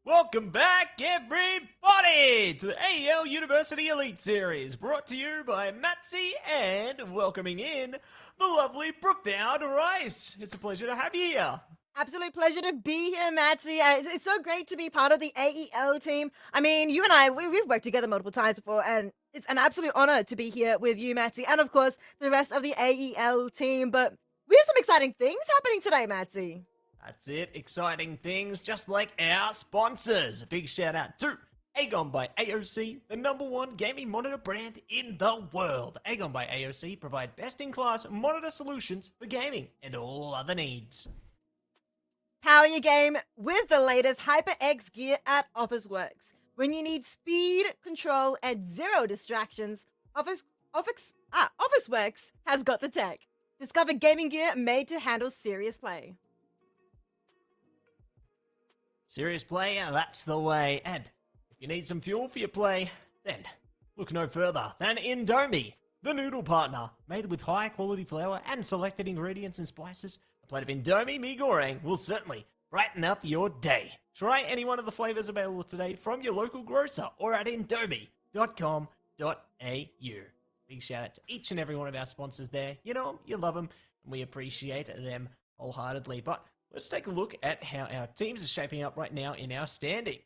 Welcome back, everybody, to the AEL University Elite Series, brought to you by Matzy and welcoming in the lovely Profound Rice. It's a pleasure to have you here. Absolute pleasure to be here, Matsy. It's so great to be part of the AEL team. I mean, you and I, we've worked together multiple times before, and it's an absolute honor to be here with you, Matsy, and of course, the rest of the AEL team. But we have some exciting things happening today, Matsy. That's it, exciting things just like our sponsors. A big shout out to AGON by AOC, the #1 gaming monitor brand in the world. AGON by AOC provide best-in-class monitor solutions for gaming and all other needs. Power your game with the latest HyperX gear at Officeworks. When you need speed, control, and zero distractions, Officeworks has got the tech. Discover gaming gear made to handle serious play. Serious play, that's the way. And if you need some fuel for your play, then look no further than Indomie, the noodle partner. Made with high quality flour and selected ingredients and spices, a plate of Indomie mee goreng will certainly brighten up your day. Try any one of the flavors available today from your local grocer or at indomie.com.au. Big shout out to each and every one of our sponsors there. You know them, you love them, and we appreciate them wholeheartedly. But let's take a look at how our teams are shaping up right now in our standings.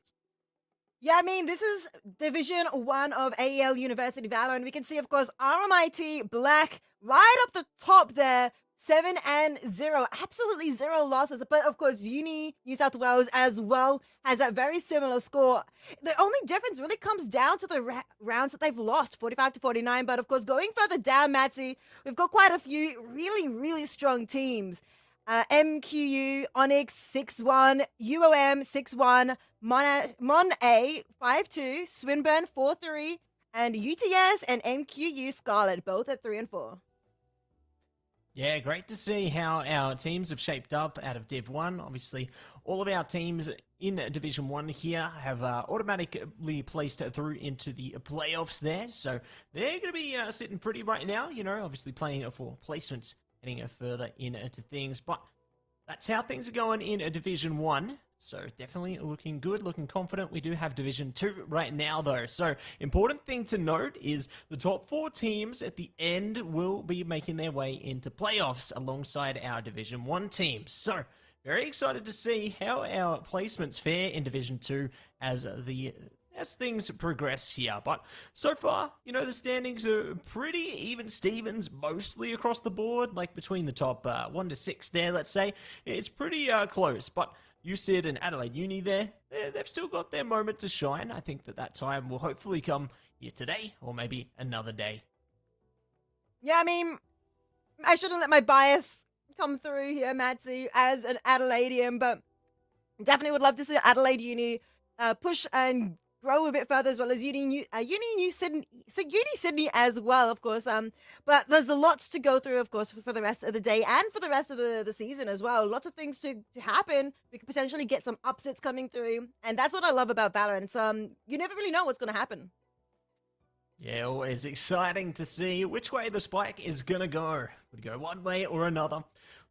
Yeah, I mean, this is Division 1 of AEL University VALORANT. We can see, of course, RMIT Black right up the top there. 7-0, absolutely zero losses. But of course, Uni New South Wales as well has that very similar score. The only difference really comes down to the rounds that they've lost, 45-49. But of course, going further down, Matsy, we've got quite a few really strong teams. MQU, Onyx 6-1, UOM 6-1, Mon A 5-2, Swinburne 4-3, and UTS and MQU Scarlet both at 3 and 4. Yeah, great to see how our teams have shaped up out of Div 1. Obviously, all of our teams in Division 1 here have automatically placed through into the playoffs there. So they're going to be sitting pretty right now, you know, obviously playing for placements, heading further into things. But that's how things are going in Division 1. So definitely looking good, looking confident. We do have Division 2 right now though. So important thing to note is the top 4 teams at the end will be making their way into playoffs alongside our Division 1 teams. So very excited to see how our placements fare in Division 2 as things progress here. But so far, you know, the standings are pretty even Stevens mostly across the board, like between the top 1 to 6 there, let's say. It's pretty close, but USyd and Adelaide Uni there, they've still got their moment to shine. I think that time will hopefully come here today or maybe another day. Yeah, I mean, I shouldn't let my bias come through here, Matsy, as an Adelaidean, but definitely would love to see Adelaide Uni push and grow a bit further, as well as Uni Sydney as well, of course. But there's a lots to go through, of course, for the rest of the day and for the rest of the season as well. Lots of things to happen. We could potentially get some upsets coming through, and that's what I love about Valorant. You never really know what's going to happen. Yeah, always exciting to see which way the spike is going to go. Could go one way or another,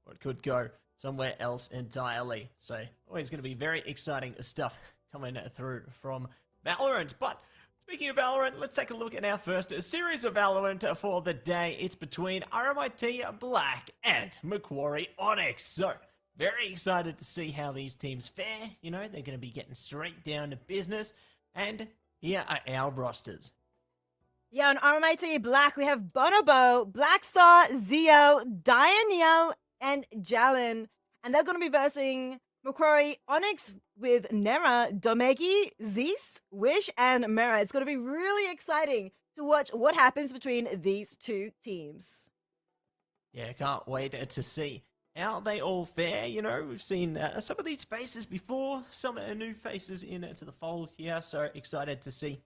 or it could go somewhere else entirely. So always going to be very exciting stuff coming through from Valorant. But speaking of Valorant, let's take a look at our first series of Valorant for the day. It's between RMIT Black and Macquarie Onyx. So very excited to see how these teams fare. You know, they're going to be getting straight down to business. And here are our rosters. Yeah, on RMIT Black, we have Bonobo, Blackstar, Zio, Dianiel, and Jalen. And they're going to be versing Macquarie Onyx with Nera, Domegi, Zeist, Wish, and Mera. It's going to be really exciting to watch what happens between these two teams. Yeah, can't wait to see how they all fare. You know, we've seen some of these faces before, some new faces into the fold here. So excited to see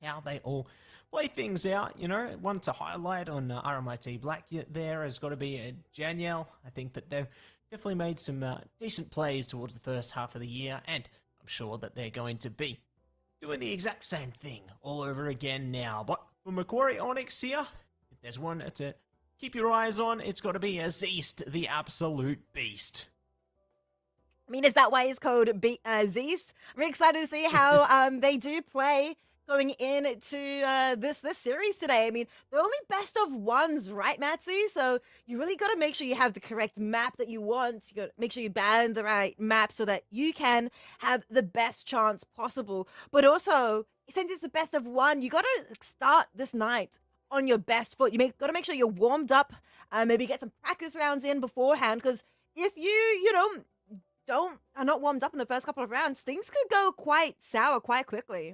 how they all play things out. You know, one to highlight on RMIT Black there has got to be Janiel. I think that they've definitely made some decent plays towards the first half of the year, and I'm sure that they're going to be doing the exact same thing all over again now. But for Macquarie Onyx here, if there's one to keep your eyes on, it's got to be Zeist, the absolute beast. I mean, is that why it's called Zeist? I'm really excited to see how they do play going into this series today. I mean, they're only best of ones, right, Matsy? So you really got to make sure you have the correct map that you want. You got to make sure you ban the right map so that you can have the best chance possible. But also, since it's the best of one, you got to start this night on your best foot. Got to make sure you're warmed up. Maybe get some practice rounds in beforehand, because if you are not warmed up in the first couple of rounds, things could go quite sour quite quickly.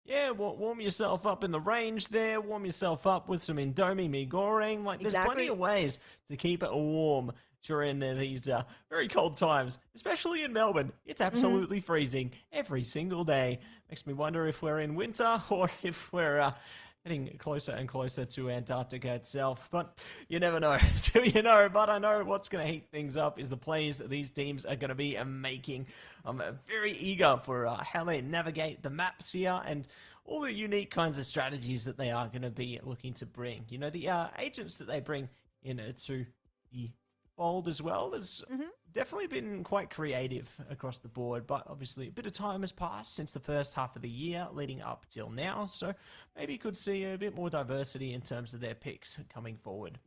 Yeah, warm yourself up in the range there. Warm yourself up with some Indomie mee goreng. Like, there's plenty of ways to keep it warm during these very cold times, especially in Melbourne. It's absolutely freezing every single day. Makes me wonder if we're in winter or if we're getting closer and closer to Antarctica itself, but you never know till you know. But I know what's going to heat things up is the plays that these teams are going to be making. I'm very eager for how they navigate the maps here and all the unique kinds of strategies that they are going to be looking to bring. You know, the agents that they bring in to the fold as well. There's definitely been quite creative across the board, but obviously a bit of time has passed since the first half of the year leading up till now, so maybe you could see a bit more diversity in terms of their picks coming forward.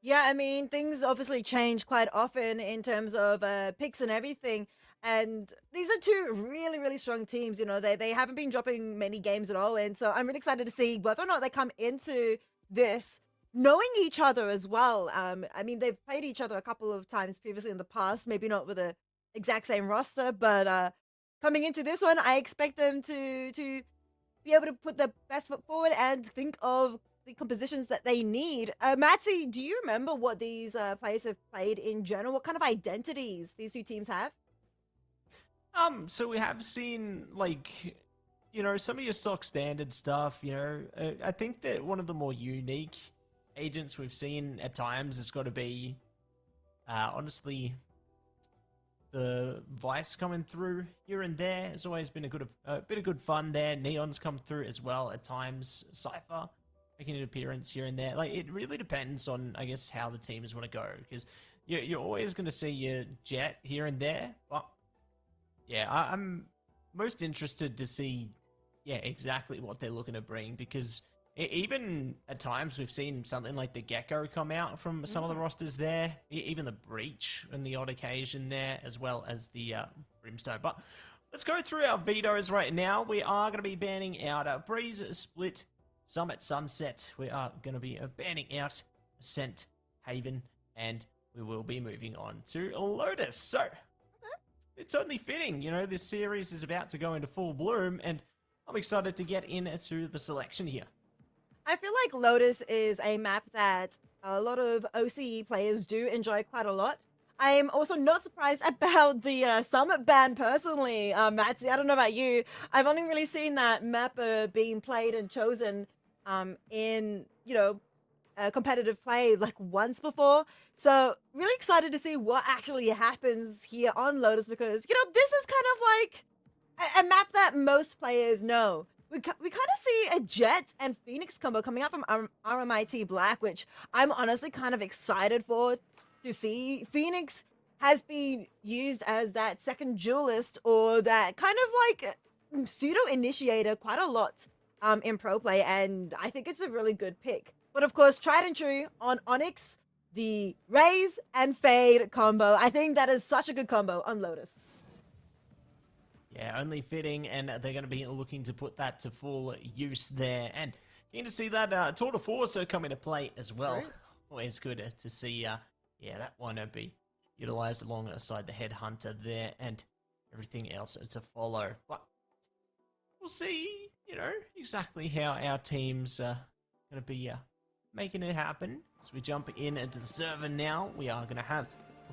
Yeah, I mean, things obviously change quite often in terms of picks and everything. And these are two really, really strong teams. You know, they haven't been dropping many games at all. And so I'm really excited to see whether or not they come into this knowing each other as well. I mean, they've played each other a couple of times previously in the past, maybe not with the exact same roster, but coming into this one, I expect them to be able to put their best foot forward and think of the compositions that they need. Matsy, do you remember what these players have played in general? What kind of identities these two teams have? So we have seen, like, you know, some of your stock standard stuff. You know, I think that one of the more unique agents we've seen at times has got to be, honestly, the Vice coming through here and there. It's always been a bit of good fun there. Neon's come through as well at times. Cypher making an appearance here and there. Like, it really depends on, I guess, how the teams want to go, because you're always going to see your Jet here and there. But yeah, I'm most interested to see, yeah, exactly what they're looking to bring, because even at times we've seen something like the Gecko come out from some of the rosters there, even the Breach on the odd occasion there, as well as the Brimstone. But let's go through our vetoes right now. We are going to be banning out Breeze, Split, Summit, Sunset. We are going to be banning out Ascent, Haven, and we will be moving on to Lotus. So it's only fitting, you know, this series is about to go into full bloom, and I'm excited to get into the selection here. I feel like Lotus is a map that a lot of OCE players do enjoy quite a lot. I'm also not surprised about the Summit ban personally, Matsy. I don't know about you. I've only really seen that map being played and chosen in, you know, competitive play like once before. So really excited to see what actually happens here on Lotus, because, you know, this is kind of like a map that most players know. We kind of see a Jet and Phoenix combo coming out from RMIT Black, which I'm honestly kind of excited for to see. Phoenix has been used as that second duelist, or that kind of like pseudo initiator quite a lot in pro play, and I think it's a really good pick. But of course, tried and true on Onyx, the Raze and Fade combo. I think that is such a good combo on Lotus. Yeah, only fitting, and they're going to be looking to put that to full use there. And keen to see that Tour de Force come into play as well. True. Always good to see, yeah, that one be utilized alongside the Headhunter there, and everything else to follow. But we'll see, you know, exactly how our teams are going to be making it happen. As we jump into the server now, we are going to have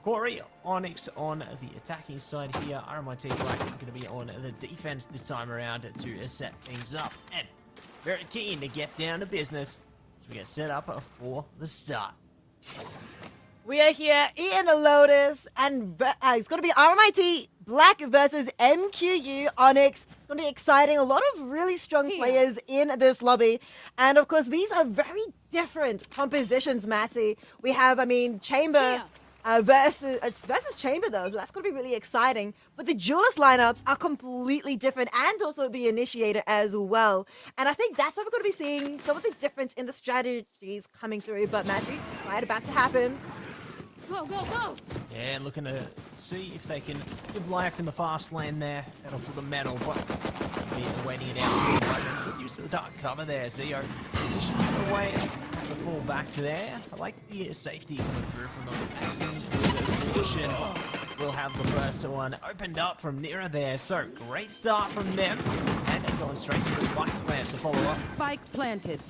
Quarry, Onyx on the attacking side here. RMIT Black going to be on the defense this time around to set things up. And very keen to get down to business as we get set up for the start. We are here in Lotus, and it's going to be RMIT Black versus MQU Onyx. It's going to be exciting. A lot of really strong players in this lobby. And of course, these are very different compositions, Massey. We have, I mean, Chamber versus Chamber though, so that's going to be really exciting. But the duelist lineups are completely different, and also the Initiator as well. And I think that's why we're going to be seeing some of the difference in the strategies coming through. But Matty, right about to happen. Go, go, go! Yeah, looking to see if they can give life in the fast lane there. Pedal to the metal, but be waiting it out. Use the dark cover there, Zio. Pushing it away. Have to fall back there. I like the safety coming through from them. Caution. We'll have the first one opened up from Nira there. So, great start from them. And they're going straight to the spike plant to follow up. Spike planted.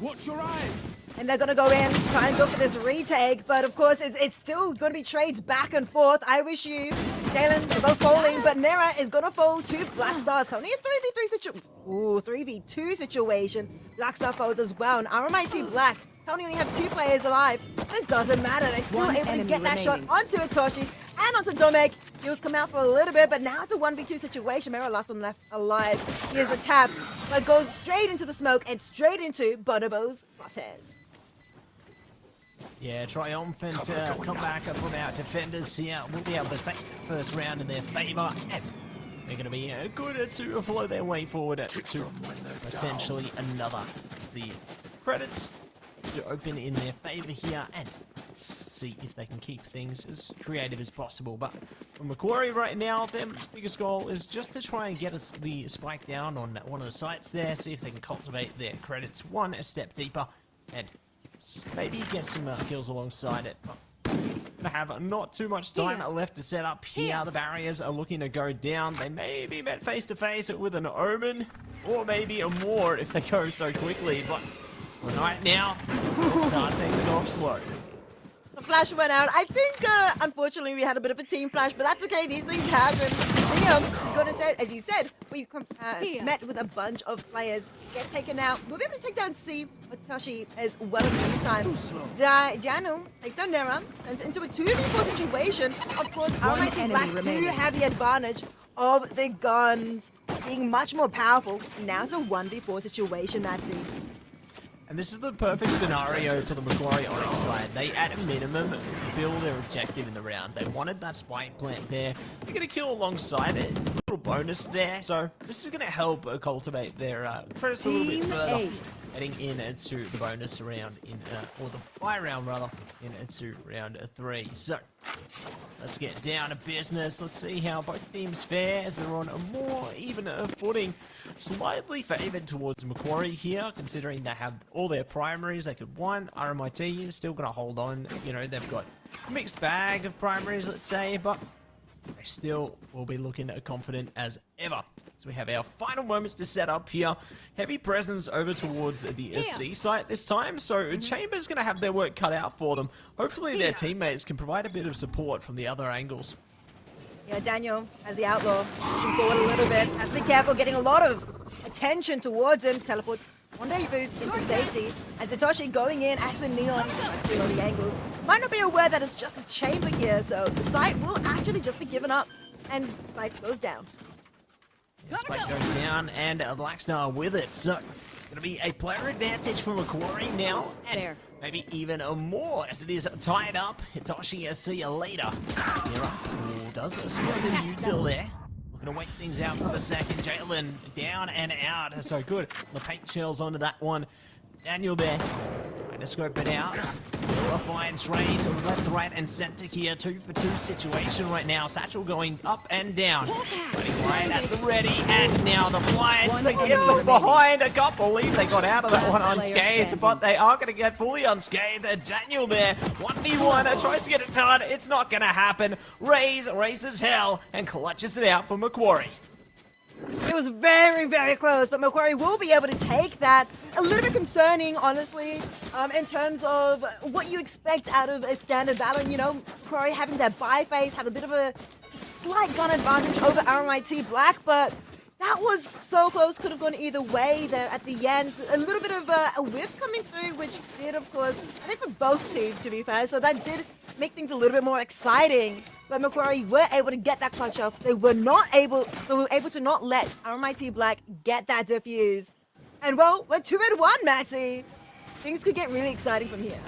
Watch your eyes! And they're going to go in, try and go for this retake. But of course, it's still going to be trades back and forth. I wish you, Jalen, they're both falling. But Nera is going to fall to Black Stars. Currently a 3v2 situation. Black Star falls as well. And RMIT Black currently only have 2 players alive. And it doesn't matter. They're still able to get that shot onto Itoshi and onto Domek. Heels come out for a little bit, but now it's a 1v2 situation. Mera last one left alive. Here's the tap, but goes straight into the smoke and straight into Bonobo's crosshairs. Yeah, triumphant comeback from our defenders here. We'll be able to take the first round in their favour. And they're going to be good to follow their way forward to potentially another. The credits to open in their favour here and see if they can keep things as creative as possible. But for Macquarie right now, their biggest goal is just to try and get us the spike down on one of the sites there, see if they can cultivate their credits one step deeper and maybe get some kills alongside it. Gonna have not too much time left to set up here. The barriers are looking to go down. They may be met face to face with an Omen, or maybe a more if they go so quickly. But for right now, let's start things off slow. The flash went out. I think, unfortunately, we had a bit of a team flash, but that's okay. These things happen. Liam is going to say, as you said, we met with a bunch of players. Get taken out. We'll be able to take down C, Toshi as well at the same time. Janu takes down Nera, turns into a 2v4 situation. Of course, RMIT Black do have the advantage of the guns being much more powerful. Now it's a 1v4 situation, Nazi. And this is the perfect scenario for the Macquarie Onyx side. They, at a minimum, fulfill their objective in the round. They wanted that spike plant there. They're going to kill alongside it. A little bonus there. So this is going to help cultivate their credits a little bit further. Heading into the bonus round, or the bye round rather, into round 3. So let's get down to business. Let's see how both teams fare as they're on a more even footing. Slightly favoured towards Macquarie here, considering they have all their primaries they could want. RMIT is still going to hold on. You know, they've got a mixed bag of primaries, let's say, but they still will be looking confident as ever. So we have our final moments to set up here. Heavy presence over towards the C site this time, so Chamber's going to have their work cut out for them. Hopefully their teammates can provide a bit of support from the other angles. Yeah, Daniel, as the outlaw, pushing forward a little bit. Has to be careful, getting a lot of attention towards him. Teleports one day boots into safety. And Satoshi going in as the Neon, seeing all the angles. Might not be aware that it's just a chamber here, so the site will actually just be given up. And Spike goes down. Yeah, Spike goes down, and Black Star with it. So, going to be a player advantage for Macquarie now. And maybe even more as it is tied up. Hitoshi, see you later. Mira does spell the util there. Looking to wait things out for the second. Jalen down and out. So good. The paint shells onto that one. Daniel there. Trying to scope it out. Fine trades left, right, and center here. 2-for-2 situation right now. Satchel going up and down. Running right at the ready, and now the blind. They get behind. I can't believe they got out of that one unscathed, but they are going to get fully unscathed. Daniel there, 1v1, tries to get it done. It's not going to happen. Raises hell and clutches it out for Macquarie. It was very, very close, but Macquarie will be able to take that. A little bit concerning, honestly, in terms of what you expect out of a standard battle. You know, Macquarie having that buy phase, have a bit of a slight gun advantage over RMIT Black, but that was so close, could have gone either way there at the end. A little bit of a whiffs coming through, which did, of course, I think for both teams, to be fair, so that did make things a little bit more exciting. But Macquarie were able to get that clutch off. They were able to not let RMIT Black get that defuse. And well, we're 2-1, Matty. Things could get really exciting from here.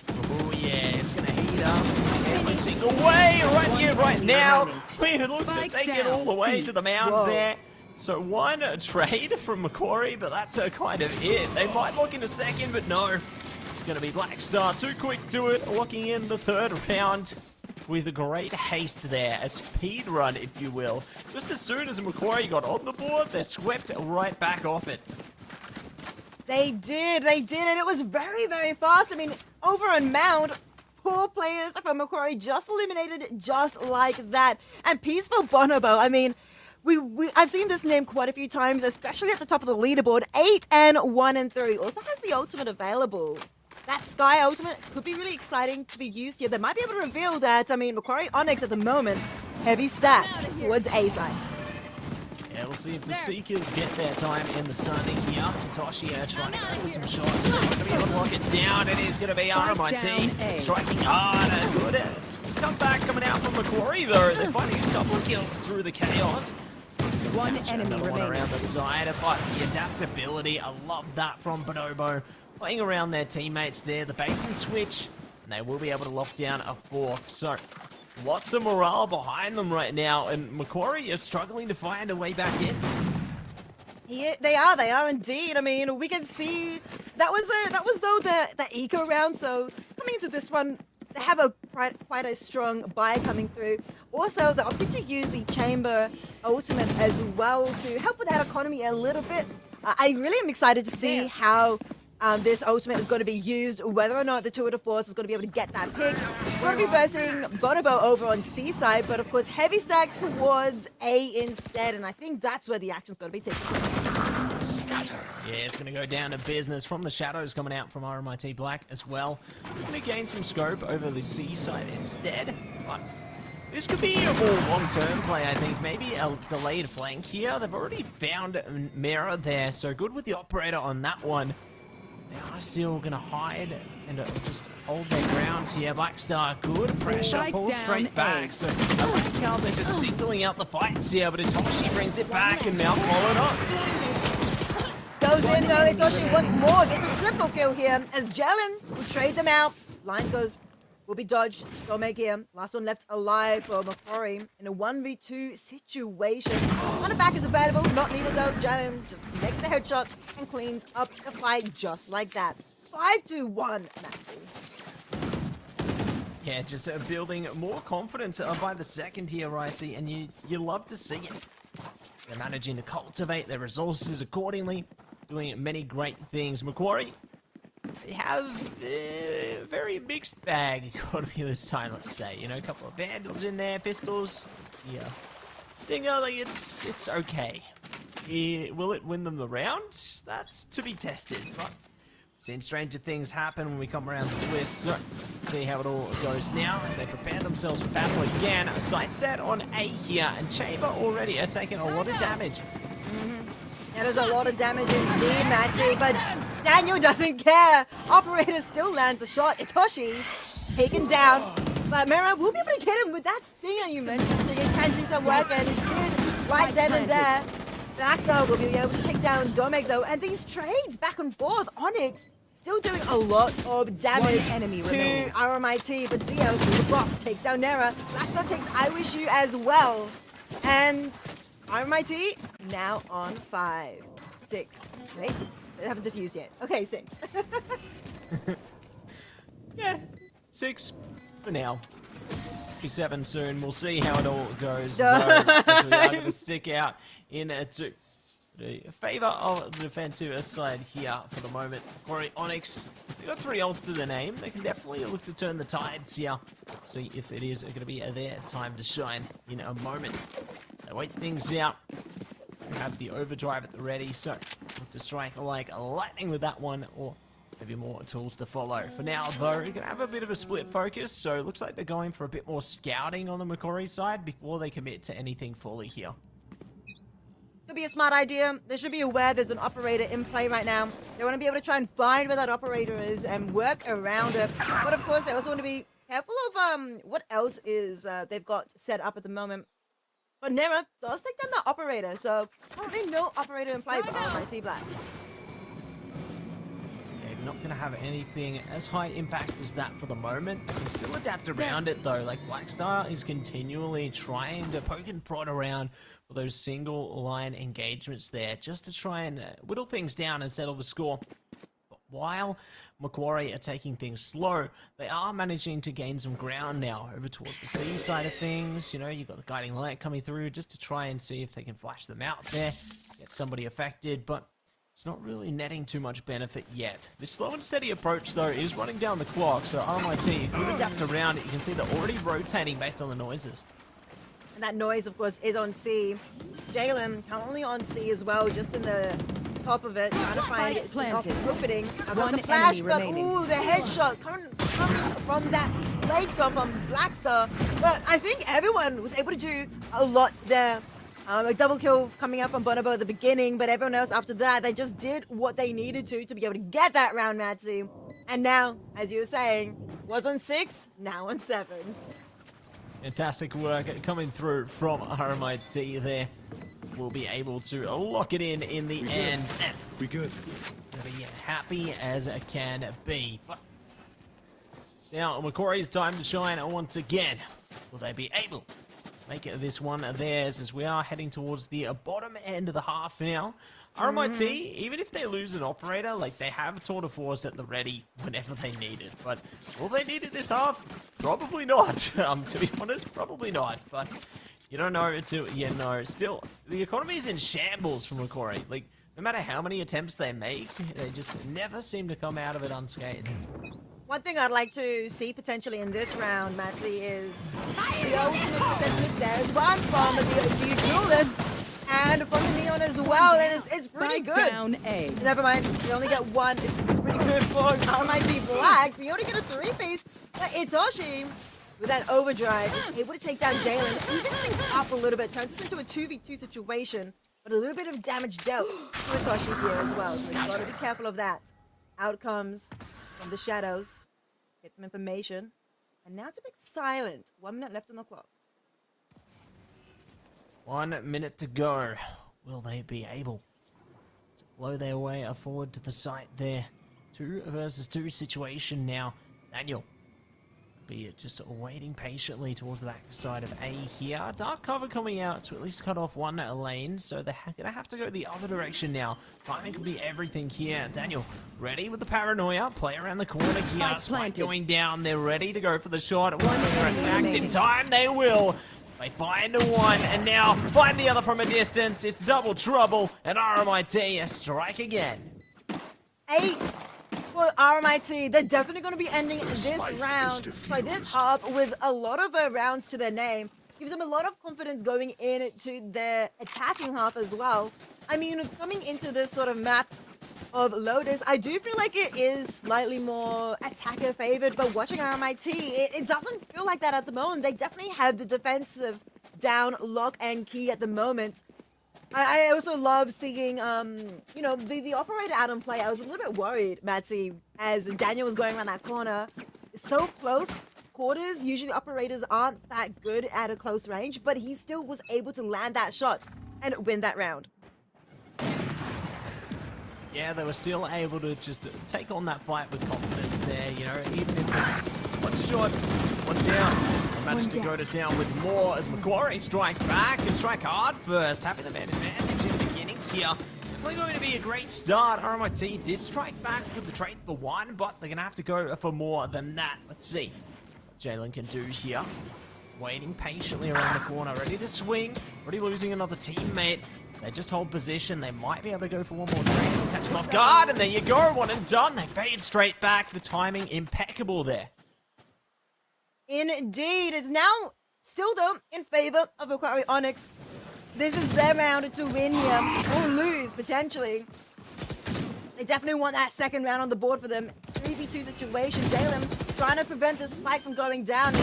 Oh yeah, it's going to heat Balancing away right here, right now. We look to Spike take it all the down, way C. to the mound Whoa. there. So one trade from Macquarie, but that's kind of it. They might look in a second, but no. It's going to be Blackstar too quick to it, locking in the third round with a great haste there, a speed run, if you will. Just as soon as Macquarie got on the board, they're swept right back off it. They did, and it was very, very fast. I mean, over on Mound, 4 players from Macquarie just eliminated just like that. And Peaceful Bonobo, I mean, I've seen this name quite a few times, especially at the top of the leaderboard. 8 and 1 and 3. Also has the ultimate available. That Sky ultimate could be really exciting to be used here. They might be able to reveal that. I mean, Macquarie Onyx at the moment, heavy stack towards A side. Yeah, we'll see if the Seekers get their time in the sun here. Toshi trying to pull some shots. They're not going to be able to lock it down. It is going to be Down A. RMIT striking hard. A good comeback coming out from Macquarie, though. They're finding a couple of kills through the chaos. One Capture enemy another one remaining. around the side. But the adaptability, I love that from Bonobo. Playing around their teammates there. The bait and switch. And they will be able to lock down a 4th. So lots of morale behind them right now, and Macquarie is struggling to find a way back in. Yeah, they are indeed. I mean, we can see that was though the eco round. So coming into this one, they have a quite a strong buy coming through. Also, the option to use the chamber ultimate as well to help with that economy a little bit. I really am excited to see how this ultimate is going to be used, whether or not the Tour de Force is going to be able to get that pick. We're going to be versing Bonobo over on C side, but of course heavy stack towards A instead, and I think that's where the action's going to be taken. Yeah, it's going to go down to business from the shadows coming out from RMIT Black as well. Going to gain some scope over the C side instead, but this could be a more long-term play, I think. Maybe a delayed flank here. They've already found Mira there, so good with the operator on that one. They are still going to hide and just hold their ground here. Blackstar, good pressure, Strike pulls down straight back. A. So right now they're just signaling out the fights here, but Itoshi brings it back and now followed up. Goes in though, Itoshi once more gets a triple kill here as Jelen will trade them out. Line goes, will be dodged. Domeg here. Last one left alive for Macquarie in a 1v2 situation. On the back is available, not needed though. Jalen just makes the headshot and cleans up the fight just like that. 5-1, Maxi. Yeah, just building more confidence by the second here, Ricey, and you love to see it. They're managing to cultivate their resources accordingly, doing many great things. Macquarie, they have a very mixed bag economy this time, let's say. You know, a couple of vandals in there, pistols. Yeah. Stinger, like, it's okay. Will it win them the round? That's to be tested, but seen stranger things happen when we come around the twist, so see how it all goes now as they prepare themselves for battle again. A sight set on A here, and Chamber already are taking a lot of damage. That is a lot of damage indeed, Maxi, but Daniel doesn't care. Operator still lands the shot. Itoshi taken down, but Mira will be able to get him with that stinger you mentioned. Stinger can see some work, and he did right then and there. Axel will be able to take down Domeg though, and these trades back and forth. Onyx still doing a lot of damage to RMIT, but Zio through the box takes down Nera. Blackstar takes I Wish You as well, and RMIT now on 5, 6. Wait, they haven't defused yet. Okay, 6. Yeah, 6 for now. 7 soon. We'll see how it all goes, though, as we are going to stick out in the favor of the defensive side here for the moment. Macquarie Onyx, they've got 3 ults to their name. They can definitely look to turn the tides here. See if it is going to be their time to shine in a moment. They wait things out. Have the overdrive at the ready, so look to strike like lightning with that one, or maybe more tools to follow. For now, though, you're going to have a bit of a split focus, so it looks like they're going for a bit more scouting on the Macquarie side before they commit to anything fully here. Could be a smart idea. They should be aware there's an operator in play right now. They want to be able to try and find where that operator is and work around it. But of course, they also want to be careful of what else is they've got set up at the moment. But Nera does take down the operator, so currently no operator in play for RMIT Black. not going to have anything as high impact as that for the moment. They can still adapt around it though. Like Blackstar is continually trying to poke and prod around for those single line engagements there, just to try and whittle things down and settle the score. But while Macquarie are taking things slow, they are managing to gain some ground now over towards the C side of things. You know, you've got the guiding light coming through just to try and see if they can flash them out there, get somebody affected, but it's not really netting too much benefit yet. This slow and steady approach, though, is running down the clock, so RMIT could adapt around it. You can see they're already rotating based on the noises. And that noise, of course, is on C. Jalen currently on C as well, just in the top of it, trying to find it profiting. One The flash, enemy but remaining. ooh, the headshot coming from that blade storm from Blackstar. But I think everyone was able to do a lot there. A double kill coming up from Bonobo at the beginning, but everyone else after that, they just did what they needed to be able to get that round, Matsy. And now, as you were saying, was on 6, now on 7. Fantastic work coming through from RMIT there. We'll be able to lock it in the end. We good. Gonna be happy as it can be. But now Macquarie's time to shine once again. Will they be able to make this one theirs as we are heading towards the bottom end of the half now? RMIT, even if they lose an operator, like they have a tour de force at the ready whenever they need it. But will they need it this half? Probably not. To be honest, probably not. But you don't know until you know. Still, the economy is in shambles for Macquarie. Like, no matter how many attempts they make, they just never seem to come out of it unscathed. One thing I'd like to see potentially in this round, Matsy, is the ultimate potential. There's one from the Duelists and from the Neon as well, and it's pretty Spike good. down A. Never mind, you only get one. It's pretty good for RMIT Black. You only get a 3-piece, but Itoshi, with that overdrive, is able to take down Jalen, even things up a little bit, turns this into a 2v2 situation, but a little bit of damage dealt to Itoshi here as well, so you gotta be careful of that. Out comes from the shadows, get some information, and now to be silent. 1 minute left on the clock. 1 minute to go. Will they be able to blow their way forward to the site there? 2 versus 2 situation now. Daniel be just waiting patiently towards the back side of A here. Dark cover coming out to at least cut off one lane, so they're gonna have to go the other direction now. Timing could be everything here. Daniel ready with the paranoia. Play around the corner here. Spike going down. They're ready to go for the shot. Will they react in time? They will. They find one, and now find the other from a distance. It's double trouble, and RMIT strike again. 8 for RMIT. They're definitely going to be ending this round, this half, with a lot of rounds to their name. Gives them a lot of confidence going into their attacking half as well. I mean, coming into this sort of map of Lotus, I do feel like it is slightly more attacker favored, but watching RMIT, it doesn't feel like that at the moment. They definitely have the defensive down, lock and key at the moment. I also love seeing, you know, the operator out on play. I was a little bit worried, Matsy, as Daniel was going around that corner. So close quarters, usually operators aren't that good at a close range, but he still was able to land that shot and win that round. Yeah, they were still able to just take on that fight with confidence there, you know, even if it's one shot, one down. They managed to go to town with more as Macquarie strike back and strike hard first, having the man advantage in the beginning here. Definitely going to be a great start. RMIT did strike back with the trade for 1, but they're going to have to go for more than that. Let's see what Jalen can do here. Waiting patiently around the corner, ready to swing, already losing another teammate. They just hold position. They might be able to go for one more trade. Catch them off guard, and there you go. One and done. They fade straight back. The timing impeccable there. Indeed. It's now still, though, in favor of Macquarie Onyx. This is their round to win here, or lose, potentially. They definitely want that second round on the board for them. 3v2 situation. Jalen trying to prevent this spike from going down.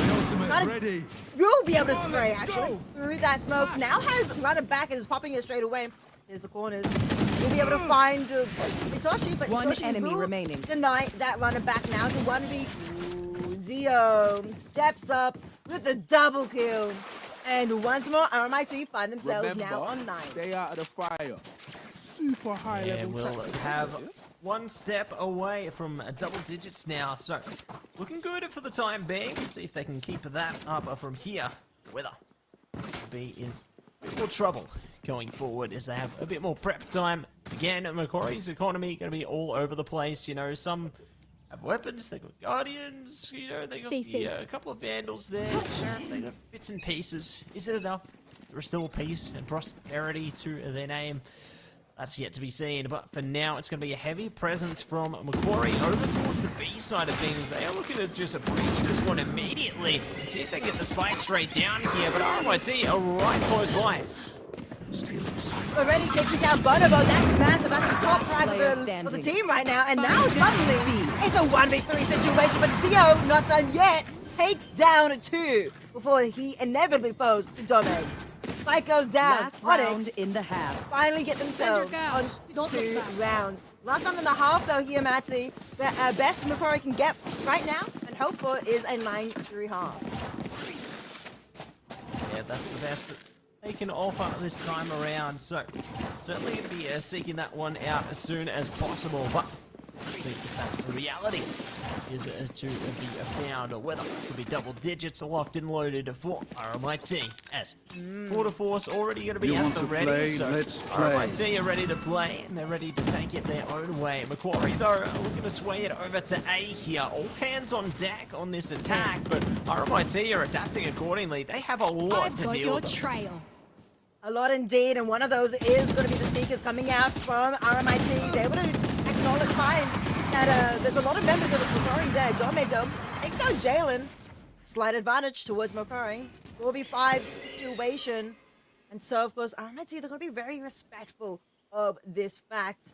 Ready. You'll be able to spray, actually, through that smoke. Now has run it back and is popping it straight away. Here's the corners. You'll be able to find Itoshi, but One Itoshi enemy will remaining. deny that runner back now to 1v. Zio steps up with the double kill. And once more, RMIT find themselves now on 9. Stay out of the fire. super high Yeah, level. we'll tactics. have one step away from double digits now. So, looking good for the time being. See if they can keep that up from here. Weather will be in a bit more trouble going forward as they have a bit more prep time. Again, Macquarie's economy going to be all over the place. You know, some have weapons, they got guardians, you know, they got Stay safe. a couple of vandals there. Sheriff, they got bits and pieces. Is it enough to restore peace and prosperity to their name? That's yet to be seen, but for now, it's going to be a heavy presence from Macquarie over towards the B side of things. They are looking to just breach this one immediately and see if they get the spike straight down here, but RMIT are right close by. Already taking down Bonobo. That's massive. That's the top prize Player of the standing. team right now. And now suddenly it's a 1v3 situation. But Zio, not done yet, takes down 2 before he inevitably falls to Dome. Spike goes down. Last round Onyx in the half. finally get themselves Send your on gouge. Don't look 2 back. rounds. Last round and a half though here, Matty. The best Macquarie can get right now and hope for is a 9-3 half. Yeah, that's the best that they can offer this time around. So, certainly going to be seeking that one out as soon as possible. But, see if that reality is to be found, or whether it could be double digits locked and loaded for RMIT. As Quarter Force already going to be You at want the to ready, play? so Let's play. RMIT are ready to play, and they're ready to take it their own way. Macquarie, though, are looking to sway it over to A here. All hands on deck on this attack, but RMIT are adapting accordingly. They have a lot I've to got deal your with. trail. A lot indeed, and one of those is going to be the sneakers coming out from RMIT. They're able to acknowledge fine that there's a lot of members of Macquarie there. Dome, though, takes out Jalen. Slight advantage towards Macquarie. 4v5 situation. And so, of course, RMIT, they're going to be very respectful of this fact.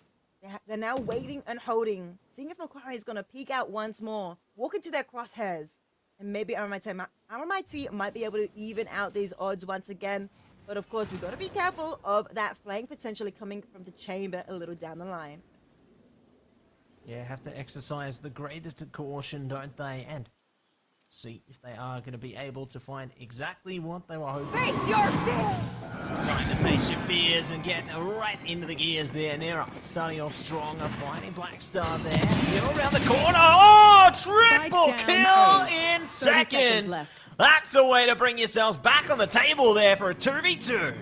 They're now waiting and holding, seeing if Macquarie is going to peek out once more, walk into their crosshairs, and maybe RMIT might be able to even out these odds once again. But of course, we've got to be careful of that flank potentially coming from the chamber a little down the line. Yeah, have to exercise the greatest caution, don't they? And see if they are going to be able to find exactly what they were hoping. Face your fear! It's a sign to face your fears and get right into the gears there. Nera starting off strong, finding Black Star there. Get around the corner. Oh, triple Spike kill down A. in 30 seconds seconds. left. That's a way to bring yourselves back on the table there for a 2v2.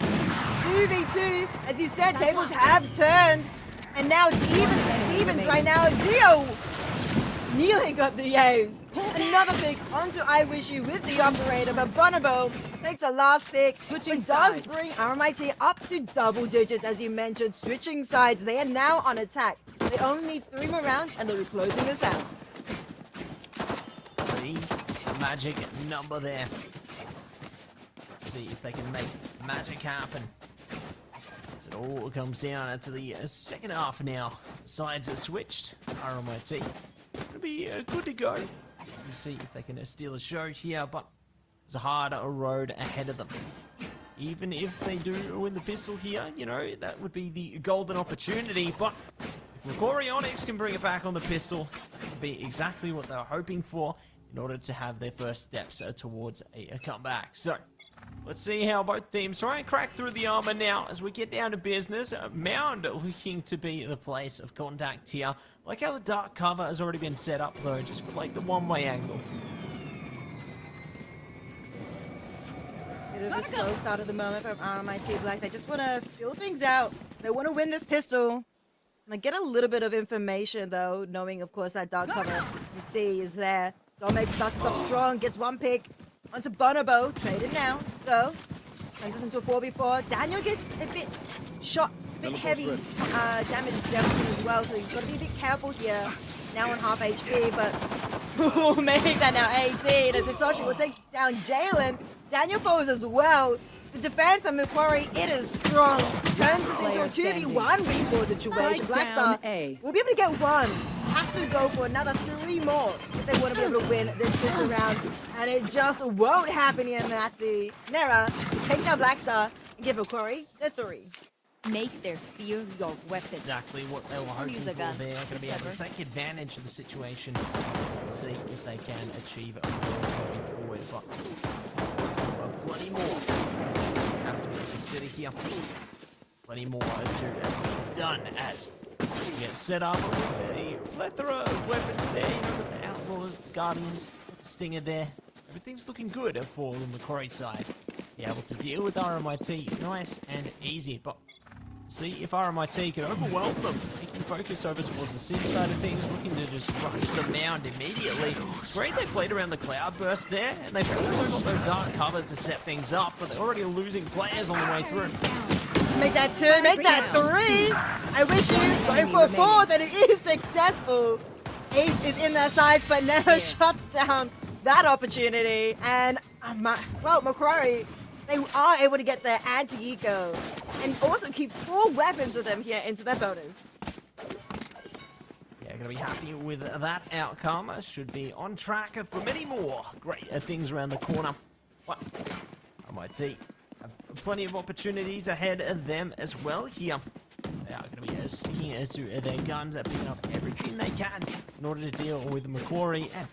2v2, as you said, tables have turned. And now it's Stevens right now. Zio nearly got the A's. Another pick onto I Wish You with the operator, but Bonobo takes the last pick, Switching which does sides. bring RMIT up to double digits, as you mentioned. Switching sides, they are now on attack. They only need 3 more rounds, and they'll be closing this out. 3, a magic number there. Let's see if they can make magic happen. As it all comes down to the second half now. Sides are switched. RMIT will be good to go. We'll see if they can steal the show here, but there's a harder road ahead of them. Even if they do win the pistol here, you know, that would be the golden opportunity, but if Macquarie Onyx can bring it back on the pistol, it would be exactly what they were hoping for in order to have their first steps towards a comeback. So, let's see how both teams try and crack through the armor now as we get down to business. Mound looking to be the place of contact here. Like how the dark cover has already been set up though, just for like the one-way angle. It is a slow start at the moment from RMIT Black. They just want to feel things out. They want to win this pistol. And they get a little bit of information though, knowing of course that dark cover from C is there. Dominic starts off strong, gets 1 pick onto Bonobo, traded now, so turns this into a 4v4. Daniel gets a bit shot, a bit heavy damage as well, so you've got to be a bit careful here. Now on half HP, but make that now 18 as Hitoshi will take down Jalen. Daniel falls as well. The defense on Macquarie, it is strong. Turns this into a 2v1 v4 situation. Spike Blackstar down A. will be able to get 1. Has to go for another 3 more if they want to be able to win this pistol round. And it just won't happen here, Matty. Nera will take down Blackstar and give Macquarie the 3. Make their fear your weapon. Exactly what they were hoping use for a gun, there. Going to be able to whichever. take advantage of the situation and see if they can achieve it going forward. But still plenty more have to consider here. plenty more to be done as we get set up with a plethora of weapons there. You know, with the Outlaws, the Guardians, the Stinger there. Everything's looking good for the Macquarie side. Be able to deal with RMIT nice and easy, but see if RMIT can overwhelm them. They can focus over towards the city side of things, looking to just rush them down immediately. It's great they played around the cloudburst there, and they've also got those dark covers to set things up, but they're already losing players on the way through. Make that 2, make that 3. I wish he was going for a 4th, and it is successful. Ace is in their sights, but Nero shuts down that opportunity. And, well, Macquarie, they are able to get their anti-eco and also keep 4 weapons with them here into their bonus. Yeah, gonna be happy with that outcome. Should be on track for many more great things around the corner. Well, RMIT have plenty of opportunities ahead of them as well here. They are going to be sticking to their guns, picking up everything they can in order to deal with Macquarie. And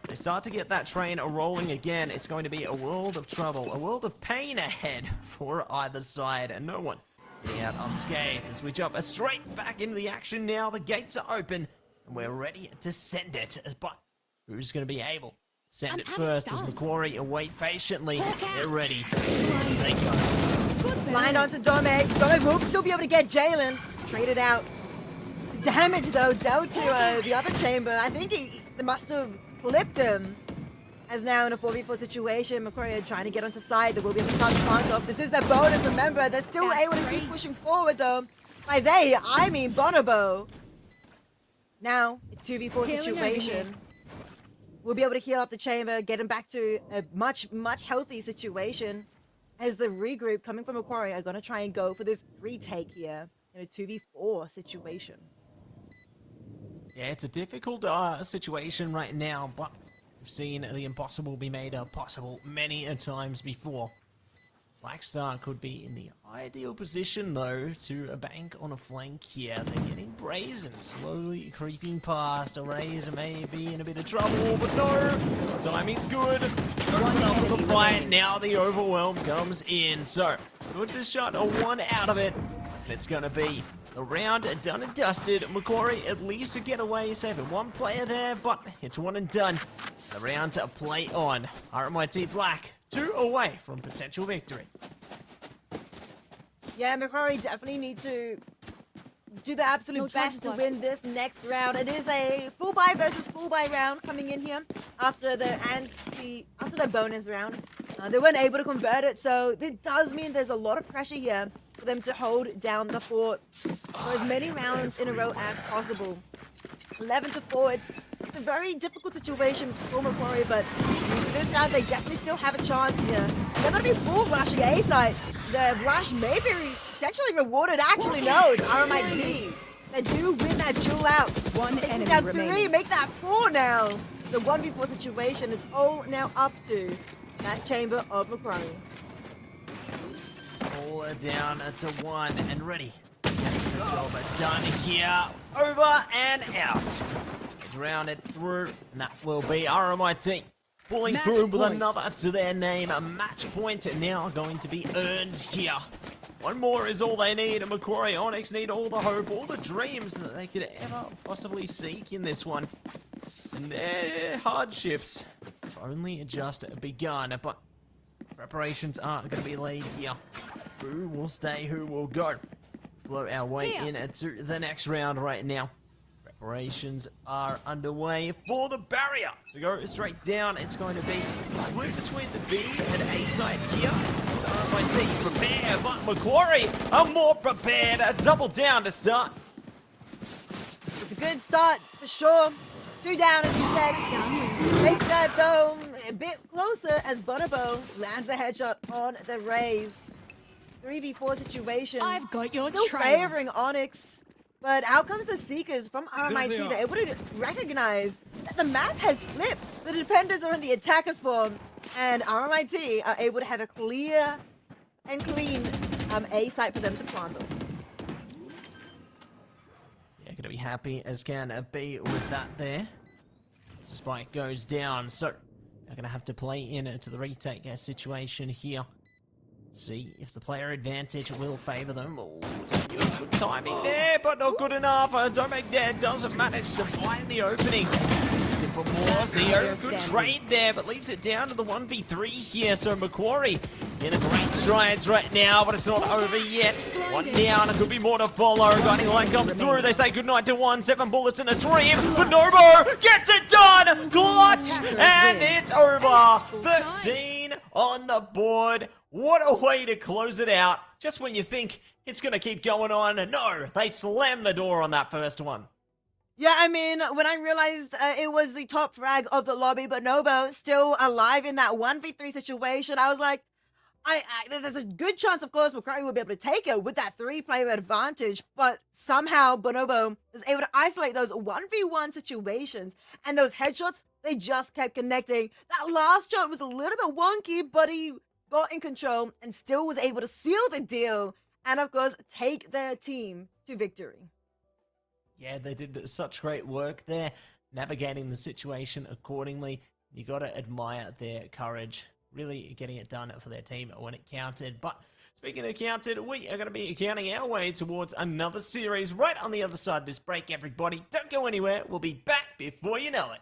they start to get that train rolling again. It's going to be a world of trouble, a world of pain ahead for either side, and no one getting out unscathed as we jump straight back into the action now. The gates are open, and we're ready to send it. But who's going to be able to send it first as Macquarie wait patiently? They're ready. They go. Blind onto Domek. Domek will still be able to get Jalen. Traded out. Damage, though, dealt to the other chamber. I think they must have flipped him. As now in a 4v4 situation, Macquarie are trying to get onto side. They will be able to start the plant off. This is their bonus, remember. They're still able to keep pushing forward, though. By they, I mean Bonobo. Now, a 2v4 situation. We'll be able to heal up the chamber, get him back to a much, much healthy situation. As the regroup coming from Macquarie are going to try and go for this retake here in a 2v4 situation. Yeah, it's a difficult situation right now, but we've seen the impossible be made possible many a times before. Blackstar could be in the ideal position, though, to bank on a flank here. They're getting brazen, slowly creeping past. Arrays may be in a bit of trouble, but no, timing's good. Open up with the fight. Now the overwhelm comes in. So, good to shot a 1 out of it. It's going to be the round done and dusted. Macquarie at least to get away, saving 1 player there, but it's 1 and done. The round to play on. RMIT Black 2 away from potential victory. Yeah, Macquarie definitely need to do the absolute best to win this next round. It is a full buy versus full buy round coming in here after their bonus round. They weren't able to convert it, so it does mean there's a lot of pressure here for them to hold down the fort for as many rounds in a row as possible. 11-4, it's a very difficult situation for Macquarie, but for this round, they definitely still have a chance here. They're going to be full rushing A side. The rush may be potentially rewarded. Actually, no, it's RMIT. They do win that duel out. One enemy that 3, remaining. make that 4 now. It's a 1v4 situation. It's all now up to that chamber of Macquarie. All down to 1 and ready. The job done here. Over and out. Round it through, and that will be RMIT pulling Match through with point. another to their name. A match point now going to be earned here. 1 more is all they need, and Macquarie Onyx need all the hope, all the dreams that they could ever possibly seek in this one. And their hardships have only just begun, but preparations are going to be laid here. Who will stay, who will go? Flow our way into the next round right now. Preparations are underway for the barrier to go straight down. It's going to be split between the B and A side here. RMIT prepare, but Macquarie are more prepared. A double down to start. It's a good start for sure. 2 down, as you said. Make that though a bit closer as Bonobo lands the headshot on the Rays. 3v4 situation. I've got your Still trail. favoring Onyx. But out comes the Seekers from RMIT. They're able to recognize that the map has flipped. The defenders are in the attacker spawn. And RMIT are able to have a clear and clean A site for them to plant on. Yeah, gonna be happy as can be with that there. Spike goes down, so they're gonna have to play into the retake situation here. See if the player advantage will favor them. Oh, good timing there, but not good enough. Domek there doesn't manage to find the opening. Looking for more. CEO, good trade there, but leaves it down to the 1v3 here. So Macquarie in a great strides right now, but it's not over yet. One down, it could be more to follow. Guiding line comes through. They say goodnight to one. 7 bullets in a dream. But Nobo gets it done. Clutch, and it's over. 13 on the board. What a way to close it out. Just when you think it's going to keep going on. No, they slammed the door on that first one. Yeah, I mean, when I realized it was the top frag of the lobby, but Nobo still alive in that 1v3 situation, I was like, there's a good chance, of course, Macquarie will be able to take it with that 3-player advantage, but somehow Bonobo is able to isolate those 1v1 situations, and those headshots, they just kept connecting. That last shot was a little bit wonky, but he got in control and still was able to seal the deal and, of course, take their team to victory. Yeah, they did such great work there, navigating the situation accordingly. You got to admire their courage, really getting it done for their team when it counted. But speaking of counted, we are going to be counting our way towards another series right on the other side of this break, everybody. Don't go anywhere. We'll be back before you know it.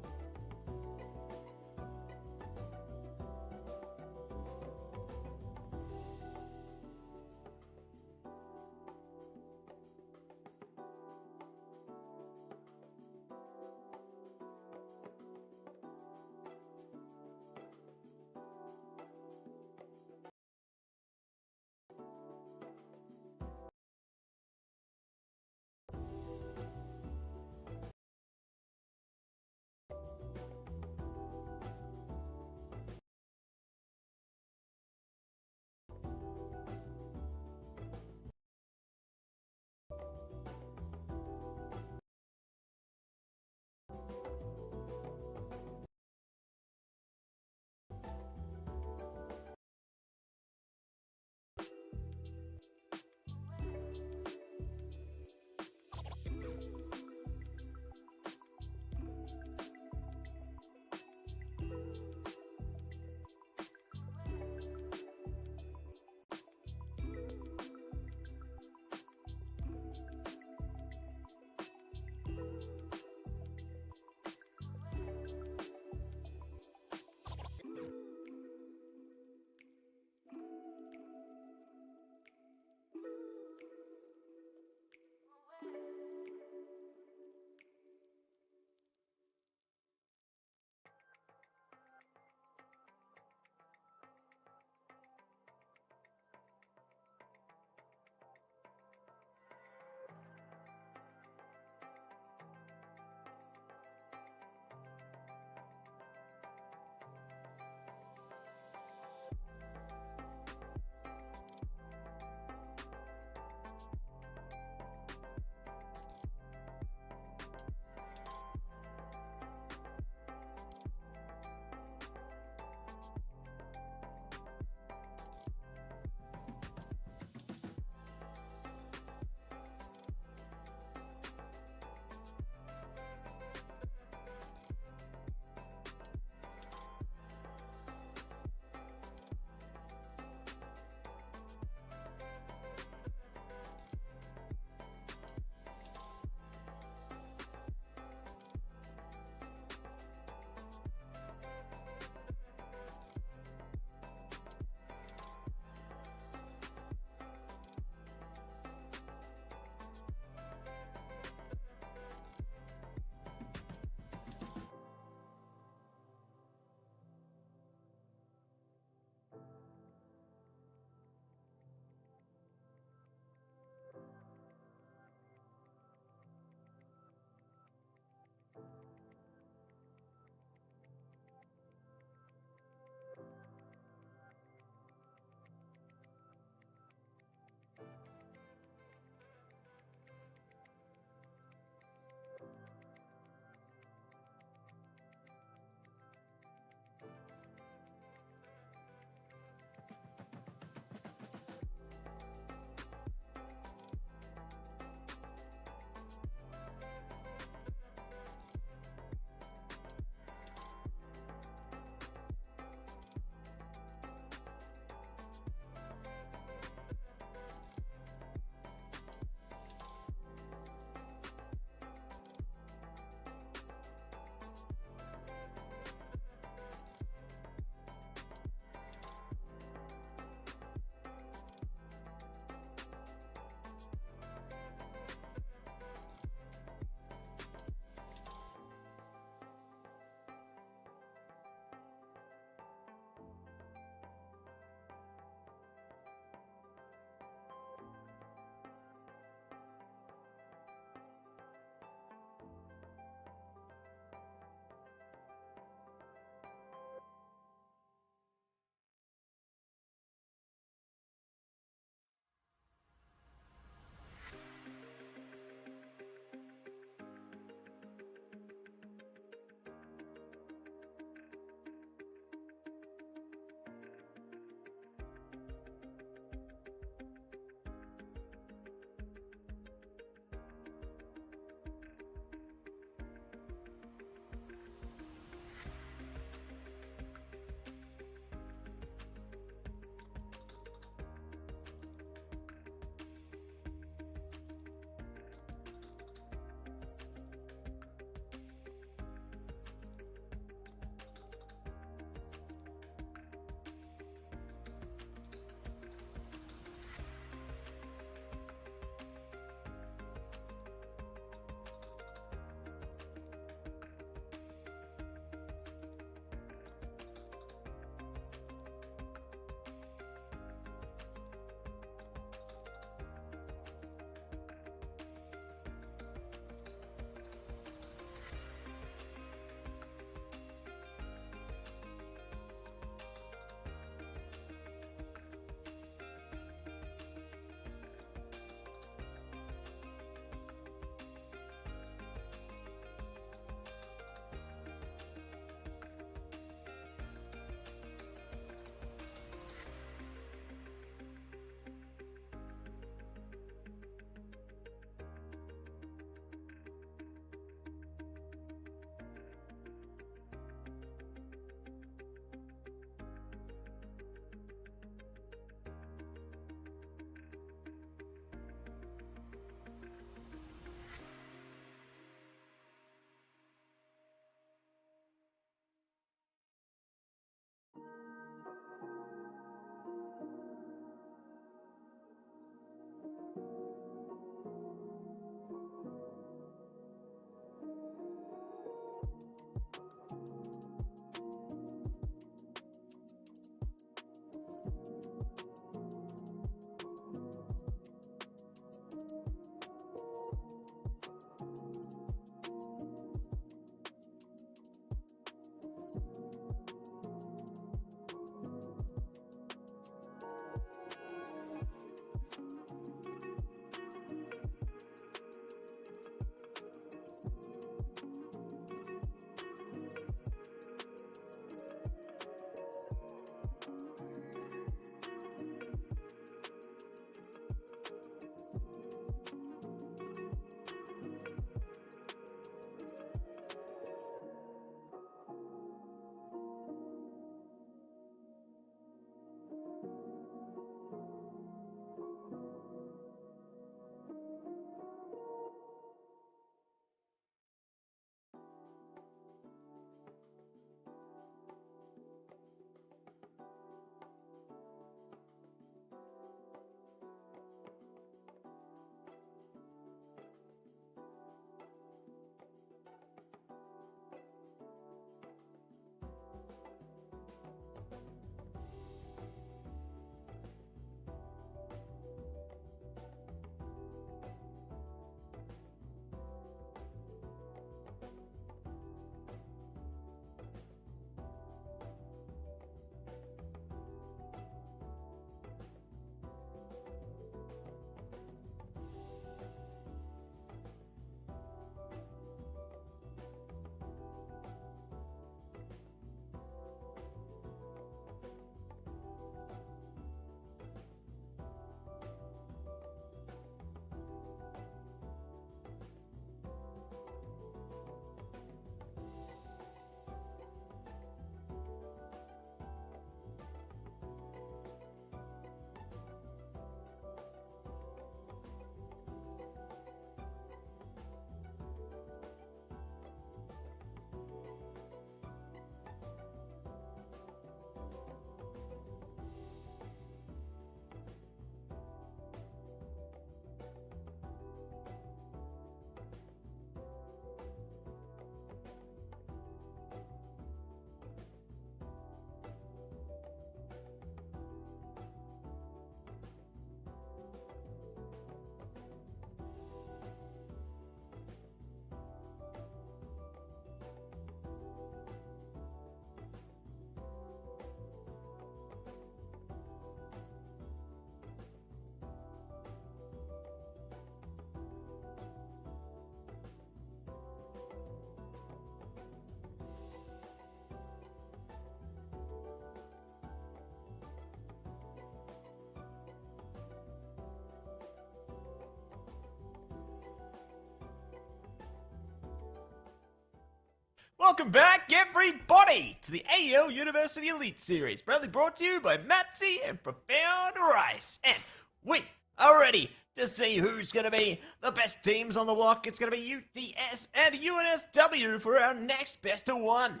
Welcome back, everybody, to the AEL University Elite Series, proudly brought to you by Matsy and Profound Rice. And we are ready to see who's going to be the best teams on the block. It's going to be UTS and UNSW for our next best of one.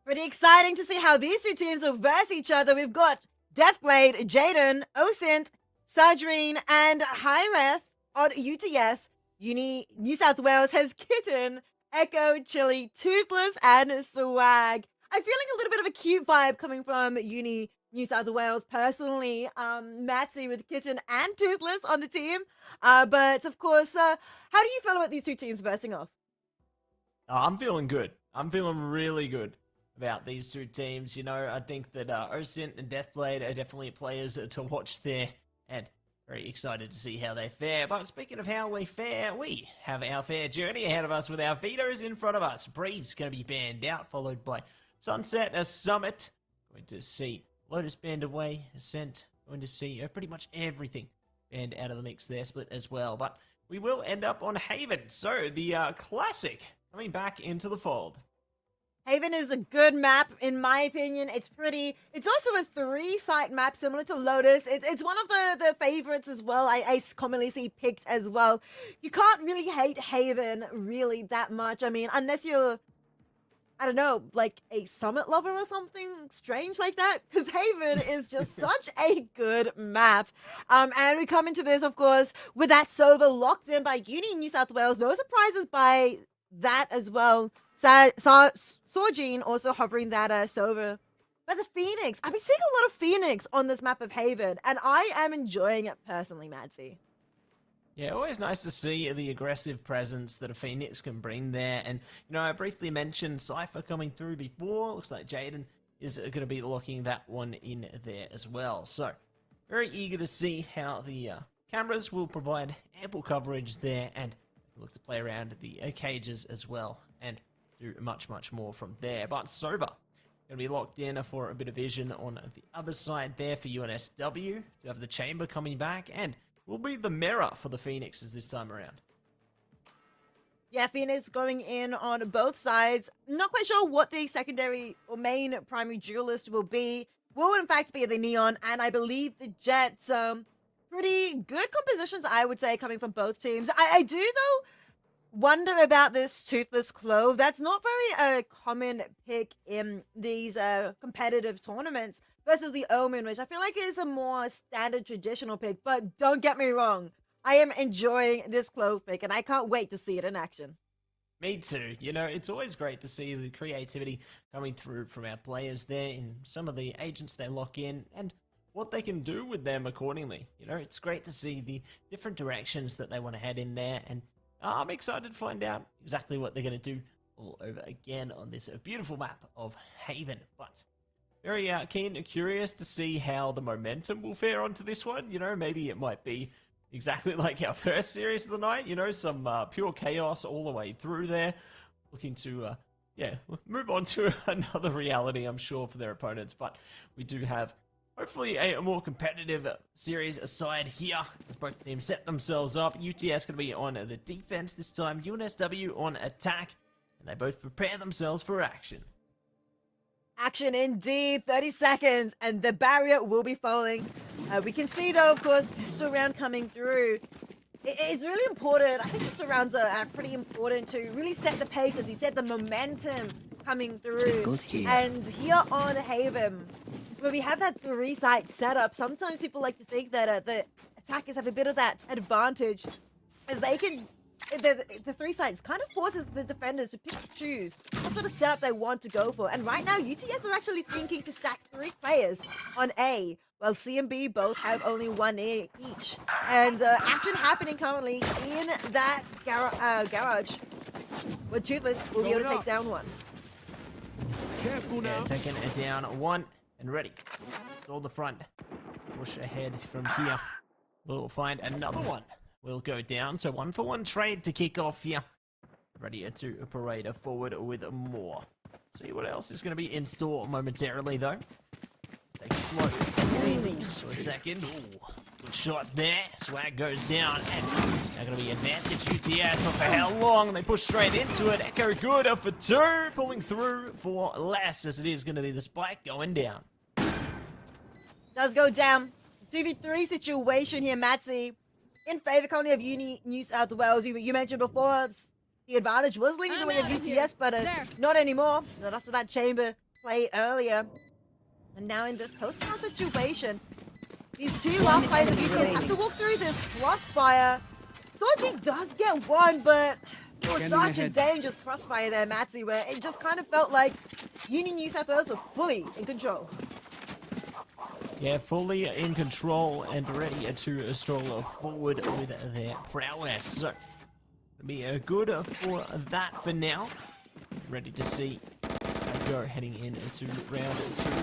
Pretty exciting to see how these two teams will verse each other. We've got Deathblade, Jaden, Osint, Sadrine, and Hyreth on UTS. New South Wales has Kitten, Echo, Chili, Toothless, and Swag. I'm feeling a little bit of a cute vibe coming from New South Wales personally. Matsy with Kitten and Toothless on the team. But of course, how do you feel about these two teams versing off? I'm feeling good. I'm feeling really good about these two teams. You know, I think that Osint and Deathblade are definitely players to watch there, and very excited to see how they fare. But speaking of how we fare, we have our fair journey ahead of us with our Vetoes in front of us. Breeze going to be banned out, followed by Sunset, a Summit. Going to see Lotus banned away, Ascent. Going to see pretty much everything banned out of the mix there, Split as well. But we will end up on Haven. So the Classic coming back into the fold. Haven is a good map, in my opinion. It's pretty. It's also a 3-site map, similar to Lotus. It's one of the favorites as well. I commonly see picked as well. You can't really hate Haven really that much. I mean, unless you're, I don't know, like a Summit lover or something strange like that. Because Haven is just such a good map. And we come into this, of course, with that Sova locked in by New South Wales. No surprises by that as well. Sorgene also hovering that Sova. But the Phoenix, I've been seeing a lot of Phoenix on this map of Haven, and I am enjoying it personally, Madsy. Yeah, always nice to see the aggressive presence that a Phoenix can bring there. And, you know, I briefly mentioned Cypher coming through before. Looks like Jaden is going to be locking that one in there as well. So, very eager to see how the cameras will provide ample coverage there, and look to play around the cages as well, and do much more from there. But Sova going to be locked in for a bit of vision on the other side there for UNSW. To have the Chamber coming back, and will be the mirror for the Phoenixes this time around. Yeah, Phoenix going in on both sides. Not quite sure what the secondary or main primary duelist will be. Will in fact be the Neon, and I believe the Jets. Pretty good compositions, I would say, coming from both teams. I do, though, wonder about this Toothless Clove. That's not very common pick in these competitive tournaments versus the Omen, which I feel like is a more standard traditional pick. But don't get me wrong, I am enjoying this Clove pick, and I can't wait to see it in action. Me too. You know, it's always great to see the creativity coming through from our players there in some of the agents they lock in, and what they can do with them accordingly. You know, it's great to see the different directions that they want to head in there, and I'm excited to find out exactly what they're going to do all over again on this beautiful map of Haven. But very keen and curious to see how the momentum will fare onto this one. You know, maybe it might be exactly like our first series of the night, you know, some pure chaos all the way through there, looking to yeah, move on to another reality, I'm sure, for their opponents. But we do have hopefully a more competitive series aside here, as both teams set themselves up. UTS going to be on the defense this time, UNSW on attack, and they both prepare themselves for action. Action indeed, 30 seconds, and the barrier will be falling. We can see, though, of course, pistol round coming through. It's really important. I think pistol rounds are pretty important to really set the pace, as he said, the momentum coming through. This goes here. And here on Haven, where we have that 3-site setup, sometimes people like to think that the attackers have a bit of that advantage, as they can, the 3 sites kind of forces the defenders to pick and choose what sort of setup they want to go for. And right now, UTS are actually thinking to stack 3 players on A, while C and B both have only 1 A each. And action happening currently in that garage, where Toothless will be able to take down one. Careful now. Yeah, taking it down one. And ready. Stall the front. Push ahead from here. We'll find another one. We'll go down. So 1-for-1 trade to kick off here. Ready to parade forward with more. See what else is going to be in store momentarily, though. Take it slow. Take it easy. Just for a second. Ooh. Good shot there. Swag goes down, and they're going to be advantage UTS, but for how long? They push straight into it. Echo good for 2, pulling through for less, as it is going to be the spike going down. Does go down. 2v3 situation here, Matsy. In favor currently of New South Wales. You mentioned before the advantage was leaning the way of UTS, but not anymore. Not after that chamber play earlier. And now in this post-round situation, these two last players of UTS have to walk through this crossfire. Soji does get one, but it was such a dangerous crossfire there, Matsy, where it just kind of felt like New South Wales were fully in control. Yeah, fully in control and ready to stroll forward with their prowess. So, it'll be good for that for now. Ready to see go heading into round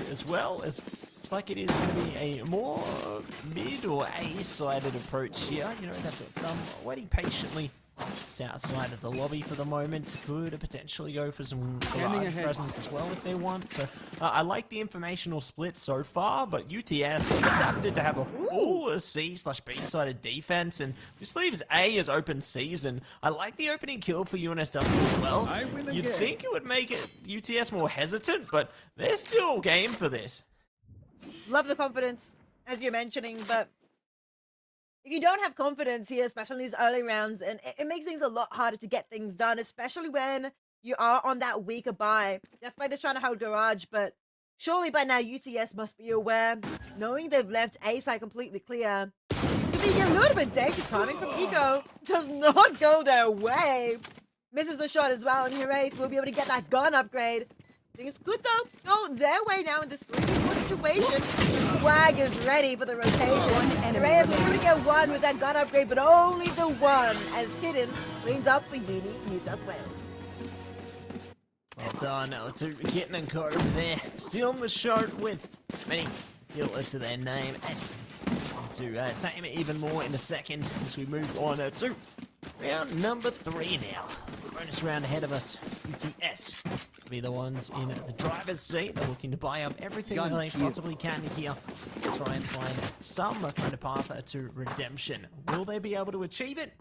2 as well. As looks like it is going to be a more mid or A-sided approach here. You know, they've got some waiting patiently just outside of the lobby for the moment. Could potentially go for some garage presence as well if they want. So I like the informational split so far, but UTS adapted to have a full C/B-sided defense, and this leaves A as open season. I like the opening kill for UNSW as well. You'd think it would make it UTS more hesitant, but they're still game for this. Love the confidence, as you're mentioning, but if you don't have confidence here, especially in these early rounds, and it makes things a lot harder to get things done, especially when you are on that weaker bye. Deathblade is trying to hold garage, but surely by now UTS must be aware, knowing they've left A side completely clear. It's going to be a little bit dangerous. Timing from Eco does not go their way. Misses the shot as well, and Hiraeth will be able to get that gun upgrade. I think it's good though. Go their way now in this 3v4 situation. Swag is ready for the rotation. And Hiraeth will be able to get one with that gun upgrade, but only the one as Hidden cleans up for New South Wales. Well done to Kitten and Co over there. Still in the shot with many kills to their name. And to tame it even more in a second as we move on to round number 3 now. Bonus round ahead of us. UTS will be the ones in the driver's seat. They're looking to buy up everything that they possibly can here. Try and find some kind of path to redemption. Will they be able to achieve it?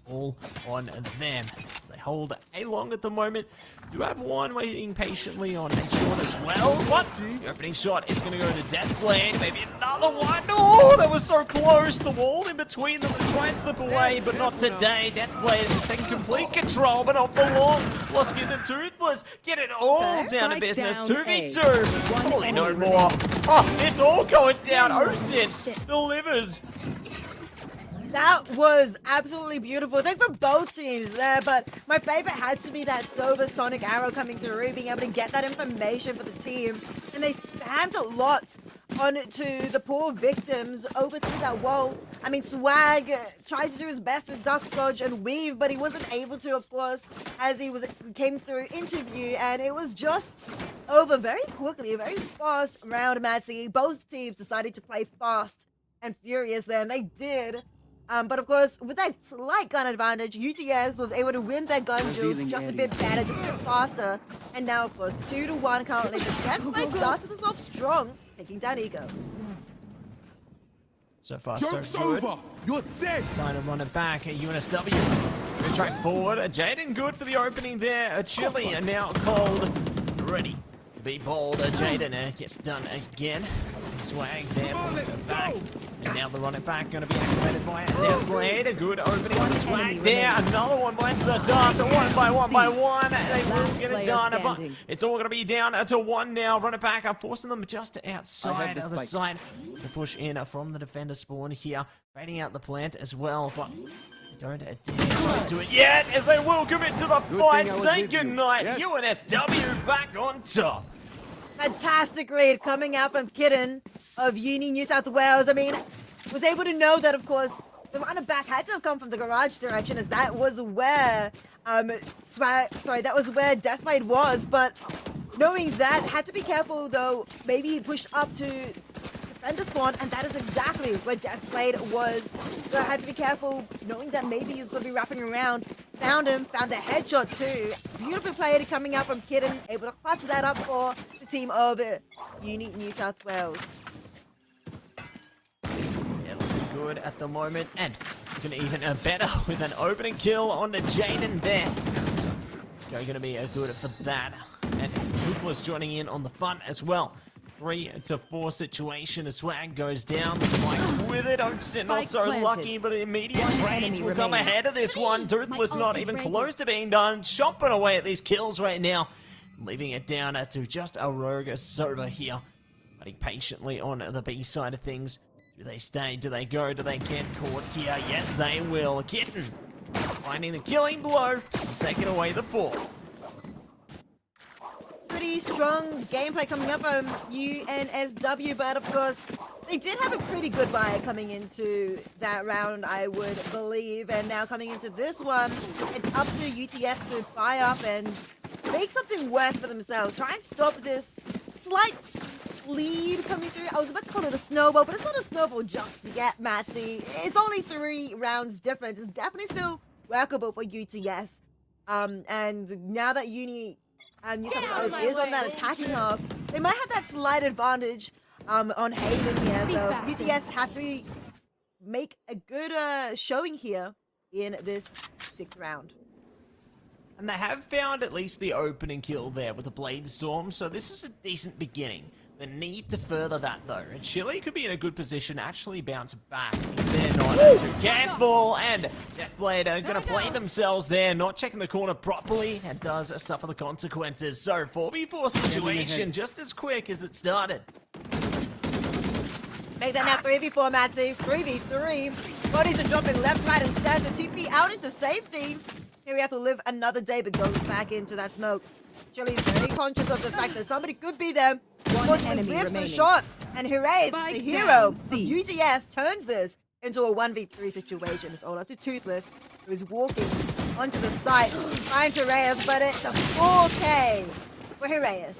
All on them. They hold A long at the moment. Do have one waiting patiently on a shot as well. What? The opening shot is going to go to Deathblade. Maybe another one. Oh, that was so close. The wall in between them and try and slip away, but not today. Deathblade is taking complete control, but not for long. Lost Skin and Toothless. Get it all down to business. 2v2. Holy no more. Oh, it's all going down. Osin delivers. That was absolutely beautiful. I think for both teams there, but my favorite had to be that Sova Sonic Arrow coming through, being able to get that information for the team. And they spammed a lot onto the poor victims over through that wall. I mean, Swag tried to do his best to duck, dodge, and weave, but he wasn't able to, of course, as he came through interview, and it was just over very quickly, a very fast round, Matsy. Both teams decided to play fast and furious there, and they did. But of course, with that slight gun advantage, UTS was able to win their gun duels just a bit better, just a bit faster. And now, of course, 2-1 currently. The Deathblade started us off strong, taking down Ego. So far, so Joke's good. over. You're dead. It's time to run it back at UNSW. Good track forward. Jaden good for the opening there. Chili and now cold. Ready to be bold. Jaden gets done again. Swag there, pulls it back. And now the run it back, going to be activated by Deathblade. A good opening on Swag there. Another one bites the dart. One by one. They will get it done. But it's all going to be down to 1 now. Run it back. I'm forcing them just outside of the side to push in from the defender spawn here. Baiting out the plant as well. But don't dare to it yet, as they will commit to the fight. Say goodnight. Yes. UNSW back on top. Fantastic read coming out from Kitten of New South Wales. I mean, was able to know that, of course, the runner back had to have come from the garage direction, as that was where, that was where Deathblade was. But knowing that, had to be careful though. Maybe he pushed up to defender spawn, and that is exactly where Deathblade was. So I had to be careful, knowing that maybe he was going to be wrapping around. Found him, found the headshot too. Beautiful play coming out from Kitten, able to clutch that up for the team of New South Wales. Yeah, good at the moment, and looking even better with an opening kill on the Jaden there. So, going to be good for that. And Ruthless joining in on the fun as well. 3 to 4 situation. A swag goes down. Spike with it. Oakson not so lucky, but immediate trades will come ahead of this one. Ruthless not even close to being done. Chomping away at these kills right now. Leaving it down to just a rogue Sova here. Waiting patiently on the B side of things. Do they stay? Do they go? Do they get caught here? Yes, they will. Kitten finding the killing blow and taking away the 4. Pretty strong gameplay coming up from UNSW, but of course, they did have a pretty good buy coming into that round, I would believe. And now coming into this one, it's up to UTS to buy up and make something work for themselves. Try and stop this slight lead coming through. I was about to call it a snowball, but it's not a snowball just yet, Matty. It's only 3 rounds difference. It's definitely still workable for UTS. And now that New South Wales is on that attacking half, they might have that slight advantage on Haven here. So UTS have to make a good showing here in this 6th round. And they have found at least the opening kill there with the Blade Storm, so this is a decent beginning. They need to further that though, and Chile could be in a good position to actually bounce back if they're not too careful, and Deathblade are going to play themselves there, not checking the corner properly, and does suffer the consequences. So 4v4 situation just as quick as it started. Make that now 3v4, Matty. 3v3. Bodies are dropping left, right, and center. TP out into safety. Here we have to live another day, but goes back into that smoke. Chile's very conscious of the fact that somebody could be there. One enemy whiffs the remaining. shot, and hooray, Spike the hero down, of C. UTS turns this into a 1v3 situation. It's all up to Toothless, who is walking onto the site, trying to Reyes, but it's a 4K for Reyes.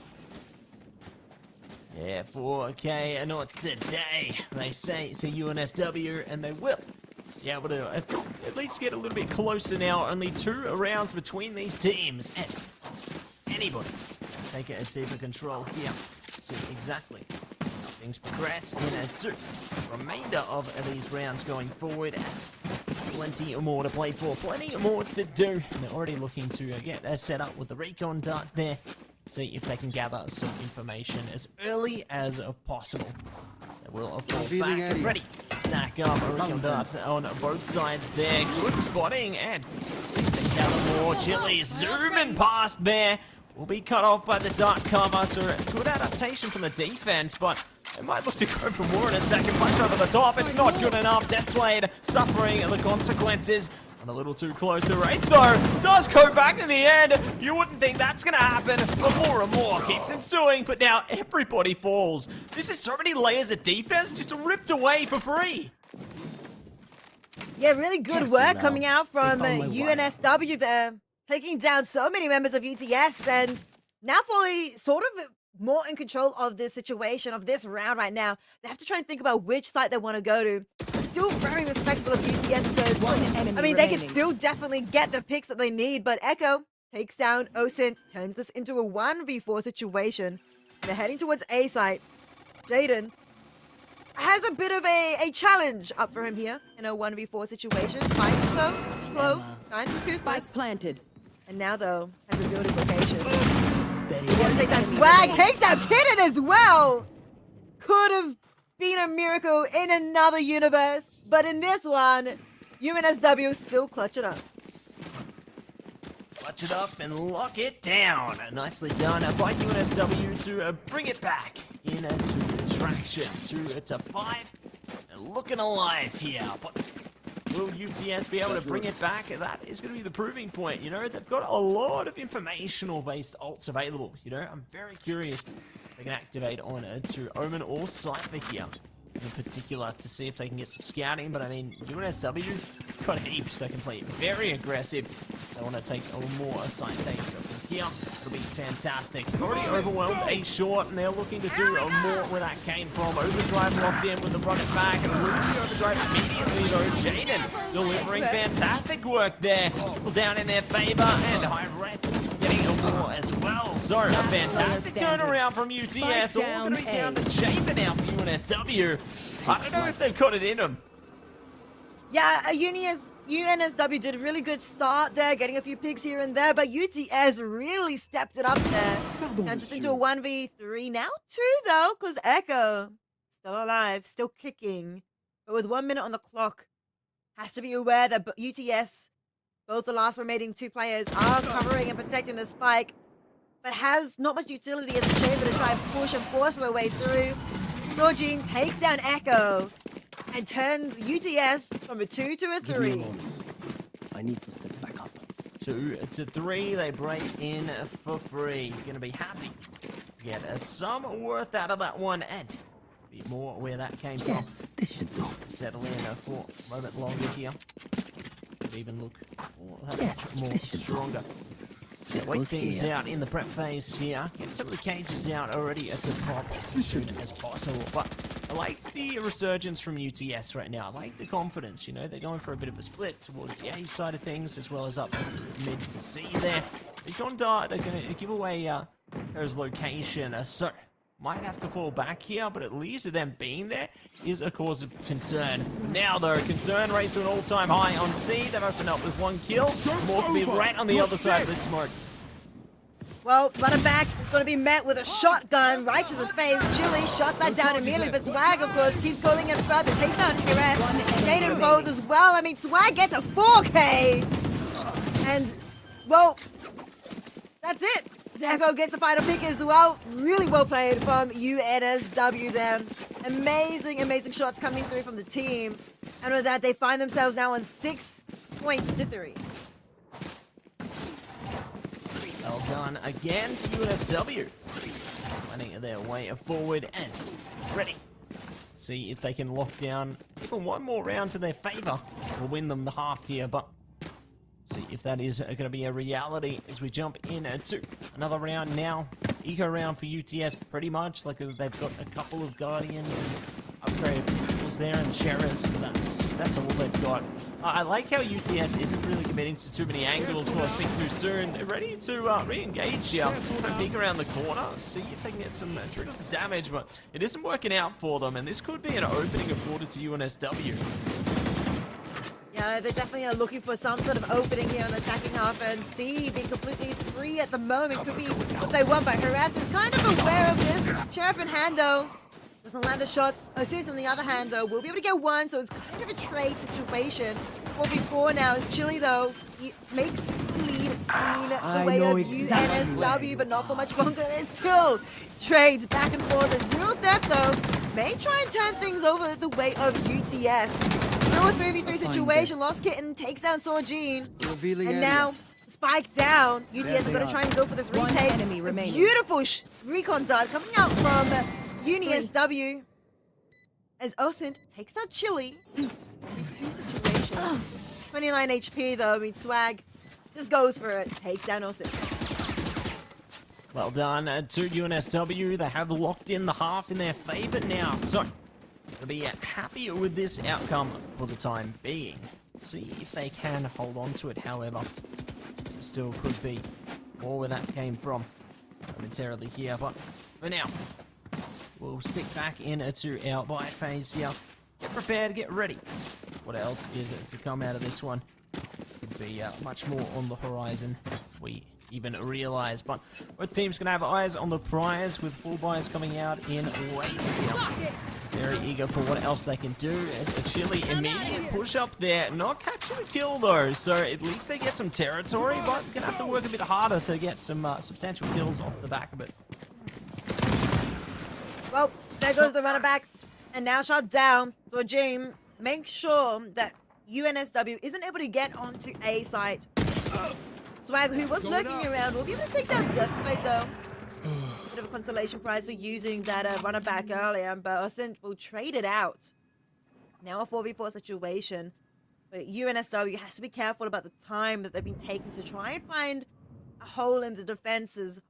Yeah, 4K, and not today, they say to UNSW, and they will. Yeah, but at least get a little bit closer now. Only 2 rounds between these teams, and anybody take a deeper control here. See exactly how things progress in the remainder of these rounds going forward. As plenty more to play for, plenty more to do. And they're already looking to get set up with the recon dart there. See if they can gather some information as early as possible. So we'll fall back ready. Stack up a recon dart on both sides there. Good spotting, and see if they gather more. Chile zooming past there. Will be cut off by the dart cover, so good adaptation from the defense, but they might look to go for more in a second. Push over the top, it's not good enough. Deathblade suffering the consequences. And a little too close. Right though, does go back in the end. You wouldn't think that's gonna happen, but more and more keeps ensuing, but now everybody falls. This is so many layers of defense just ripped away for free. Yeah, really good work coming out from UNSW there. Taking down so many members of UTS, and now fully sort of more in control of this situation, of this round right now. They have to try and think about which side they want to go to. Still very respectful of UTS because, I mean, they can still definitely get the picks that they need, but Echo takes down OSINT, turns this into a 1v4 situation. They're heading towards A site. Jaden has a bit of a challenge up for him here in a 1v4 situation. Fighting slow, trying to Toothless. Spike planted. And now, though, has to build his location. He wants to take that swag, takes that Kitten as well! Could have been a miracle in another universe, but in this one, UNSW still clutch it up. Clutch it up and lock it down. Nicely done by UNSW to bring it back into traction. 2 to 5. And looking alive here. But will UTS be able to bring it back? That is going to be the proving point. You know, they've got a lot of informational-based ults available. You know, I'm very curious if they can activate on to Omen or Cypher here in particular to see if they can get some scouting. But I mean, UNSW got heaps. They can play very aggressive. They want to take a little more side takes from here. It'll be fantastic. They've already overwhelmed A short, and they're looking to do more where that came from. Overdrive locked in with the run it back, and losing the overdrive immediately though. Jaden delivering fantastic work there. Down in their favor, and HyperX getting a more as well. So a fantastic turnaround from UTS. All going to be down to Chamber now for UNSW. I don't know if they've got it in them. Yeah, UNSW did a really good start there, getting a few picks here and there, but UTS really stepped it up there. Turns it into a 1v3. Now 2 though, because Echo still alive, still kicking. But with 1 minute on the clock, has to be aware that UTS, both the last remaining 2 players, are covering and protecting the spike, but has not much utility as a chamber to try and push and force their way through. Sorjin takes down Echo and turns UTS from a 2 to a 3. I need to set back up. 2 to 3, they break in for free. Gonna be happy to get some worth out of that one, and a bit more where that came from. Yes, this should do. Settle in for a moment longer here. Could even look Yes, more this should do. stronger. This Wait goes things here. out in the prep phase here. Get some of the cages out already at the top as soon as possible. But I like the resurgence from UTS right now. I like the confidence, you know. They're going for a bit of a split towards the A side of things as well as up mid to C there. AGON Dart are going to give away his location. So might have to fall back here, but at least them being there is a cause of concern. Now though, concern rate to an all-time high on C. They've opened up with 1 kill. More can be right on the other side of this smoke. Well, running back is going to be met with a shotgun right to the face. Chili shots that down immediately, but Swag, of course, keeps going in further. Takes down Peripheral. Jaden Foes as well. I mean, Swag gets a 4K. And, well, that's it. Echo gets the final pick as well. Really well played from UNSW there. Amazing, amazing shots coming through from the team. And with that, they find themselves now on 6 points to 3. Well done again to UNSW. Finding their way forward and ready. See if they can lock down even one more round to their favor. Will win them the half here, but see if that is going to be a reality as we jump in to another round now. Eco round for UTS pretty much. Like they've got a couple of Guardians and upgraded pistols there and Sheriffs, but that's all they've got. I like how UTS isn't really committing to too many angles for speak too soon. They're ready to re-engage here. Peek around the corner, see if they can get some triggers damage, but it isn't working out for them, and this could be an opening afforded to UNSW. Yeah, they definitely are looking for some sort of opening here on the attacking half, and C being completely free at the moment could be what they want, but Harath is kind of aware of this. Sheriff and Hando doesn't land the shots. Osin's on the other hand, though, will be able to get one, so it's kind of a trade situation. 4v4 now is Chili, though. He makes the lead in the way of UNSW, but not for much longer. It still trades back and forth. As Real Theft, though, may try and turn things over the way of UTS. Still a 3v3 situation. Lost Kitten takes down Sorjin. And now, Spike down. UTS is going to try and go for this One retake. enemy remaining. Beautiful recon dart coming out from UNSW. As Osint takes out Chili. 2 situations. 29 HP though. I mean, Swag just goes for it. Takes down Osint. Well done to UNSW. They have locked in the half in their favor now. So, they'll be happy with this outcome for the time being. See if they can hold on to it, however. Still could be more where that came from momentarily here, but for now, we'll stick back into our buy phase here. Get prepared, get ready. What else is it to come out of this one? Could be much more on the horizon. We even realize, but both teams can have eyes on the prize with full buys coming out in waves here. Very eager for what else they can do as a Chili immediate push up there. Not catching a kill though, so at least they get some territory, but gonna have to work a bit harder to get some substantial kills off the back of it. Well, there goes the runner back. And now shot down. So James, make sure that UNSW isn't able to get onto A site. Swag, who was lurking around, will be able to take down Deathblade though. Bit of a consolation prize for using that runner back earlier, but Osint will trade it out. Now a 4v4 situation. But UNSW has to be careful about the time that they've been taking to try and find a hole in the defenses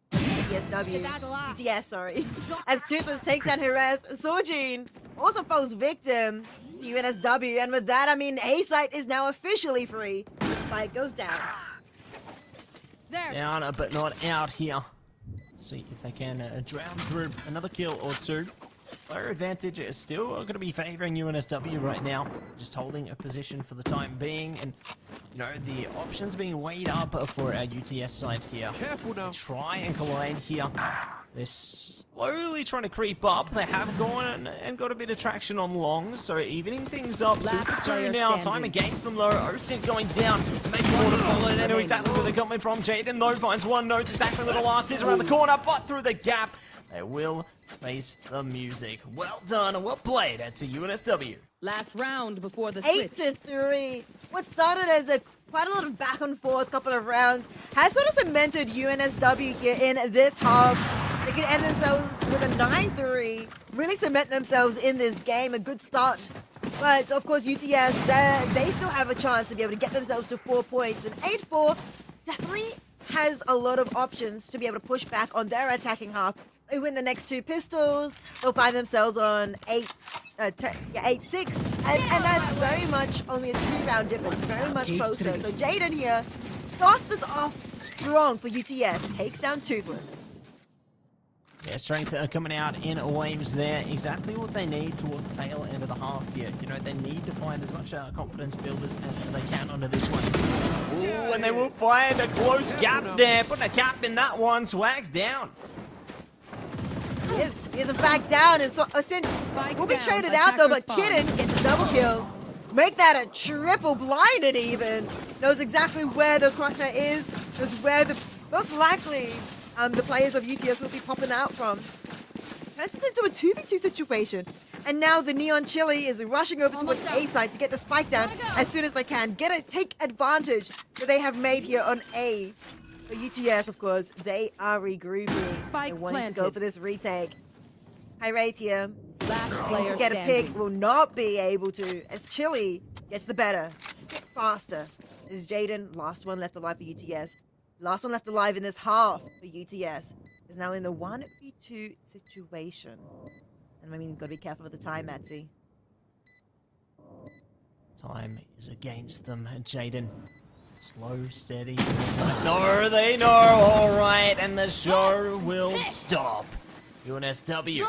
of UTS, sorry. As Toothless takes down Harath, Sorjin also falls victim to UNSW, and with that, I mean, A site is now officially free. The spike goes down. Down, but not out here. See if they can drown through another kill or two. player advantage is still going to be favoring UNSW right now. Just holding a position for the time being. And, you know, the options being weighed up for our UTS side here. Careful now. Try and collide here. They're slowly trying to creep up. They have gone and got a bit of traction on long, so evening things up. 2 Last for 2 player now. standing. Time against them though. OSINT going down. Making more to follow. They know exactly where they're coming from. Jaden though finds one. Knows exactly where the last is around the corner, but through the gap. They will face the music. Well done and well played to UNSW. Last round before the 8-3. What started as quite a lot of back and forth couple of rounds has sort of cemented UNSW here in this half. They can end themselves with a 9-3, really cement themselves in this game. A good start. But of course, UTS, they still have a chance to be able to get themselves to 4 points. And 8-4 definitely has a lot of options to be able to push back on their attacking half. They win the next 2 pistols, they'll find themselves on 8-6, and that's very much only a 2-round difference, very much closer. So Jaden here starts this off strong for UTS, takes down Toothless. Yeah, strength coming out in waves there. Exactly what they need towards the tail end of the half here. You know, they need to find as much confidence builders as they can onto this one. Ooh, and they will find a close gap there. Putting a cap in that one. Swag's down. He isn't back down, and so will be traded out though, but Kitten gets a double kill. Make that a triple blinded even. Knows exactly where the crosshair is, knows where the, most likely, the players of UTS will be popping out from. Turns it into a 2v2 situation. And now the Neon Chili is rushing over towards A side to get the spike down as soon as they can. Take advantage that they have made here on A. For UTS, of course, they are regrouping. They wanting to go for this retake. High Wraith here. Last player To get a standing. pick will not be able to, as Chili gets the better. It's a bit faster. This is Jaden, last one left alive for UTS. Last one left alive in this half for UTS. Is now in the 1v2 situation. And I mean, you've got to be careful with the time, Matsy. Time is against them. Jaden. Slow, steady. No, they know. All right, and the show will stop. UNSW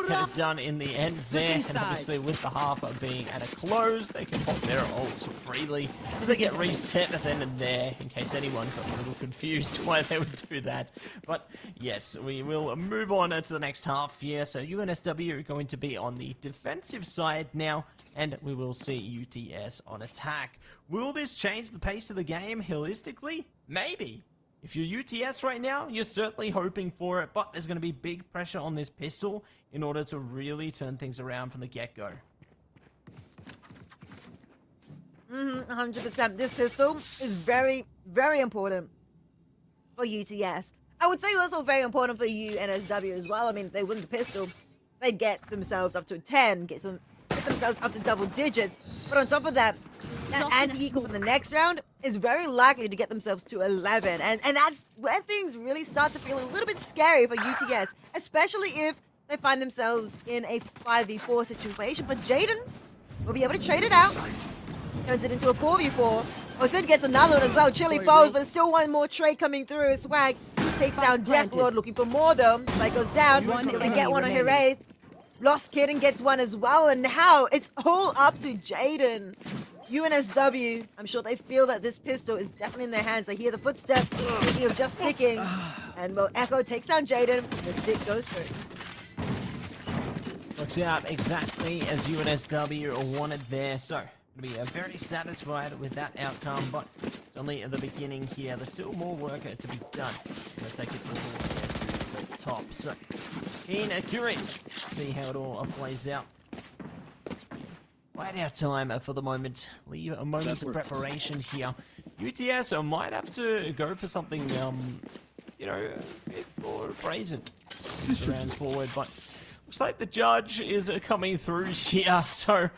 get it done in the end there, and obviously with the half being at a close, they can pop their ults freely as they get reset then and there, in case anyone got a little confused why they would do that. But yes, we will move on to the next half here. So UNSW are going to be on the defensive side now, and we will see UTS on attack. Will this change the pace of the game? Holistically, maybe. If you're UTS right now, you're certainly hoping for it, but there's going to be big pressure on this pistol in order to really turn things around from the get-go. 100%. This pistol is very, very important for UTS. I would say also very important for UNSW as well. I mean, if they win the pistol, they'd get themselves up to 10, get themselves up to double digits. But on top of that, that anti-equal for the next round is very likely to get themselves to 11. And that's where things really start to feel a little bit scary for UTS, especially if they find themselves in a 5v4 situation. But Jaden will be able to trade it out. Turns it into a 4v4. OSINT gets another one as well. Chili falls, but still one more trade coming through. Swag takes down Death Lord, looking for more though. Spike goes down. They get one on Heraith. Lost Kitten gets one as well, and now it's all up to Jaden. UNSW, I'm sure they feel that this pistol is definitely in their hands. They hear the footstep, thinking of just ticking. And well, Echo takes down Jaden. The stick goes through. Works out exactly as UNSW wanted there, so going to be very satisfied with that outcome, but it's only at the beginning here. There's still more work to be done. We'll take it all the way to the top. So, keen and curious to see how it all plays out. Right out time for the moment. Leave a moment of preparation here. UTS might have to go for something, you know, a bit more brazen. Rounds forward, but looks like the judge is coming through here, so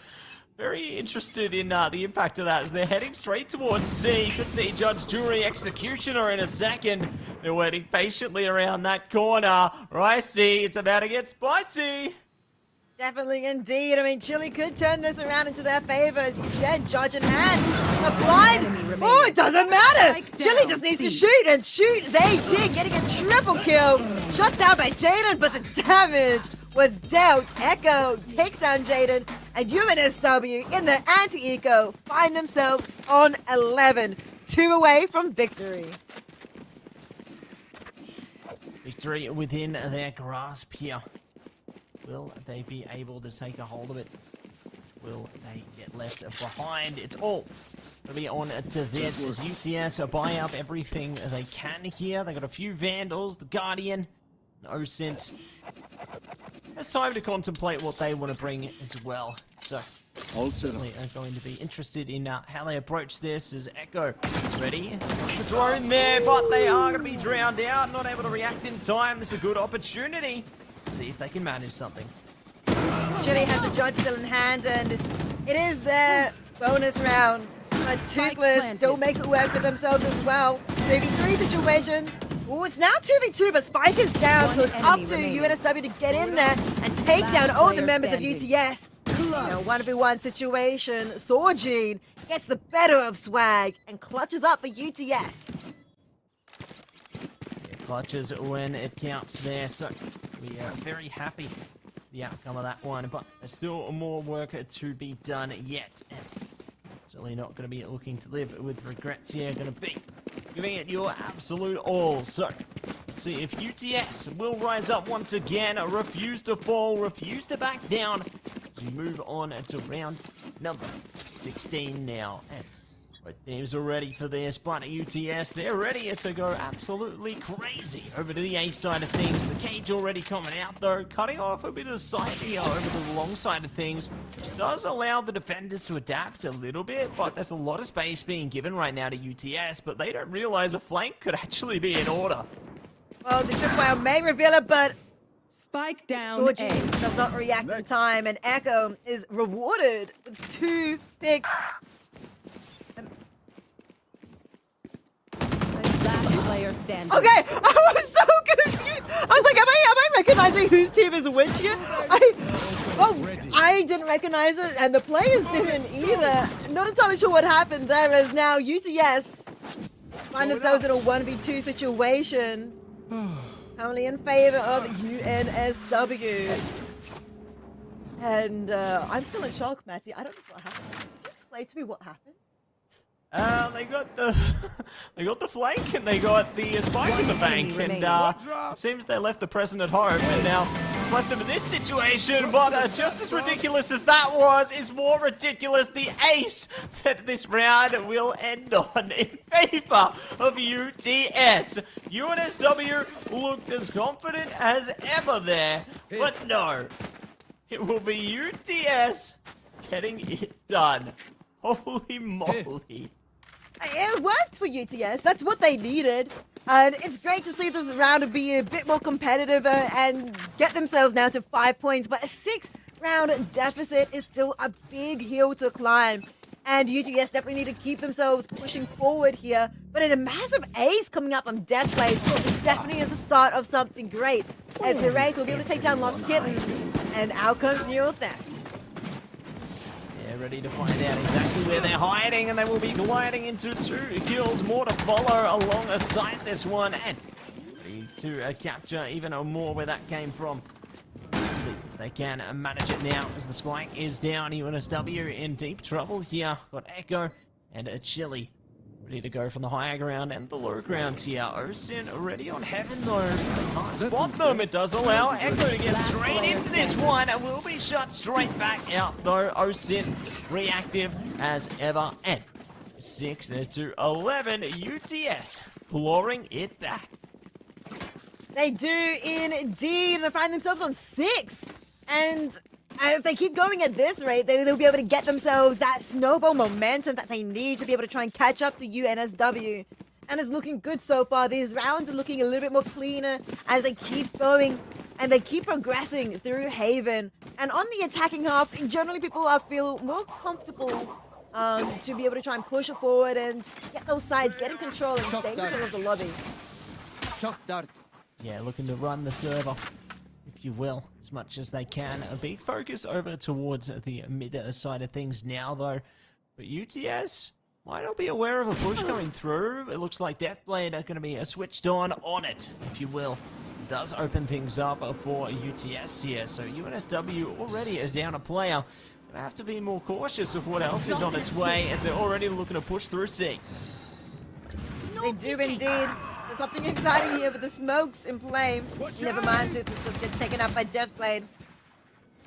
very interested in the impact of that as they're heading straight towards C. Could see Judge, Jury, Executioner in a second. They're waiting patiently around that corner. Right, C, it's about to get spicy. Definitely indeed. I mean, Chili could turn this around into their favor. As you said, Judge in hand. Applied. Oh, it doesn't matter. Chili just needs to shoot, and shoot they did, getting a triple kill. Shut down by Jaden, but the damage was dealt. Echo takes down Jaden, and UNSW in the anti-eco find themselves on 11. 2 away from victory. Victory within their grasp here. Will they be able to take a hold of it? Will they get left behind? It's all going to be on to this as UTS buy up everything they can here. They got a few Vandals, the Guardian, OSINT. It's time to contemplate what they want to bring as well. So, All set up. they are going to be interested in how they approach this as Echo ready. The drone there, but they are going to be drowned out, not able to react in time. This is a good opportunity. See if they can manage something. Chile has the judge still in hand, and it is their bonus round. But Toothless still makes it work for themselves as well. 3v3 situation. Oh, it's now 2v2, but Spike is down, so it's up to UNSW to get in there and take down all the members of UTS. In a 1v1 situation, Sorgene gets the better of Swag and clutches up for UTS. Clutches when it counts there, so we are very happy with the outcome of that one, but there's still more work to be done yet. And certainly not going to be looking to live with regrets here, going to be giving it your absolute all. So let's see if UTS will rise up once again, refuse to fall, refuse to back down as we move on to round number 16 now. And both teams are ready for this, but UTS, they're ready to go absolutely crazy over to the A side of things. The cage already coming out though, cutting off a bit of sight here over the long side of things, which does allow the defenders to adapt a little bit, but there's a lot of space being given right now to UTS, but they don't realize a flank could actually be in order. Well, the tripwire may reveal it, but Spike down. Sorgene A. does not react in time, and Echo is rewarded with 2 picks. Last player standing. Okay, I was so confused. I was like, am I recognizing whose team is which here? I didn't recognize it, and the players didn't either. Not entirely sure what happened there, as now UTS find themselves in a 1v2 situation. Currently in favor of UNSW. And I'm still in shock, Matty. I don't know what happened. Can you explain to me what happened? They got the flank and they got the spike in the bank, and it seems they left the present at home and now left them in this situation. But just as ridiculous as that was, is more ridiculous the ace that this round will end on in favor of UTS. UNSW looked as confident as ever there, but no, it will be UTS getting it done. Holy moly. It worked for UTS. That's what they needed. And it's great to see this round be a bit more competitive and get themselves now to 5 points. But a 6-round deficit is still a big hill to climb. And UTS definitely need to keep themselves pushing forward here. But in a massive ace coming up from Deathblade is definitely at the start of something great. As HyperX will be able to take down Lost Kitten. And out comes Neural Theft. Ready to find out exactly where they're hiding, and they will be gliding into 2 kills more to follow alongside this one, and ready to capture even more where that came from. Let's see if they can manage it now as the spike is down. UNSW in deep trouble here. Got Echo and a Chili ready to go from the higher ground and the low grounds here. OSIN already on Heaven though. They can't spot them. It does allow Echo to get straight into this one and will be shut straight back out though. OSIN reactive as ever. And 6 to 11, UTS flooring it back. They do indeed. They find themselves on 6. And if they keep going at this rate, they'll be able to get themselves that snowball momentum that they need to be able to try and catch up to UNSW. And it's looking good so far. These rounds are looking a little bit more cleaner as they keep going and they keep progressing through Haven. And on the attacking half, generally people feel more comfortable to be able to try and push it forward and get those sides, get in control and stay in control of the lobby. Yeah, looking to run the server, if you will, as much as they can. A big focus over towards the mid side of things now, though. But UTS might not be aware of a push coming through. It looks like Deathblade are going to be switched on it, if you will. does open things up for UTS here. So UNSW already is down a player. Gonna have to be more cautious of what else is on its way as they're already looking to push through C. They do indeed. There's something exciting here with the smokes in play. Never mind, Toothless gets taken up by Deathblade.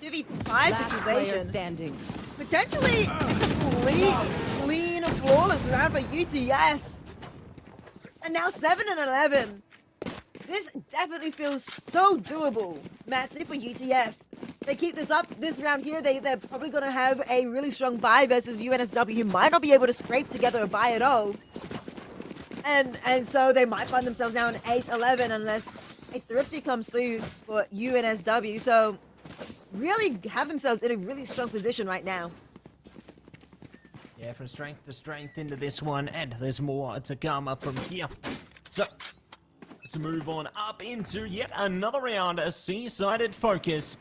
2v5 Last player situation. standing. Potentially a complete, clean, flawless round for UTS. And now 7 and 11. This definitely feels so doable, Matty, for UTS. They keep this up this round here, they're probably going to have a really strong buy versus UNSW, who might not be able to scrape together a buy at all. And so they might find themselves now in 8-11 unless a thrifty comes through for UNSW. So really have themselves in a really strong position right now. Yeah, from strength to strength into this one, and there's more to come up from here. So, let's move on up into yet another round. A C-sided focus,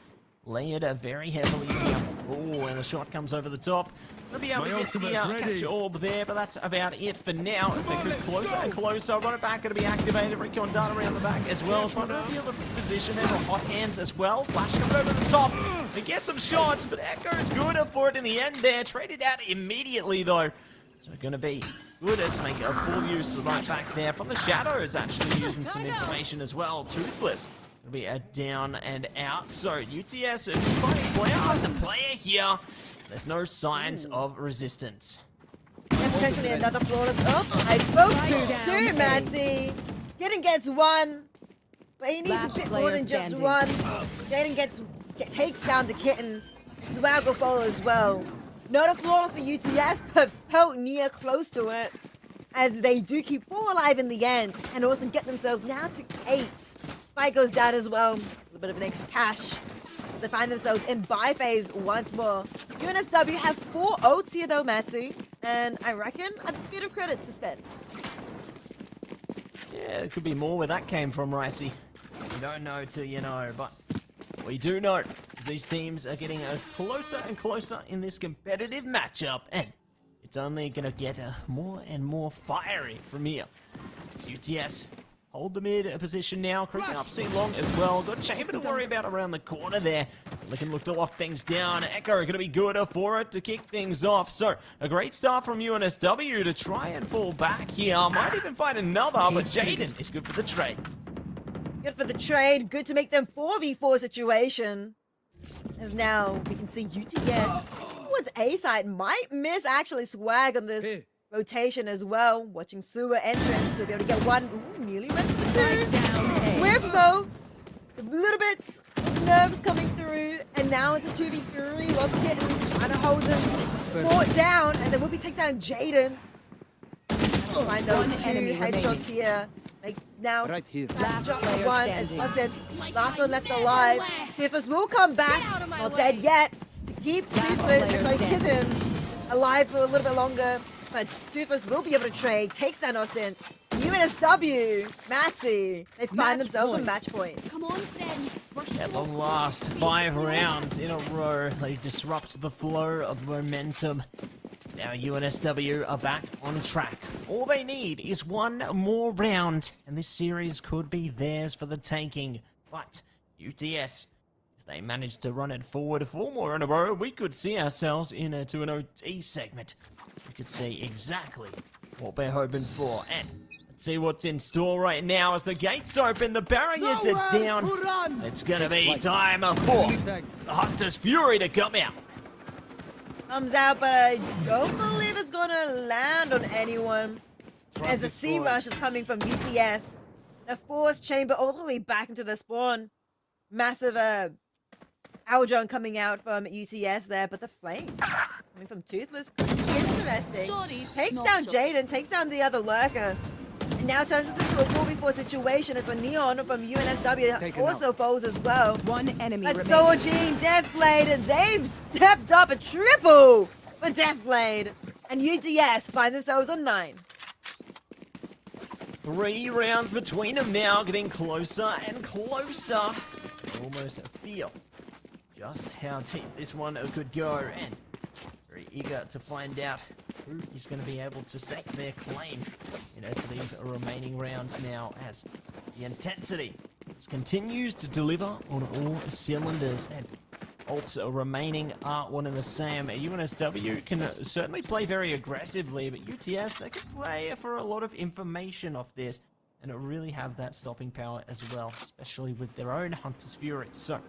layered very heavily here. Oh, and the shot comes over the top. Gonna be able to get the catch orb there, but that's about it for now. As they move closer and closer, run it back, gonna be activated. Recon dart around the back as well, trying to reveal the position there for hot hands as well. Flash coming over the top to get some shots, but Echo's good for it in the end there. Traded out immediately though. So gonna be good to make a full use of the right back there from the shadows, actually using some information as well. Toothless gonna be a down and out. So UTS are just finding player after player here. There's no signs of resistance. And potentially another flawless. Oh, I spoke too soon, Matty. Kitten gets one, but he needs a bit more than just one. Jaden takes down the Kitten. Swag will follow as well. Not a flawless for UTS, but felt near close to it, as they do keep 4 alive in the end, and also get themselves now to 8. Spike goes down as well. A little bit of an extra cash. They find themselves in buy phase once more. UNSW have 4 ults here though, Matty, and I reckon a bit of credits to spend. Yeah, it could be more where that came from, Ricey. You don't know till you know, but we do know is these teams are getting closer and closer in this competitive matchup, and it's only going to get more and more fiery from here. It's UTS. Hold the mid position now, creeping up C long as well. Got Chamber to worry about around the corner there. They can look to lock things down. Echo are going to be good for it to kick things off. So, a great start from UNSW to try and fall back here. Might even find another, but Jaden is good for the trade. Good for the trade. Good to make them 4v4 situation. As now we can see UTS towards A side. Might miss actually Swag on this rotation as well. Watching Sewer entrance to be able to get one. Ooh, nearly went for 2. Whiff though. A little bit of nerves coming through. And now it's a 2v3. Lost Kitten trying to hold him. Fought down. And then will be take down Jaden. Find those 2 headshots here. Like now, Right here. Last just player one as standing. Buzzard. Last one left alive. Toothless will come back. Not dead yet. Keep Toothless, Kitten alive for a little bit longer. But Toothless will be able to trade. Takes down Osint. UNSW, Matty. They find themselves a match point. Come on, friend. At the last 5 rounds in a row, they disrupt the flow of momentum. Now UNSW are back on track. All they need is one more round, and this series could be theirs for the taking. But UTS, if they manage to run it forward 4 more in a row, we could see ourselves to an OT segment. We could see exactly what we're hoping for. And let's see what's in store right now as the gates open, the barriers are down. It's gonna be time for the Hunter's Fury to come out. Comes out, but I don't believe it's gonna land on anyone. As the C rush is coming from UTS. The force chamber all the way back into the spawn. Massive AOC coming out from UTS there, but the flame coming from Toothless could be interesting. Sorry, Takes not down so. Jaden, takes down the other lurker. And now turns into a 4v4 situation as the Neon from UNSW also falls as well. One enemy But remaining. Soulgene, Deathblade, and they've stepped up a triple for Deathblade. And UTS find themselves on 9. 3 rounds between them now, getting closer and closer. Almost feel just how deep this one could go, and very eager to find out who is going to be able to stake their claim, to these remaining rounds now, as the intensity Just continues to deliver on all cylinders, and ults remaining are one and the same. UNSW can certainly play very aggressively, but UTS, they can play for a lot of information off this and really have that stopping power as well, especially with their own Hunter's Fury. So,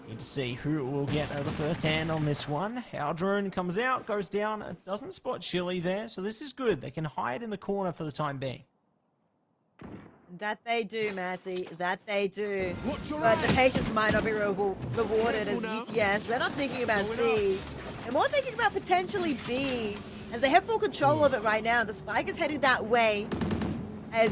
need to see who will get the first hand on this one. Our drone comes out, goes down, doesn't spot Chili there, so this is good. They can hide in the corner for the time being. That they do, Matty. That they do. Watch your But the eyes. patience might not be rewarded as Careful now. UTS. They're not thinking about Going C. They're more thinking about potentially B, as they have full control of it right now. The spike is heading that way as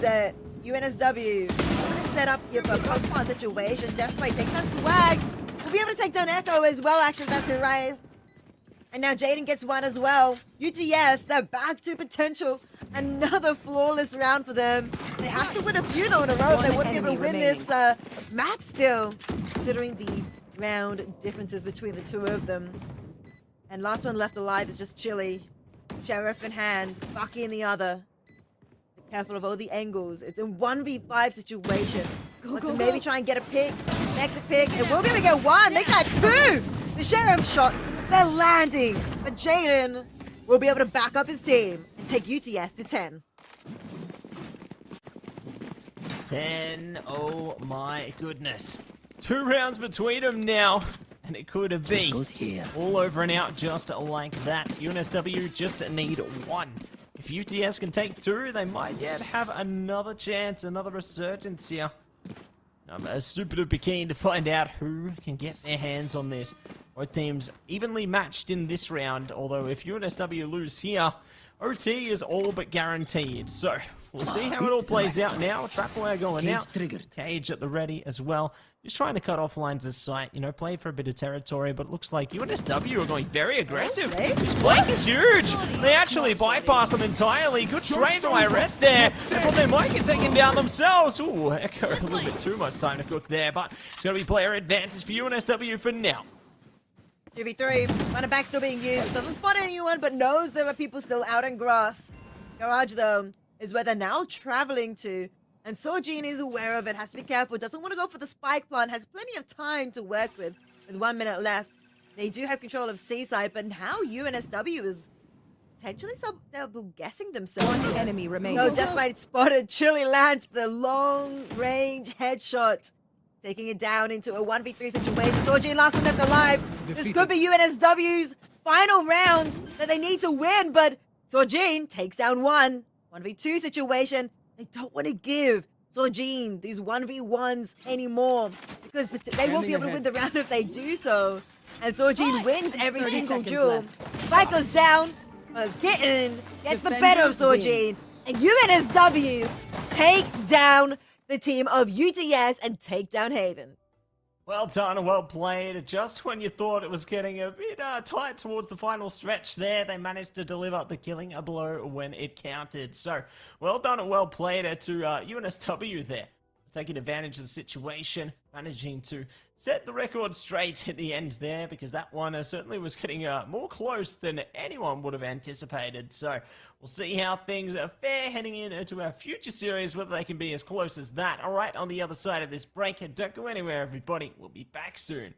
UNSW trying to set up your close spawn situation. Definitely take that swag. We'll be able to take down Echo as well, actually. That's it, right? And now Jaden gets one as well. UTS, they're back to potential. Another flawless round for them. They have to win a few though in a row if they wouldn't be able to win this map still, considering the round differences between the two of them. And last one left alive is just Chili. Sheriff in hand, Bucky in the other. Be careful of all the angles. It's a 1v5 situation. Wants to maybe try and get a pick, exit pick, and we'll be able to get one. Make that two! The Sheriff shots, they're landing. But Jaden will be able to back up his team and take UTS to 10. 10, oh my goodness. 2 rounds between them now, and it could have been Goes here. all over and out just like that. UNSW just need 1. If UTS can take 2, they might yet have another chance, another resurgence here. I'm super duper keen to find out who can get their hands on this. Both teams evenly matched in this round, although if UNSW lose here, OT is all but guaranteed. So, we'll see how it all plays out now. Trapwire going Cage out. triggered. Cage at the ready as well. Just trying to cut off lines of sight, you know, play for a bit of territory, but it looks like UNSW are going very aggressive. Okay. This flank is huge. They actually bypassed them entirely. Good trade by Red there. They thought they might get taken down themselves. Ooh, Echo a little bit too much time to cook there, but it's going to be player advantage for UNSW for now. 2v3, running back still being used. Doesn't spot anyone, but knows there are people still out in grass. Garage, though, is where they're now traveling to. And Sojin is aware of it, has to be careful. Doesn't want to go for the spike plant, has plenty of time to work with 1 minute left. They do have control of Seaside, but now UNSW is potentially double-guessing themselves. One enemy remaining. No, Deathbite spotted. Chili lands the long-range headshot, taking it down into a 1v3 situation. Sojin last one left alive. This could be UNSW's final round that they need to win, but Sojin takes down one. 1v2 situation. They don't want to give Sojin these 1v1s anymore because they won't be able to win the round if they do so. And Sojin wins every 30 single seconds duel. left. Fight goes down, but gets the better of Defenders Sojin. And UNSW take down the team of UTS and take down Haven. Well done and well played. Just when you thought it was getting a bit tight towards the final stretch there, they managed to deliver the killing blow when it counted. So, well done and well played to UNSW there. Taking advantage of the situation, managing to set the record straight at the end there, because that one certainly was getting more close than anyone would have anticipated. So we'll see how things fare heading into our future series, whether they can be as close as that. All right, on the other side of this break, and don't go anywhere, everybody. We'll be back soon.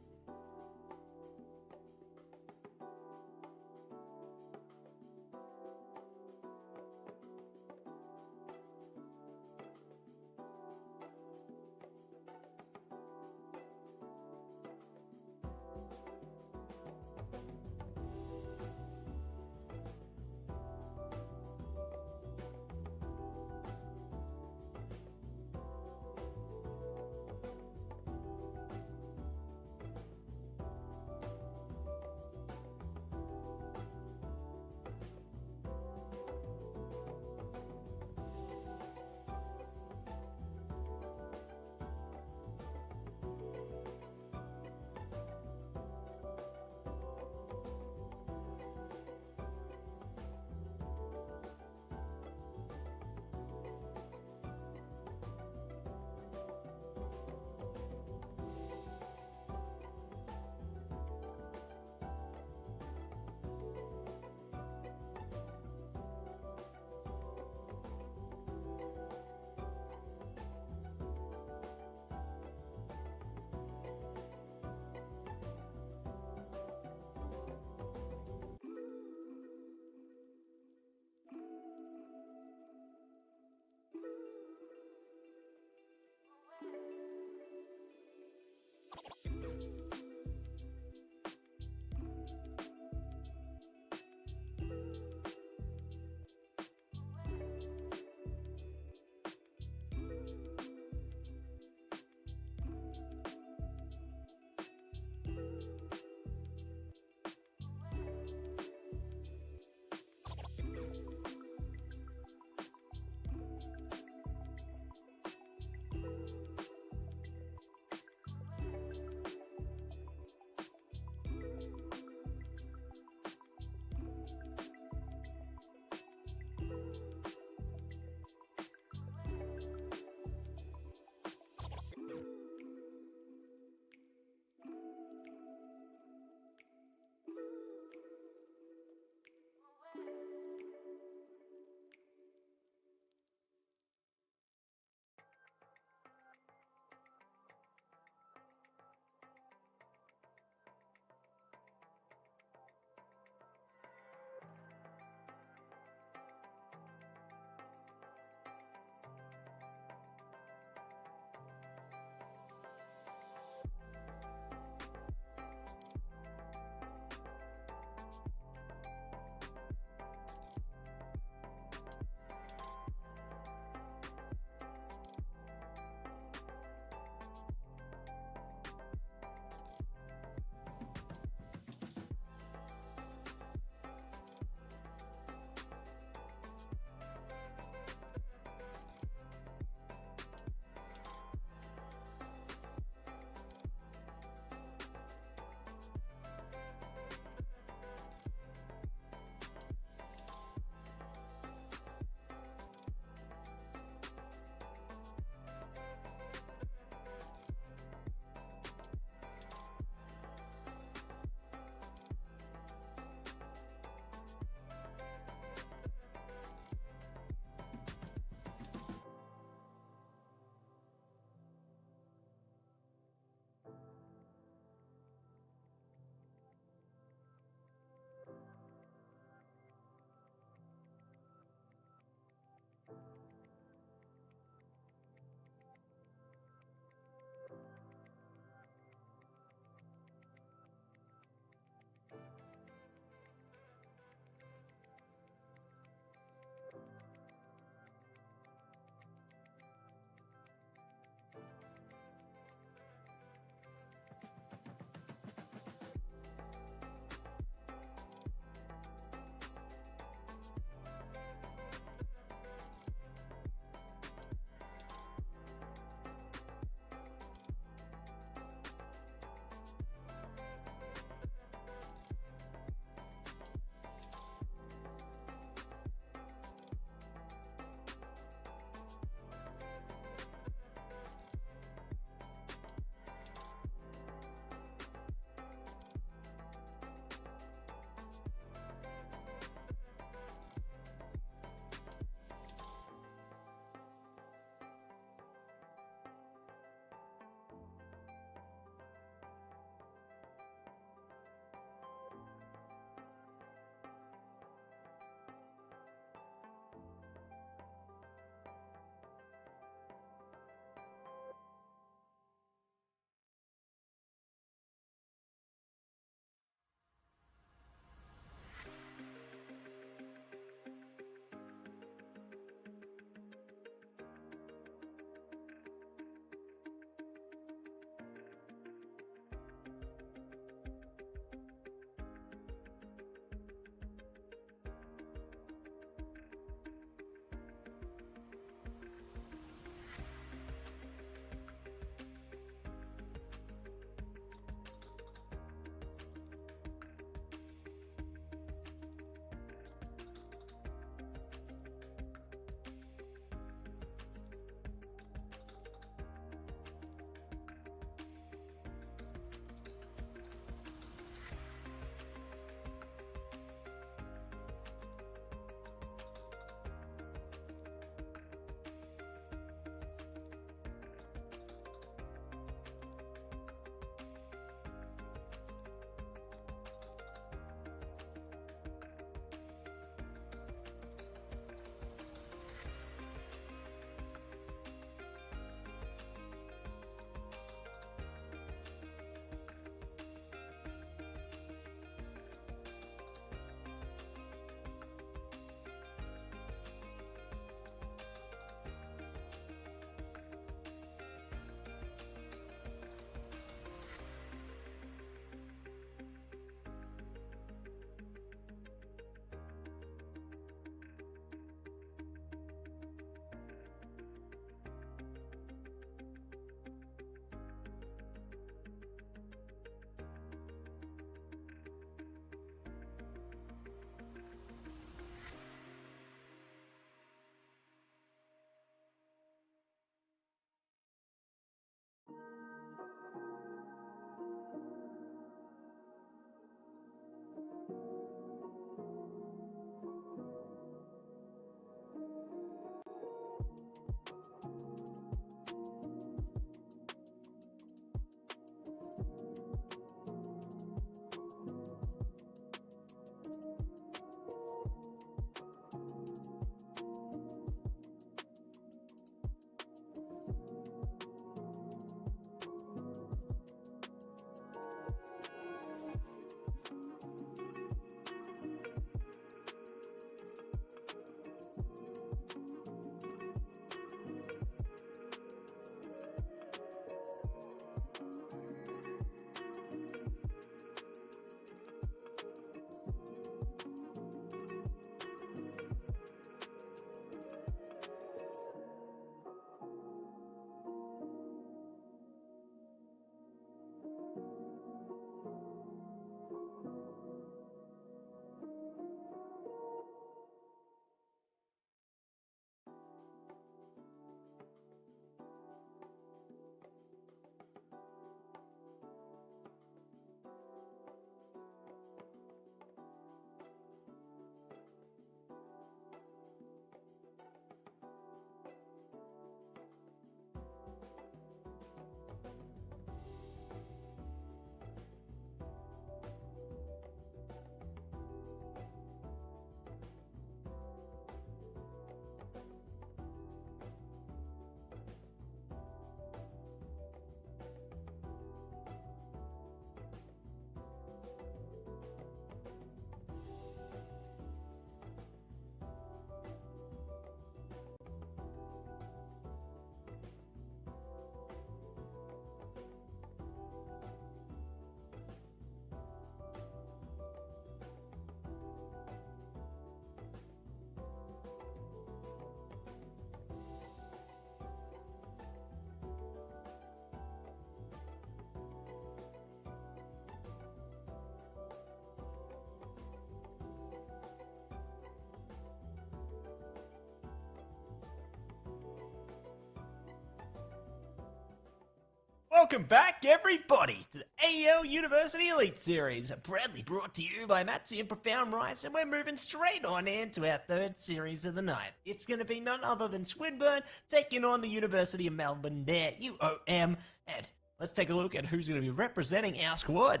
welcome back, everybody, to the AEL University Elite Series, proudly brought to you by Matzy and Profound Rights, and we're moving straight on into our third series of the night. It's going to be none other than Swinburne taking on the University of Melbourne, their UOM, and let's take a look at who's going to be representing our squad.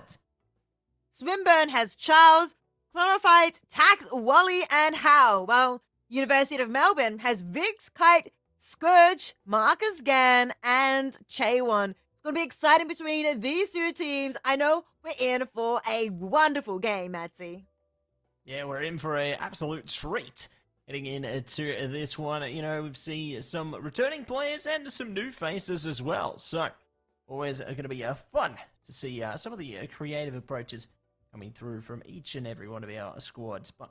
Swinburne has Charles, Chlorophyte, Tax, Wally, and Howe. Well, University of Melbourne has Vix, Kite, Scourge, Marcus Gann, and Chaewon. It's going to be exciting between these two teams. I know we're in for a wonderful game, Matsy. Yeah, we're in for an absolute treat heading into this one. You know, we've seen some returning players and some new faces as well. So, always going to be fun to see some of the creative approaches coming through from each and every one of our squads. But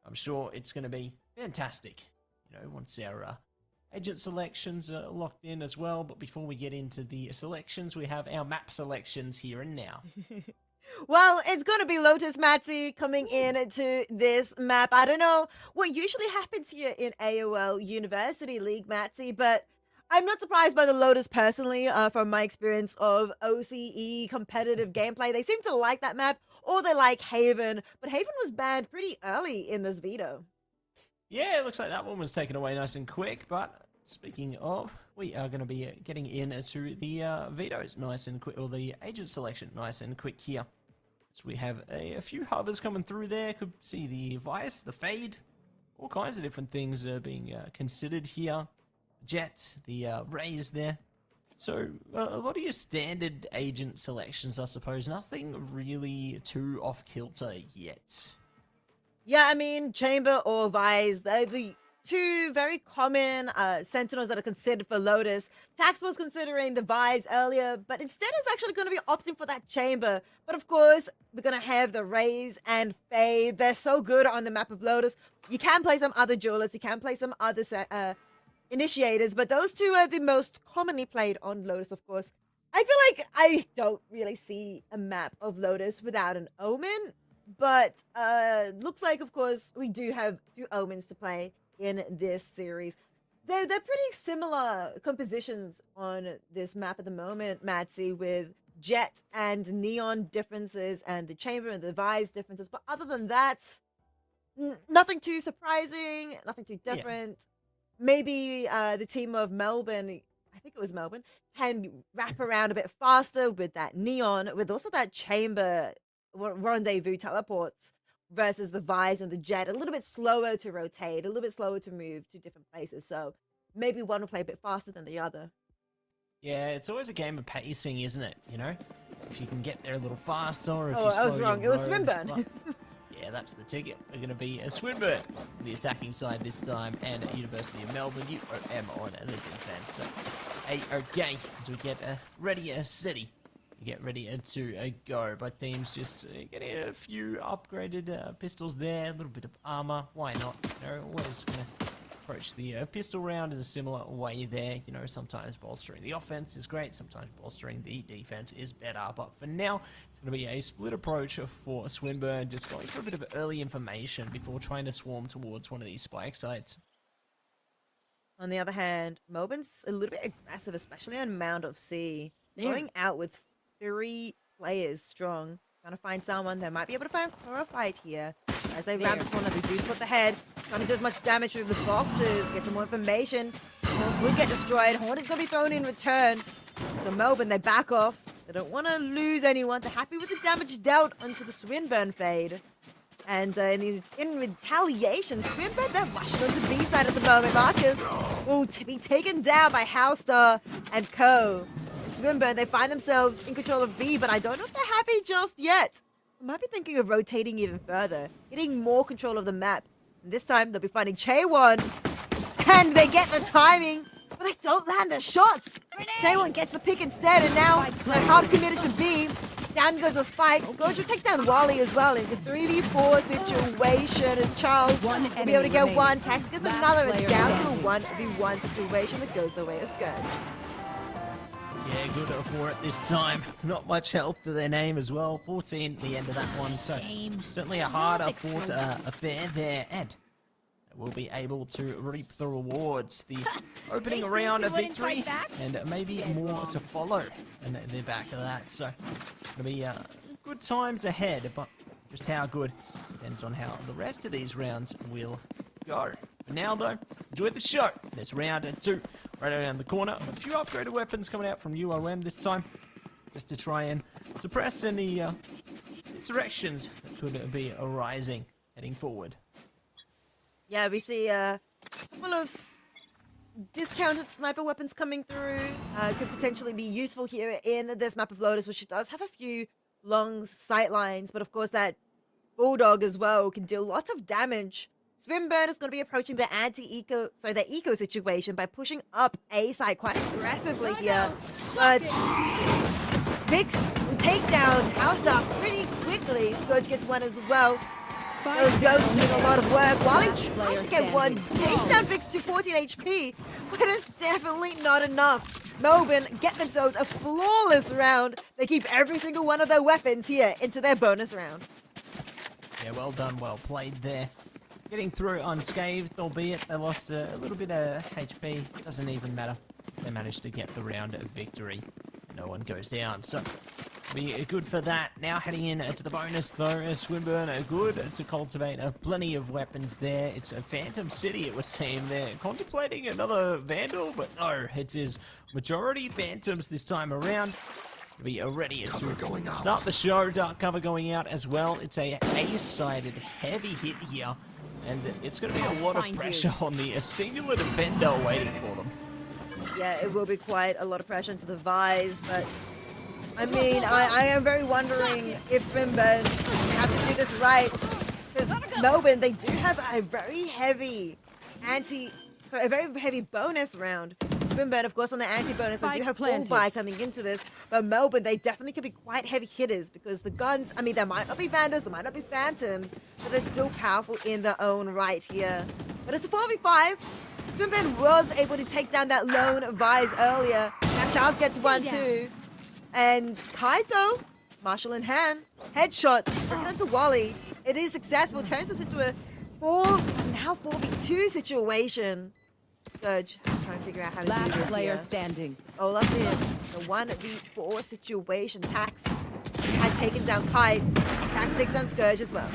I'm sure it's going to be fantastic, you know, once our agent selections are locked in as well. But before we get into the selections, we have our map selections here and now. Well, it's going to be Lotus Matsy coming in to this map. I don't know what usually happens here in AOL University League, Matsy, but I'm not surprised by the Lotus personally, from my experience of OCE competitive gameplay. They seem to like that map, or they like Haven, but Haven was banned pretty early in this veto. Yeah, it looks like that one was taken away nice and quick, but speaking of, we are going to be getting into the vetoes nice and quick, or the agent selection nice and quick here. So we have a few hovers coming through there. Could see the Vice, the Fade, all kinds of different things being considered here. Jet, the Rays there. So a lot of your standard agent selections, I suppose. Nothing really too off kilter yet. Yeah, I mean, Chamber or Vise, they're the two very common Sentinels that are considered for Lotus. Tax was considering the Vise earlier, but instead is actually going to be opting for that Chamber. But of course, we're going to have the Rays and Fade. They're so good on the map of Lotus. You can play some other Jewelers, you can play some other Initiators, but those two are the most commonly played on Lotus, of course. I feel like I don't really see a map of Lotus without an Omen. But looks like, of course, we do have two Omens to play in this series. They're pretty similar compositions on this map at the moment, Matsy, with Jet and Neon differences and the Chamber and the Vise differences. But other than that, nothing too surprising, nothing too different. Yeah. Maybe the team of Melbourne, I think it was Melbourne, can wrap around a bit faster with that Neon, with also that Chamber rendezvous teleports versus the Vise and the Jet. A little bit slower to rotate, a little bit slower to move to different places. So maybe one will play a bit faster than the other. Yeah, it's always a game of pacing, isn't it? You know, if you can get there a little faster, or if I was wrong. It was Swinburne. Yeah, that's the ticket. We're going to be a Swinburne on the attacking side this time, and at University of Melbourne, UOM on the defense. So, okay, as we get ready, city. Get ready to go. But teams just getting a few upgraded pistols there, a little bit of armor. Why not? You know, always going to approach the pistol round in a similar way there. You know, sometimes bolstering the offense is great, sometimes bolstering the defense is better. But for now, it's going to be a split approach for Swinburne, just going for a bit of early information before trying to swarm towards one of these spike sites. On the other hand, Melbourne's a little bit aggressive, especially on Mound of Sea. Going out with 3 players strong. Trying to find someone that might be able to find Chlorophyte here. As they round the corner, they do spot the head. Trying to do as much damage with the boxes. Get some more information. Will get destroyed. Hornet's going to be thrown in return. So Melbourne, they back off. They don't want to lose anyone. They're happy with the damage dealt onto the Swinburne Fade. And in retaliation, Swinburne, they're rushing onto B side at the moment. Marcus will be taken down by Howstar and Co. Swinburne, they find themselves in control of B, but I don't know if they're happy just yet. They might be thinking of rotating even further, getting more control of the map. And this time, they'll be finding Chaewon, and they get the timing, but they don't land the shots. Chaewon gets the pick instead, and now they're hard committed to B. Down goes the spikes. Gojo take down Wally as well. It's a 3v4 situation as Charles will be able to get one. Tax gets another. It's down to a 1v1 situation that goes the way of Scourge. Yeah, good for it this time. Not much health to their name as well. 14 at the end of that one, so certainly a harder fought affair there. And will be able to reap the rewards. The opening round of victory and maybe more to follow in the back of that. So it'll be good times ahead, but just how good depends on how the rest of these rounds will go. For now though, enjoy the show. There's round 2 right around the corner. A few upgraded weapons coming out from UOM this time, just to try and suppress any insurrections that could be arising heading forward. Yeah, we see a couple of discounted sniper weapons coming through. Could potentially be useful here in this map of Lotus, which does have a few long sight lines, but of course that Bulldog as well can deal lots of damage. Swinburne is going to be approaching the eco situation by pushing up A side quite aggressively here. But Vix will take down House up pretty quickly. Scourge gets one as well. Those ghosts doing a lot of work. While he tries to get one, takes down Vix to 14 HP, but it's definitely not enough. Melbourne get themselves a flawless round. They keep every single one of their weapons here into their bonus round. Yeah, well done, well played there. Getting through unscathed, albeit they lost a little bit of HP. Doesn't even matter. They managed to get the round of victory. No one goes down, so be good for that. Now heading in to the bonus though, Swinburne good to cultivate plenty of weapons there. It's a Phantom City, it would seem. They're contemplating another Vandal, but no, it is majority Phantoms this time around. Be ready to start the show. Dark cover going out as well. It's a A-sided heavy hit here, and it's going to be a lot of pressure on the singular defender waiting for them. Yeah, it will be quite a lot of pressure into the Vise, but I mean, I am very wondering if Swinburne have to do this right, because Melbourne, they do have a very heavy a very heavy bonus round. Swinburne, of course, on the anti-bonus, they do have full buy coming into this, but Melbourne, they definitely could be quite heavy hitters, because the guns, I mean, there might not be Vandals, there might not be Phantoms, but they're still powerful in their own right here. But it's a 4v5. Swinburne was able to take down that lone Vise earlier. Now Charles gets one too. And Kite though, Marshall in hand, headshot, straight onto Wally. It is successful, turns us into a 4v2 situation. Scourge, trying to figure out how to do this Last player here. standing. Olaf in the 1v4 situation. Tax had taken down Kite. Tax takes down Scourge as well.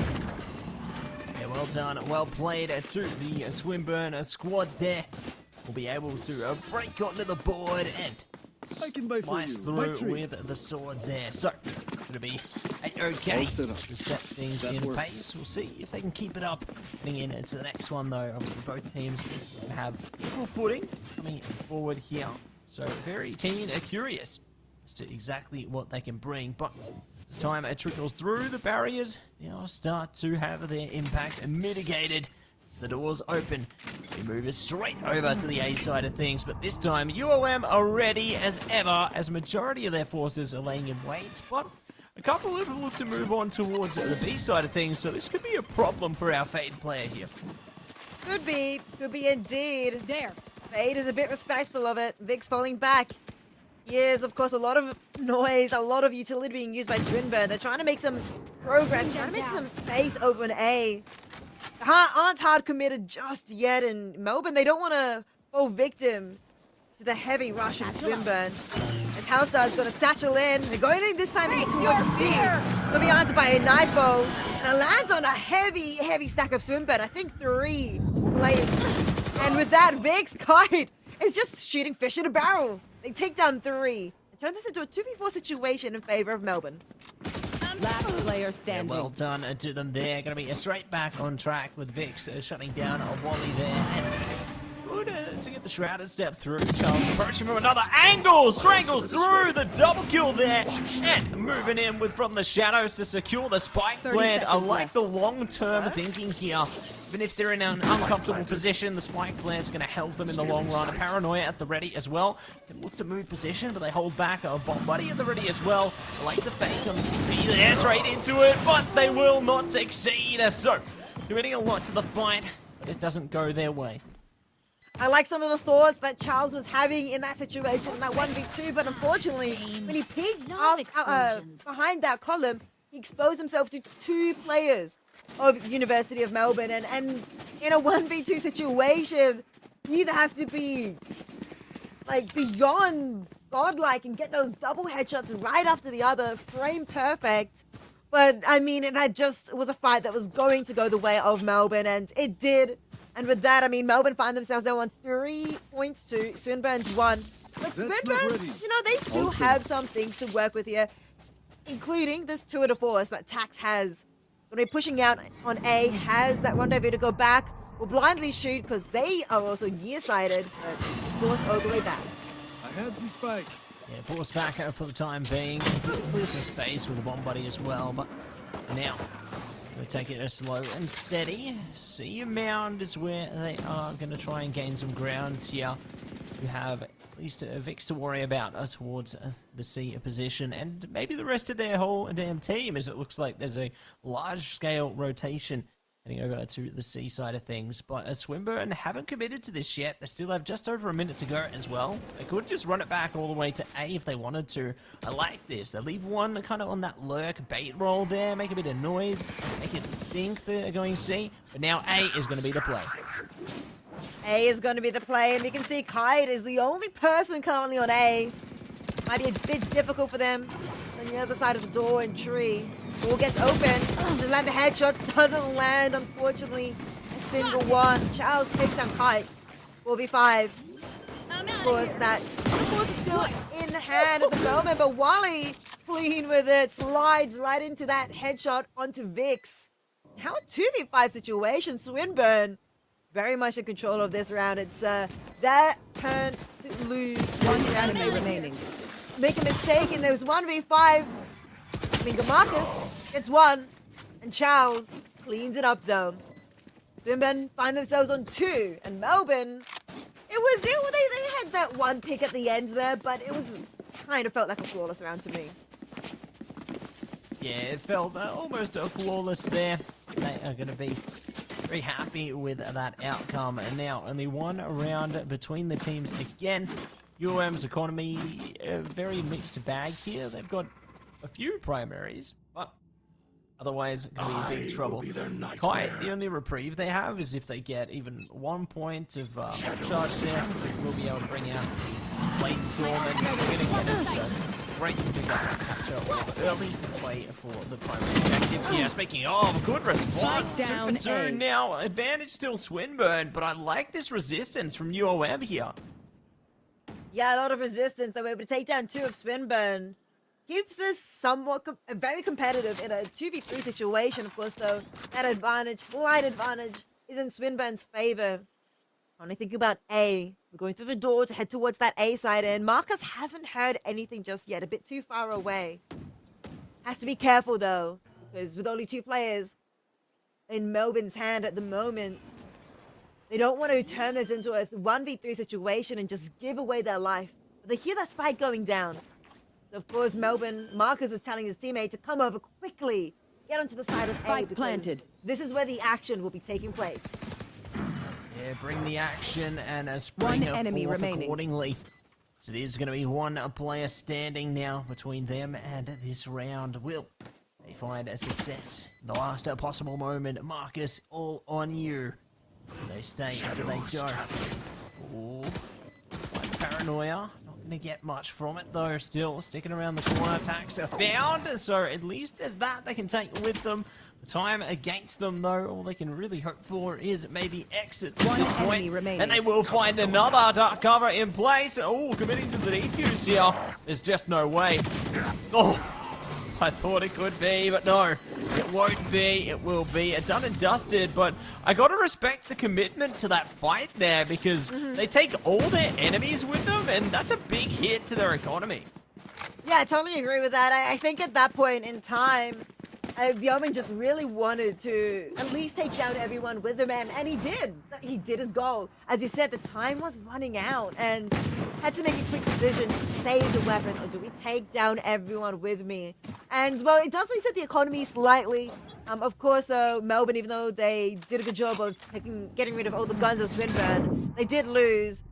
Yeah, well done, well played to the Swinburne squad there. We'll be able to break onto the board and slice through with the sword there. So, it'll be okay to set things in pace. We'll see if they can keep it up heading into the next one though. Obviously both teams have equal footing coming forward here. So very keen and curious as to exactly what they can bring. But as time it trickles through, the barriers now start to have their impact mitigated. The doors open. We move straight over to the A side of things, but this time UOM are ready as ever, as a majority of their forces are laying in wait, but a couple of them look to move on towards the B side of things, so this could be a problem for our Fade player here. Could be indeed. There. Fade is a bit respectful of it. Vic's falling back. Yes, of course, a lot of noise, a lot of utility being used by Swinburne. They're trying to make some progress, trying to make some space over an A. Aren't hard committed just yet, and Melbourne, they don't want to fall victim to the heavy rush of Swinburne. As Hellstar's going to satchel in, they're going in this time towards B. They'll be answered by a Nightfall, and it lands on a heavy stack of Swinburne. I think 3 players. And with that, Vic's Kite is just shooting fish in a barrel. They take down 3 and turn this into a 2v4 situation in favor of Melbourne. Last player standing. Yeah, well done to them there. Going to be straight back on track with Vix shutting down Wally there. And good to get the Shrouded step through. Charles approaching from another angle. Strangles through the double kill there. And moving in with from the shadows to secure the spike plant. I like the long-term thinking here. Even if they're in an uncomfortable position, the spike plant's going to help them in the long run. Paranoia at the ready as well. Can look to move position, but they hold back. A bomb buddy at the ready as well. I like the fake on the TP there, straight into it, but they will not succeed. So, committing a lot to the fight, but it doesn't go their way. I like some of the thoughts that Charles was having in that situation, in that 1v2, but unfortunately, when he peeked up behind that column, he exposed himself to 2 players. of University of Melbourne. And in a 1v2 situation, you either have to be like beyond godlike and get those double headshots right after the other, frame perfect. But I mean, it was a fight that was going to go the way of Melbourne, and it did. And with that, I mean, Melbourne find themselves now on 3 points to Swinburne's 1. But That's not Swinburne, ready. you know, they still Also- have some things to work with here, including this tour de force that Tax has. When they're pushing out on A, has that rendezvous to go back, will blindly shoot because they are also nearsighted, but it's forced all the way back. I have the spike. Yeah, forced back for the time being. Clear some space with the bomb buddy as well, but now we'll take it slow and steady. See, mound is where they are going to try and gain some ground here. You have at least Vix to worry about towards the C position, and maybe the rest of their whole damn team, as it looks like there's a large-scale rotation heading over to the C side of things. But Swinburne haven't committed to this yet. They still have just over a minute to go as well. They could just run it back all the way to A if they wanted to. I like this. They leave one kind of on that lurk bait roll there, make a bit of noise, make it think they're going C. But now A is going to be the play. A is going to be the play, and we can see Kite is the only person currently on A. Might be a bit difficult for them on the other side of the door and tree. Door gets open. To land the headshots, doesn't land, unfortunately. A single one. Charles takes down Kite. 4v5. Of course, that force is still in hand at the moment, but Wally, clean with it, slides right into that headshot onto Vix. How a 2v5 situation, Swinburne very much in control of this round. It's their turn to lose one round if Enemy they remaining. make a mistake, and there's 1v5. Minga Marcus gets one, and Charles cleans it up though. Swinburne find themselves on 2, and Melbourne, they had that one pick at the end there, but it was kind of felt like a flawless round to me. Yeah, it felt almost flawless there. They are going to be very happy with that outcome. And now only one round between the teams again. UM's economy, a very mixed bag here. They've got a few primaries, but otherwise going to be in big trouble. Quite the only reprieve they have is if they get even 1 point of charge there, we'll be able to bring out Blade Storm, and we're going to get it. So great to pick up that capture with early play for the primary objective here. Speaking of, good response. Spike 2 down for 2 A. now. Advantage still Swinburne, but I like this resistance from UOM here. Yeah, a lot of resistance. They were able to take down 2 of Swinburne. Keeps this somewhat very competitive in a 2v3 situation, of course, though. That advantage, slight advantage, is in Swinburne's favor. Only think about A. We're going through the door to head towards that A side, and Marcus hasn't heard anything just yet. A bit too far away. Has to be careful, though, because with only 2 players in Melbourne's hand at the moment, they don't want to turn this into a 1v3 situation and just give away their life. But they hear that spike going down. So of course, Marcus is telling his teammate to come over quickly. Get onto the side of A. Spike because planted. This is where the action will be taking place. Yeah, bring the action and spring One enemy forth remaining. accordingly. So it is going to be one player standing now between them and this round. Will they find a success? The last possible moment. Marcus, all on you. They stay until they go. Ooh, like paranoia. Not going to get much from it though. Still sticking around the corner. Attacks are found. So at least there's that they can take with them. The time against them though, all they can really hope for is maybe exits at this One point. enemy remaining. And they will find another dark cover in place. Oh, committing to the defuse here. There's just no way. Oh, I thought it could be, but no. It won't be. It will be. Done and dusted, but I gotta respect the commitment to that fight there because they take all their enemies with them, and that's a big hit to their economy. Yeah, I totally agree with that. I think at that point in time, Yeoman just really wanted to at least take down everyone with him, and he did. He did his goal. As you said, the time was running out, and had to make a quick decision: save the weapon, or do we take down everyone with me? And well, it does reset the economy slightly. Of course, though, Melbourne, even though they did a good job of getting rid of all the guns of Swinburne, they did lose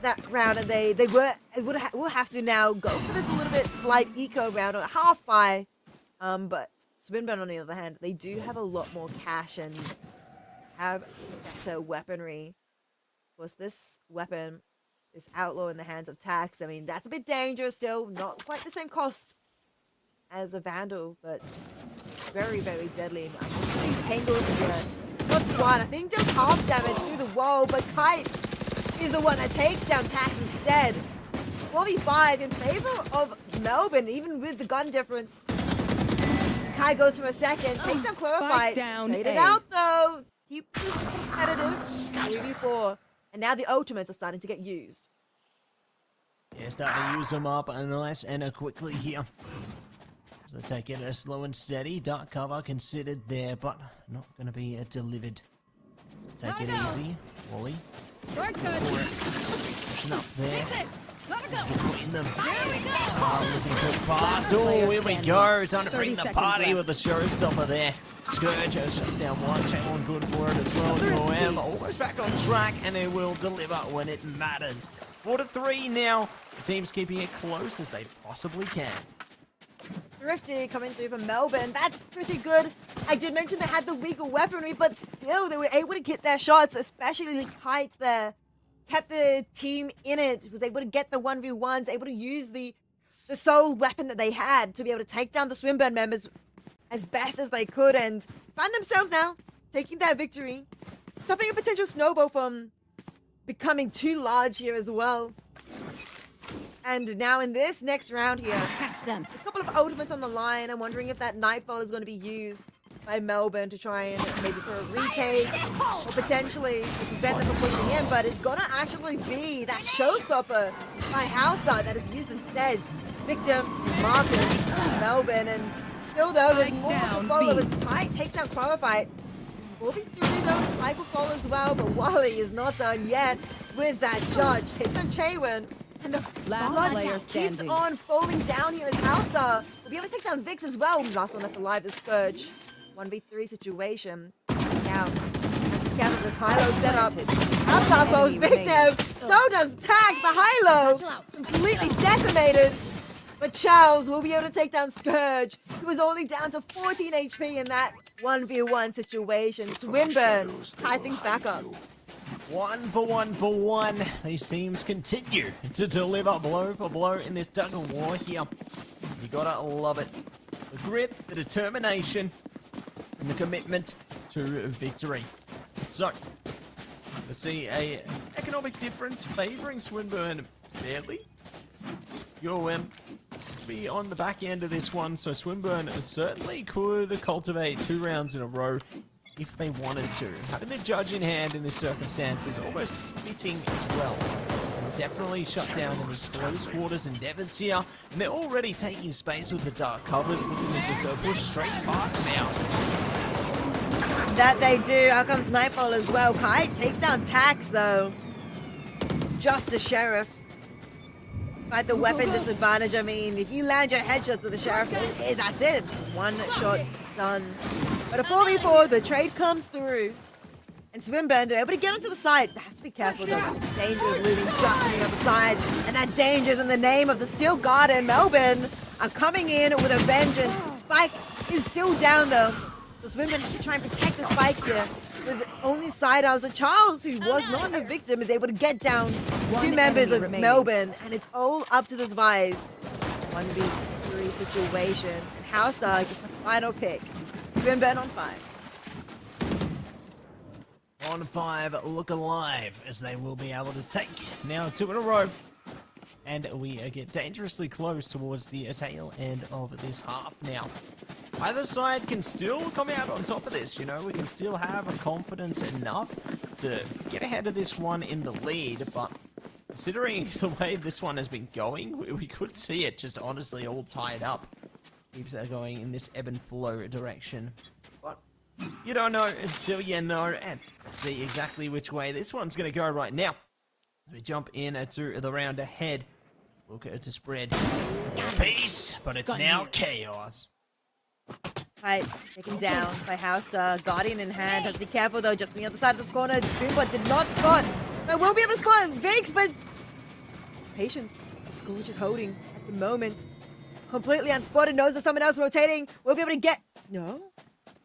that round, and will have to now go for this a little bit slight eco round, or half buy. But Swinburne, on the other hand, they do have a lot more cash and have better weaponry. Of course, this weapon, this outlaw in the hands of Tax, I mean, that's a bit dangerous still. Not quite the same cost as a Vandal, but very, very deadly. I think these angles here, not one, I think deals half damage through the wall, but Kite is the one that takes down Tax instead. 4v5 in favor of Melbourne, even with the gun difference. Kai goes for a second, takes down Clarified, fade it out though, keep this competitive, 3v4. And now the ultimates are starting to get used. Yeah, starting to use them up nice and quickly here. So they take it slow and steady. Dark cover considered there, but not going to be delivered. Take it easy. Wally. Start good. Pushing up there. Take this. Let it go. Between them. Here we go. Looking for fast. Oh, here we go. Time to bring the party with the showstopper there. Scourge has shut down one. Chamberlain good for it as well. UOM almost back on track, and they will deliver when it matters. 4-3 now. The team's keeping it close as they possibly can. Thrifty coming through from Melbourne. That's pretty good. I did mention they had the weaker weaponry, but still they were able to get their shots, especially Kite there. Kept the team in it, was able to get the 1v1s, able to use the sole weapon that they had to be able to take down the Swinburne members as best as they could and find themselves now taking that victory. Stopping a potential snowball from becoming too large here as well. And now in this next round here, Catch them. a couple of ultimates on the line. I'm wondering if that Nightfall is going to be used by Melbourne to try and maybe for a retake or potentially to prevent them from pushing in, but it's going to actually be that showstopper by Housestar that is used instead. Victim is Marcus, Melbourne, and still though there's more to follow as Kite takes out Clarified. 4v3 though, Spike will follow as well, but Wally is not done yet with that judge. Takes on Chaywin. And the blood just keeps on falling down here as Housestar will be able to take down Vix as well. Last one left alive is Scourge. 1v3 situation. Now, gather this high-low setup. Housestar falls victim. So does Tags, the high-low. Completely decimated. But Charles will be able to take down Scourge, who was only down to 14 HP in that 1v1 situation. Swinburne tie things back up. 1-for-1. These teams continue to deliver blow for blow in this tug of war here. You gotta love it. The grit, the determination, and the commitment to victory. So, to see a economic difference favoring Swinburne barely. UOM be on the back end of this one, so Swinburne certainly could cultivate 2 rounds in a row if they wanted to. Having the judge in hand in this circumstance is almost fitting as well. Definitely shut down in these close quarters endeavors here, and they're already taking space with the dark covers, looking to just push straight past out. That they do. Out comes Nightfall as well. Kite takes down Tax though. Just a Sheriff. Despite the weapon disadvantage, I mean, if you land your headshots with the Sheriff, that's it. One shot done. But a 4v4, the trade comes through. And Swinburne, they're able to get onto the side. They have to be careful though. It's dangerous moving just on the other side. And that danger is in the name of the Steel Guard, and Melbourne are coming in with a vengeance. Spike is still down though. So Swinburne has to try and protect the Spike here. With only sidearms. But Charles, who was not the victim, is able to get down 2 members of Melbourne. And it's all up to this Vise. 1v3 situation. And Housestar gets the final pick. Swinburne on 5. On 5, look alive, as they will be able to take now 2 in a row. And we get dangerously close towards the tail end of this half now. Either side can still come out on top of this, you know, we can still have a confidence enough to get ahead of this one in the lead, but considering the way this one has been going, we could see it just honestly all tied up. Keeps going in this ebb and flow direction. But you don't know until you know, and see exactly which way this one's going to go right now. As we jump in to the round ahead, look at it to spread peace, but it's now chaos. Right, taken down by Housestar. Guardian in hand. Has to be careful though, just on the other side of this corner. Boomba did not spot. So we'll be able to spot Vix, but patience. Scourge is holding at the moment. Completely unspotted, knows there's someone else rotating. We'll be able to get No.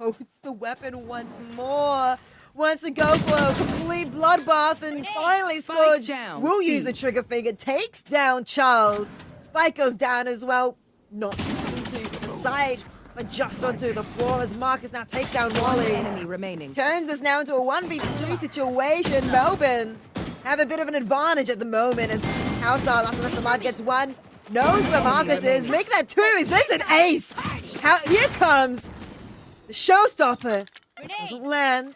Holds the weapon once more. Wants to go for a complete bloodbath, and finally Spike Scourge down. will use the trigger finger. Takes down Charles. Spike goes down as well. Not into the side, but just onto the floor as Marcus now takes down Wally. Enemy remaining. Turns this now into a 1v3 situation. Melbourne have a bit of an advantage at the moment as Hellstar last alive gets one. Knows where Marcus is. Make that two. Is this an ace? Here comes the showstopper. Doesn't land.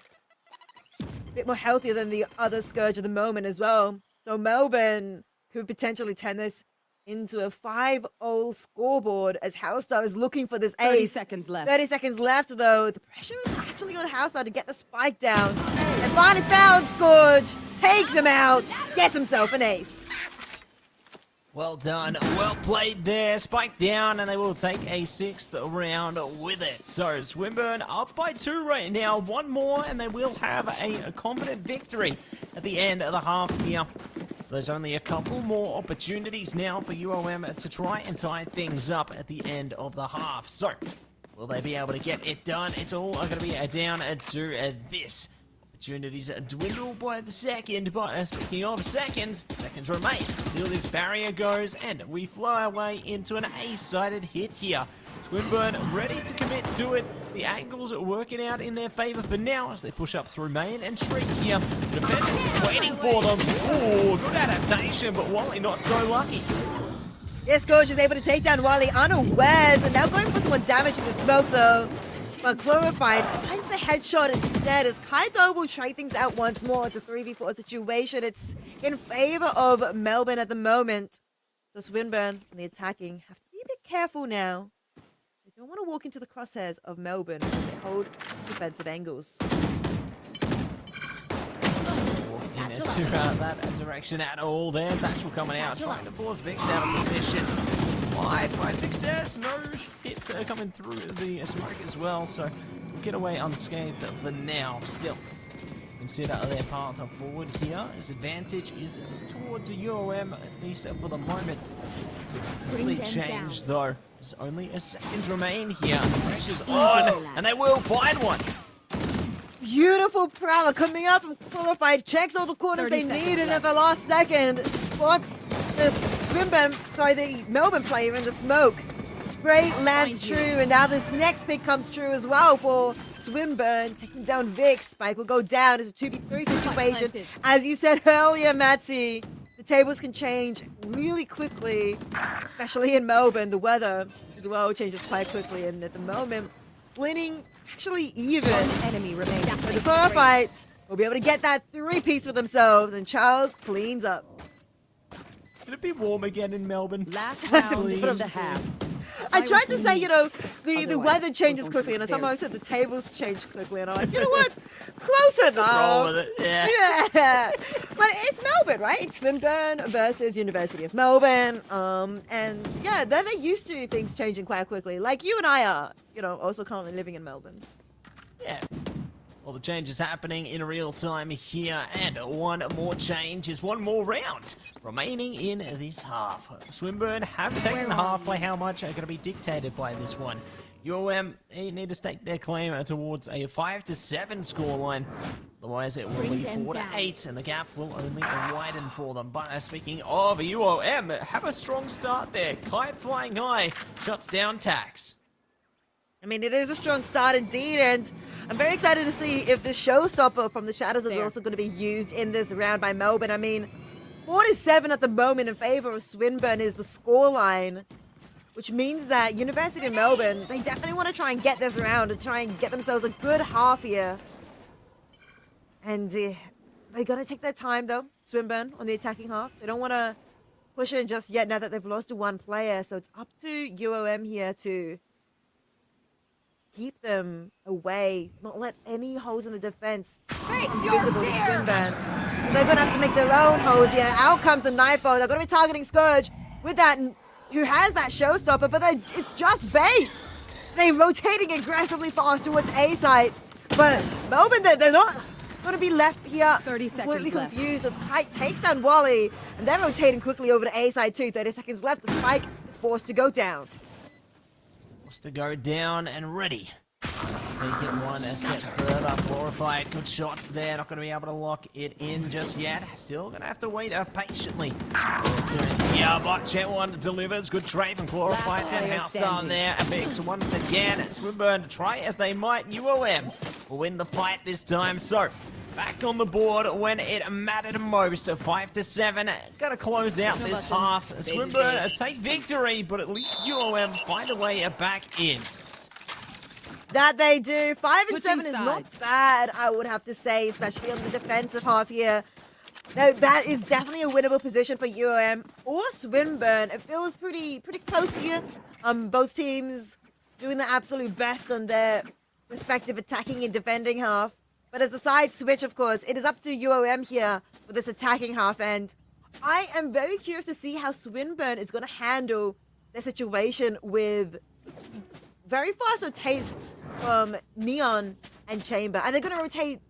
A bit more healthier than the other Scourge at the moment as well. So Melbourne could potentially turn this into a 5-0 scoreboard as Hellstar is looking for this 30 ace. seconds left. 30 seconds left though. The pressure is actually on Hellstar to get the spike down. And finally found Scourge. Takes him out. Gets himself an ace. Well done, well played there. Spike down, and they will take a 6th round with it. So Swinburne up by 2 right now. One more, and they will have a confident victory at the end of the half here. So there's only a couple more opportunities now for UOM to try and tie things up at the end of the half. So will they be able to get it done? It's all going to be down to this. Opportunities dwindle by the second, but speaking of seconds remain until this barrier goes, and we fly our way into an ace-sided hit here. Swinburne ready to commit to it. The angles are working out in their favor for now as they push up through main and Shriek here. The defenders waiting for them. Oh, good adaptation, but Wally not so lucky. Yes, Scourge is able to take down Wally unawares, and now going for some damage in the smoke though. But Glorified finds the headshot instead as Kaito will try things out once more. It's a 3v4 situation. It's in favor of Melbourne at the moment. So Swinburne and the attacking have to be a bit careful now. They don't want to walk into the crosshairs of Melbourne as they hold defensive angles. Into that direction at all. There's Satchel coming out, trying to force Vix out of position. Find success. No hits coming through the smoke as well, so we'll get away unscathed for now. Still, consider their path forward here. As advantage is towards the UOM, at least for the moment. Quickly change though. There's only a second remain here. Pressure's on, and they will find one. Beautiful Prowler coming up from Qualified, checks all the corners they need, and at the last second, spots the the Melbourne player in the smoke. Spray lands true, and now this next pick comes true as well for Swinburne, taking down Vic. Spike will go down. It's a 2v3 situation. As you said earlier, Matty, the tables can change really quickly, especially in Melbourne. The weather as well changes quite quickly, and at the moment, winning actually even. Enemy remains. But the Qualified will be able to get that 3-piece for themselves, and Charles cleans up. Could it be warm again in Melbourne? Last round Please. of the half. I tried to say, the Otherwise, weather changes we're going quickly, to and somehow embarrass said the tables change quickly, and I'm like, you know what? Close enough. Roll with it, yeah. Yeah. But it's Melbourne, right? It's Swinburne versus University of Melbourne. And yeah, they're used to things changing quite quickly. Like you and I are, also currently living in Melbourne. Yeah. All the changes happening in real time here, and one more change is one more round remaining in this half. Swinburne have taken the halfway. How much are going to be dictated by this one? UOM need to stake their claim towards a 5-7 scoreline. Otherwise, it will be 4-8, and the gap will only widen for them. But speaking of UOM, have a strong start there. Kite flying high, shuts down Tax. I mean, it is a strong start indeed, and I'm very excited to see if the showstopper from the Shadows is also going to be used in this round by Melbourne. I mean, 4-7 at the moment in favor of Swinburne is the scoreline, which means that University of Melbourne, they definitely want to try and get this round and try and get themselves a good half here. And they're going to take their time, though, Swinburne, on the attacking half. They don't want to push it just yet now that they've lost to one player, so it's up to UOM here to keep them away, not let any holes in the defense Face be your visible to fear! Swinburne. And they're going to have to make their own holes here. Out comes the Nightfall. They're going to be targeting Scourge with that, who has that showstopper, but it's just bait. They're rotating aggressively fast towards A site, but Melbourne, they're not going to be left here 30 seconds completely left. confused as Kite takes down Wally, and they're rotating quickly over to A side too. 30 seconds left. The spike is forced to go down. To go down and ready They get one step further. Glorified, good shots there. Not going to be able to lock it in just yet. Still going to have to wait patiently. Yeah, but Chet1 delivers. Good trade from Glorified and House down there. Avix once again. Swinburne try as they might. UOM will win the fight this time. So, back on the board when it mattered most. 5-7. Gotta close out this half. Swinburne take victory, but at least UOM find a way back in. That they do. 5 and 7 is not sides. bad, I would have to say, especially on the defensive half here. No, that is definitely a winnable position for UOM or Swinburne. It feels pretty close here. Both teams doing the absolute best on their respective attacking and defending half. But as the side switch, of course, it is up to UOM here for this attacking half. And I am very curious to see how Swinburne is going to handle the situation with very fast rotates from Neon and Chamber. Are they going to rotate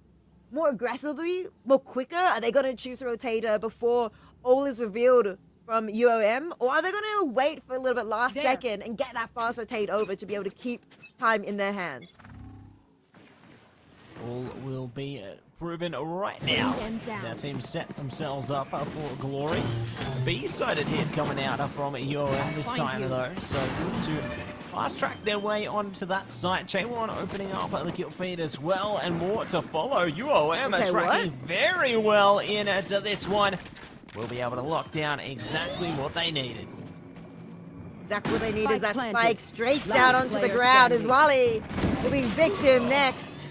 more aggressively, more quicker? Are they going to choose a rotator before all is revealed from UOM? Or are they going to wait for a little bit last second and get that fast rotate over to be able to keep time in their hands? All will be proven right now as our team set themselves up for glory. B-sided hit coming out from UOM this time though, so good to fast track their way onto that site. J1 opening up the kill feed as well, and more to follow. UOM are tracking very well into this one. We'll be able to lock down exactly what they needed. Exactly what they need is that Spike spike straight down onto the ground as Wally will be victim next.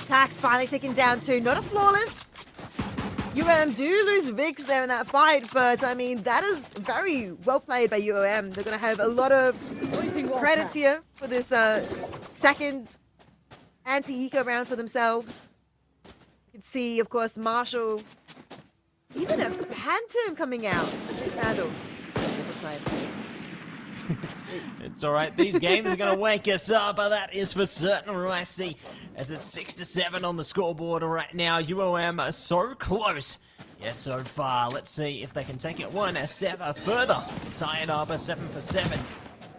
Tax finally taken down too. Not a flawless. UOM do lose Vix there in that fight, but I mean, that is very well played by UOM. They're going to have a lot of credits here for this second anti-eco round for themselves. You can see, of course, Marshall, even a Phantom coming out. Handle. It's all right. These games are going to wake us up. That is for certain. I see as it's 6-7 on the scoreboard right now. UOM are so close. Yeah, so far. Let's see if they can take it one step further. Tie it up 7-7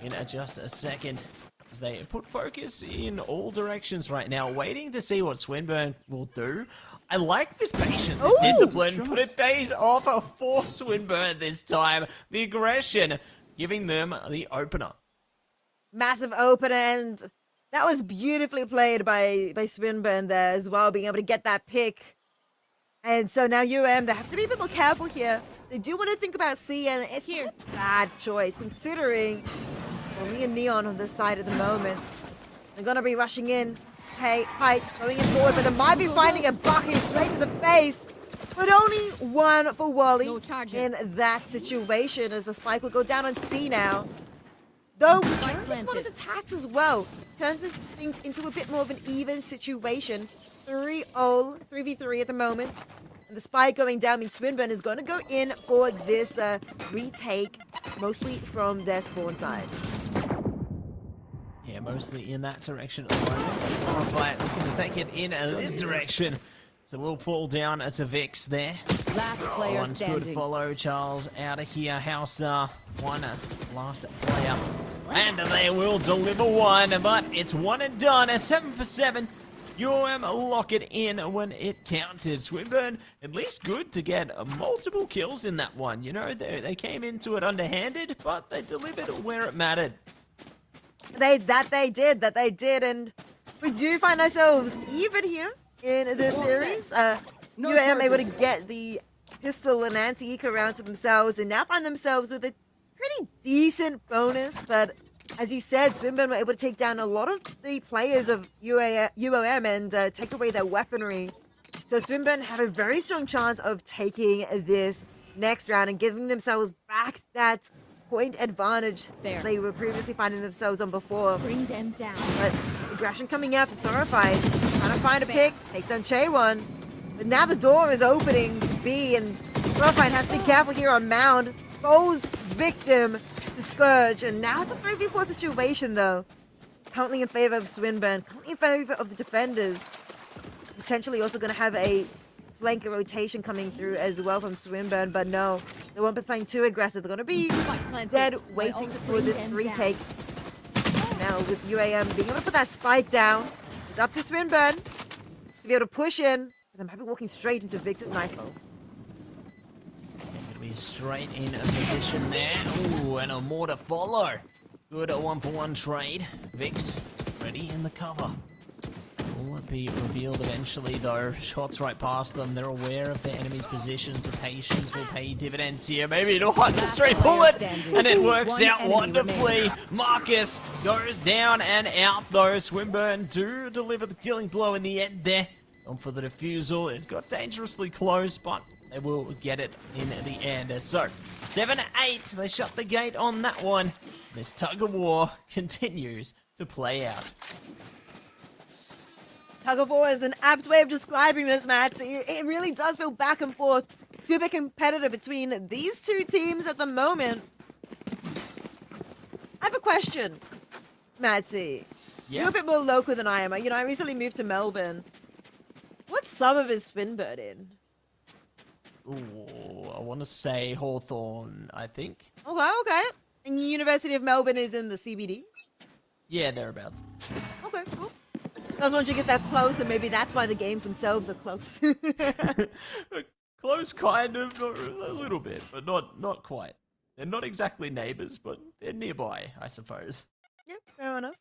in just a second. As they put focus in all directions right now, waiting to see what Swinburne will do. I like this patience, this discipline, but it pays off for Swinburne this time. The aggression giving them the opener. Massive opener, and that was beautifully played by Swinburne there as well, being able to get that pick. And so now UM, they have to be a bit more careful here. They do want to think about C, and it's not a bad choice considering only a Neon on this side at the moment. They're going to be rushing in. Hey, Height going in forward, but they might be finding a Bucky straight to the face. But only one for Wally in that situation, as the spike will go down on C now. Though, Jones one his attacks as well. Turns things into a bit more of an even situation. 3-0, 3v3 at the moment. And the spike going down means Swinburne is going to go in for this retake, mostly from their spawn side. Yeah, mostly in that direction at the moment. Fight looking to take it in this direction. So we'll fall down to Vix there. Last player One standing. good follow. Charles out of here. House one last player. And they will deliver one, but it's one and done. 7-7. UOM lock it in when it counted. Swinburne, at least good to get multiple kills in that one. You know, they came into it underhanded, but they delivered where it mattered. They did, and we do find ourselves even here in this series. UAM able to get the pistol and anti-eco round to themselves, and now find themselves with a pretty decent bonus. But as you said, Swinburne were able to take down a lot of the players of UOM and take away their weaponry. So Swinburne have a very strong chance of taking this next round and giving themselves back that point advantage they were previously finding themselves on before. Bring them down. But aggression coming out for Thorified. Trying to find a pick. Takes down Che1. But now the door is opening to B, and Thorified has to be careful here on Mound. Falls victim to Scourge. And now it's a 3v4 situation though. Currently in favor of Swinburne. Currently in favor of the defenders. Potentially also going to have a flanker rotation coming through as well from Swinburne, but no, they won't be playing too aggressive. They're going to be instead waiting for this retake. Now with UAM being able to put that spike down, it's up to Swinburne to be able to push in. But they might be walking straight into Victor's knife. Going to be straight in a position there. Ooh, and a more to follow. Good 1-for-1 trade. Vix ready in the cover. Will it be revealed eventually, though? Shots right past them. They're aware of their enemy's positions. The patience will pay dividends here. Maybe to hunt the straight bullet, and it works out wonderfully. Marcus goes down and out, though. Swinburne do deliver the killing blow in the end there. On for the defusal. It got dangerously close, but they will get it in the end. So, 7-8. They shut the gate on that one. This tug of war continues to play out. Tug of war is an apt way of describing this match. It really does feel back and forth. Super competitive between these two teams at the moment. I have a question, Matsy. Yeah. You're a bit more local than I am. You know, I recently moved to Melbourne. What suburb is Swinburne in? Ooh, I want to say Hawthorne, I think. Okay. And University of Melbourne is in the CBD? Yeah, thereabouts. Okay, cool. I was wondering if they're close, and maybe that's why the games themselves are close. Close, kind of, a little bit, but not quite. They're not exactly neighbours, but they're nearby, I suppose. Yeah, fair enough.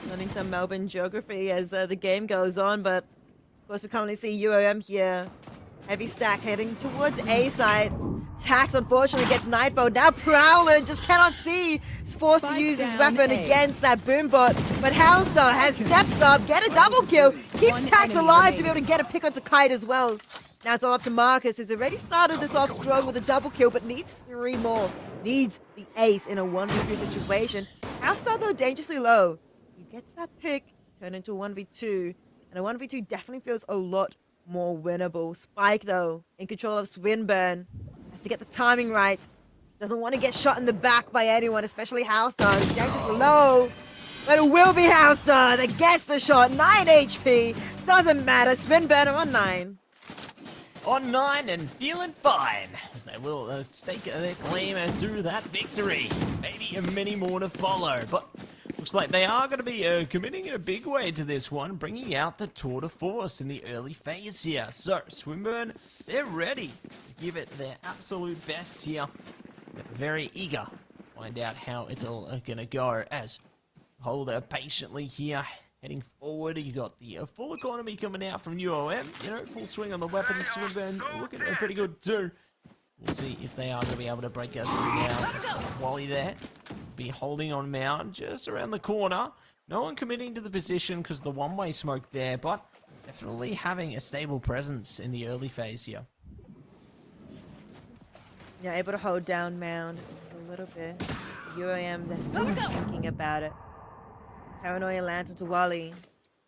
Learning some Melbourne geography as the game goes on, but of course we currently see UOM here. Heavy stack heading towards A side. Tax unfortunately gets Nightfall. Now Prowler just cannot see. He's forced to use his weapon against that Boombot. But Hellstar has stepped up, get a double kill. Keeps Tax alive to be able to get a pick onto Kite as well. Now it's all up to Marcus, who's already started this off strong with a double kill, but needs 3 more. Needs the ace in a 1v3 situation. Hellstar though dangerously low. He gets that pick, turn into a 1v2. And a 1v2 definitely feels a lot more winnable. Spike though, in control of Swinburne. Has to get the timing right. Doesn't want to get shot in the back by anyone, especially Hellstar. Dangerous low. But it will be Hellstar that gets the shot. 9 HP. Doesn't matter. Swinburne are on 9. On 9 and feeling fine, as they will stake their claim to that victory. Maybe many more to follow, but looks like they are going to be committing in a big way to this one, bringing out the tour de force in the early phase here. So, Swinburne, they're ready to give it their absolute best here. They're very eager to find out how it's all going to go, as hold patiently here. Heading forward, you got the full economy coming out from UOM. You know, full swing on the weapons. Swinburne looking pretty good too. We'll see if they are going to be able to break us through now. Wally there, be holding on Mount just around the corner. No one committing to the position because the one-way smoke there, but definitely having a stable presence in the early phase here. Yeah, able to hold down Mound a little bit. UAM, they're still thinking about it. Paranoia lands to Wally.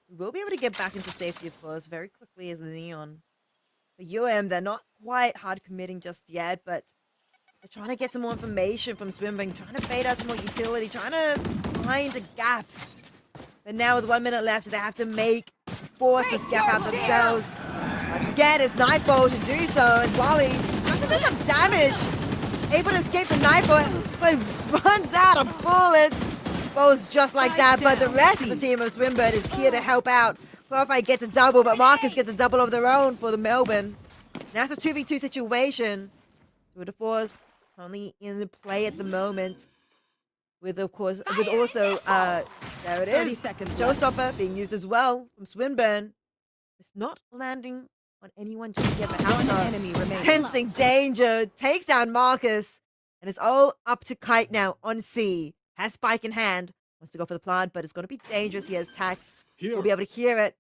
We will be able to get back into safety, of course, very quickly as the Neon. For UAM, they're not quite hard committing just yet, but they're trying to get some more information from Swinburne, trying to bait out some more utility, trying to find a gap. But now with 1 minute left, they have to force the gap out themselves. Once again, it's Nightfall to do so, and Wally does some damage. Able to escape the Nightfall, but runs out of bullets. Falls just like that, but the rest of the team of Swinburne is here to help out. Peripheral gets a double, but Marcus gets a double of their own for the Melbourne. Now it's a 2v2 situation. Tour de force only in play at the moment. With also, there it is. Showstopper being used as well from Swinburne. It's not landing on anyone just yet, but Hellstar sensing danger, takes down Marcus, and it's all up to Kite now on C. Has Spike in hand, wants to go for the plant, but it's going to be dangerous. He has Tax. We'll be able to hear it.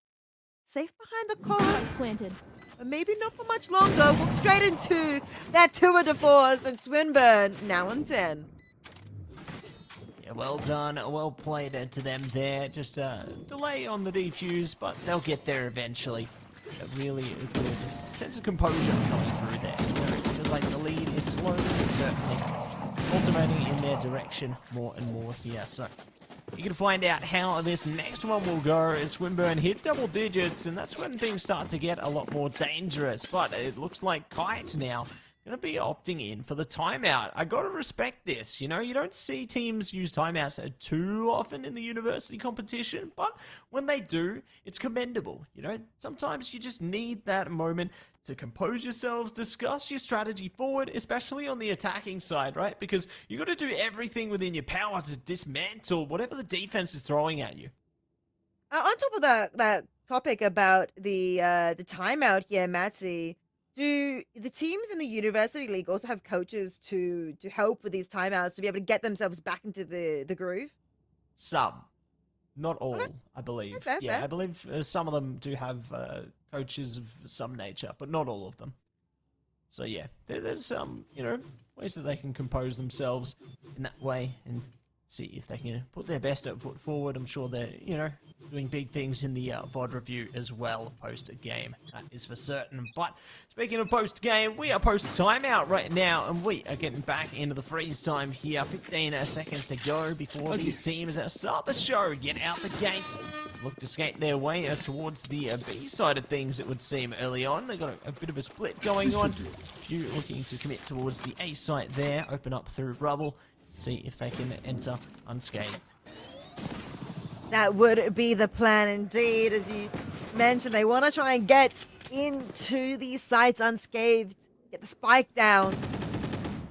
Safe behind the car. Planted. But maybe not for much longer. Walk straight into that tour de force, and Swinburne now on 10. Yeah, well done, well played to them there. Just a delay on the defuse, but they'll get there eventually. A really good sense of composure coming through there. It feels like the lead is slowly but certainly alternating in their direction more and more here. So you can find out how this next one will go as Swinburne hit double digits, and that's when things start to get a lot more dangerous. But it looks like Kite now going to be opting in for the timeout. I got to respect this. You know, you don't see teams use timeouts too often in the university competition, but when they do, it's commendable. You know, sometimes you just need that moment to compose yourselves, discuss your strategy forward, especially on the attacking side, right? Because you got to do everything within your power to dismantle whatever the defense is throwing at you. On top of that topic about the timeout here, Matsy, do the teams in the University League also have coaches to help with these timeouts to be able to get themselves back into the groove? Some. Not all, Okay. I believe. Fair, Yeah, fair. I believe some of them do have coaches of some nature, but not all of them. So yeah, there's some, you know, ways that they can compose themselves in that way and see if they can put their best foot forward. I'm sure they're, you know, doing big things in the VOD review as well post-game. That is for certain. But speaking of post-game, we are post-timeout right now, and we are getting back into the freeze time here. 15 seconds to go before these teams start the show. Get out the gates. Look to skate their way towards the B side of things, it would seem, early on. They've got a bit of a split going on. A few looking to commit towards the A site there. Open up through rubble. See if they can enter unscathed. That would be the plan indeed. As you mentioned, they want to try and get into these sites unscathed, get the spike down.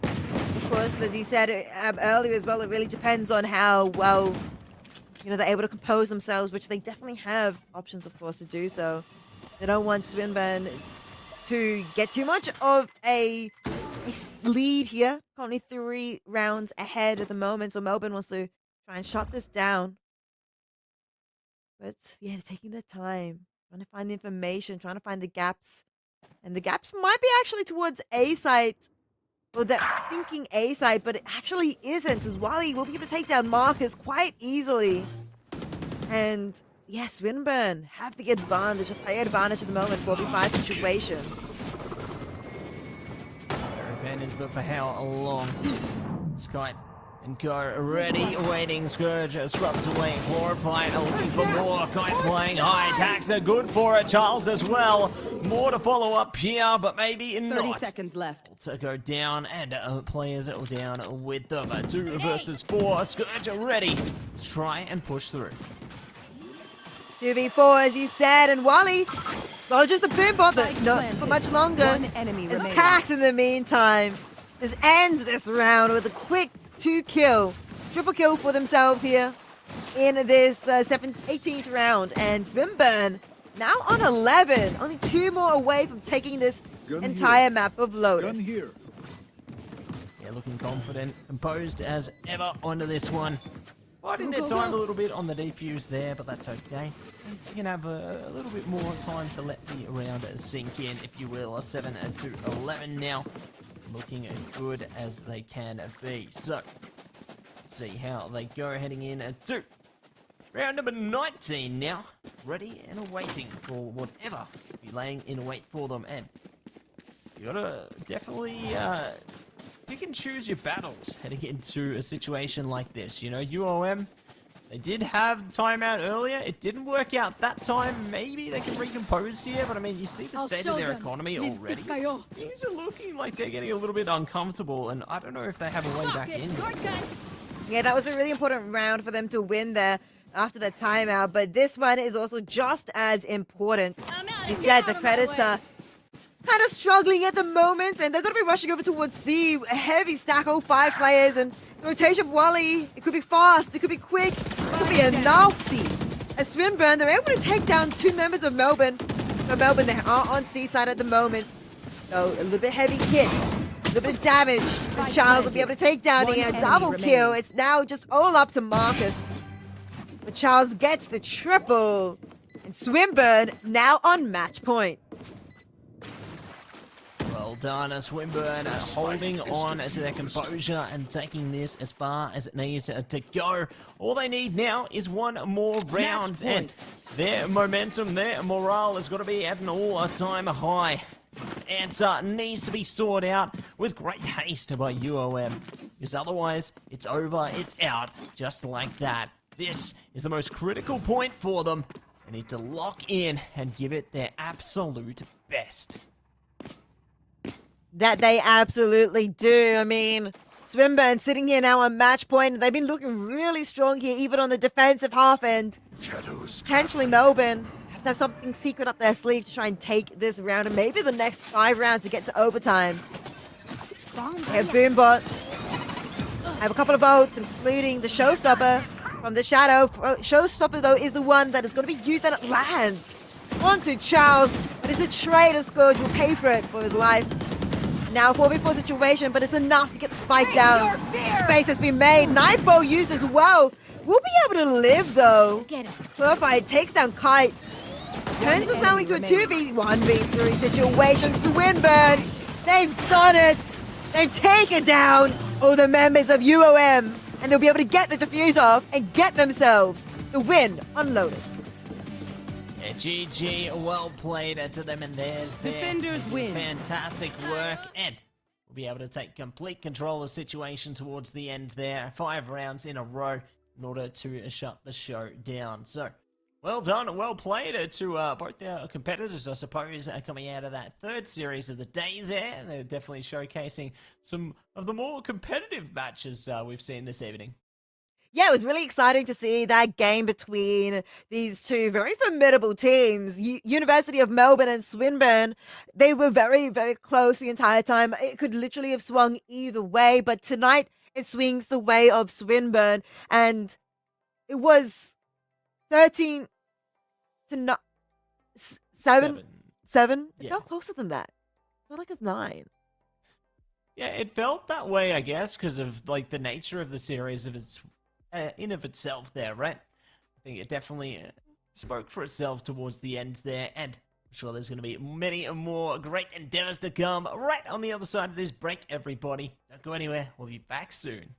Of course, as you said earlier as well, it really depends on how well, you know, they're able to compose themselves, which they definitely have options, of course, to do so. They don't want Swinburne to get too much of a lead here. Currently 3 rounds ahead at the moment, so Melbourne wants to try and shut this down. But yeah, they're taking their time, trying to find the information, trying to find the gaps. And the gaps might be actually towards A site. Or they're thinking A site, but it actually isn't, as Wally will be able to take down Marcus quite easily. And yes, Swinburne have the advantage, a play advantage at the moment, 4v5 situation. Their advantage, but for how long? Skype and Go ready, awaiting Scourge, Scrubs away, Glorified, looking for more, Kite playing high, attacks are good for it, Charles as well, more to follow up here, but maybe 30 not. seconds left. To go down, and players are down with them, 2 versus 4, Scourge ready, try and push through. 2v4, as you said, and Wally dodges the boom bomb, but Spike not planted. for much longer. One enemy As remaining. Tax, in the meantime, just ends this round with a quick 2-kill. Triple kill for themselves here in this 18th round. And Swinburne now on 11. Only 2 more away from taking this Gun entire here. map of Lotus. Gun here. Yeah, looking confident, composed as ever onto this one. Biding their Go, go, time go. a little bit on the defuse there, but that's okay. You can have a little bit more time to let the round sink in, if you will. 7 to 11 now. Looking as good as they can be. So, let's see how they go heading in to round number 19 now. Ready and awaiting for whatever be laying in wait for them. And you gotta definitely pick and choose your battles heading into a situation like this. You know, UOM, they did have timeout earlier. It didn't work out that time. Maybe they can recompose here, but I mean, you see the I'll state show of their them. economy already. Kayo. Things are looking like they're getting a little bit uncomfortable, and I don't know if they have a way back in. Shortcut. Yeah, that was a really important round for them to win there after the timeout, but this one is also just as important. I'm out. You Get said out the of my credits way. are kind of struggling at the moment, and they're going to be rushing over towards C. A heavy stack of 5 players, and the rotation of Wally, it could be fast, it could be quick, it could be enough. As Swinburne, they're able to take down 2 members of Melbourne. For Melbourne, they are on C side at the moment. So a little bit heavy hit, a little bit of damage. As Charles will be able to take down One the enemy double kill. remaining. It's now just all up to Marcus. But Charles gets the triple. And Swinburne now on match point. Well done, Swinburne, holding on to their composure and taking this as far as it needs to go. All they need now is one more round, and their momentum, their morale has got to be at an all-time high. Answer needs to be sorted out with great haste by UOM, because otherwise it's over, it's out, just like that. This is the most critical point for them. They need to lock in and give it their absolute best. That they absolutely do. I mean, Swinburne sitting here now on match point. They've been looking really strong here, even on the defensive half end. Potentially Melbourne have to have something secret up their sleeve to try and take this round and maybe the next 5 rounds to get to overtime. They have Boombot. Have a couple of votes, including the Showstopper from the Shadow. Showstopper, though, is the one that is going to be used and it lands onto Charles. But it's a traitor. Scourge will pay for it for his life. Now 4v4 situation, but it's enough to get the spike down. Space has been made. Nightfall used as well. We'll be able to live, though. Purified takes down Kite. Turns us now into a 2v1v3 situation. Swinburne, they've done it. They've taken down all the members of UOM. And they'll be able to get the defuse off and get themselves the win on Lotus. Yeah, GG, well played to them and theirs there. Defenders win. Fantastic work, and we'll be able to take complete control of the situation towards the end there. 5 rounds in a row in order to shut the show down. So, well done, well played to both our competitors, I suppose, coming out of that 3rd series of the day there. They're definitely showcasing some of the more competitive matches we've seen this evening. Yeah, it was really exciting to see that game between these two very formidable teams. University of Melbourne and Swinburne, they were very, very close the entire time. It could literally have swung either way, but tonight it swings the way of Swinburne, and it was 13 to not 7. It Yeah. felt closer than that. It felt like it's 9. Yeah, it felt that way, I guess, because of like the nature of the series of its in of itself there, right? I think it definitely spoke for itself towards the end there, and I'm sure there's going to be many more great endeavors to come right on the other side of this break, everybody. Don't go anywhere. We'll be back soon.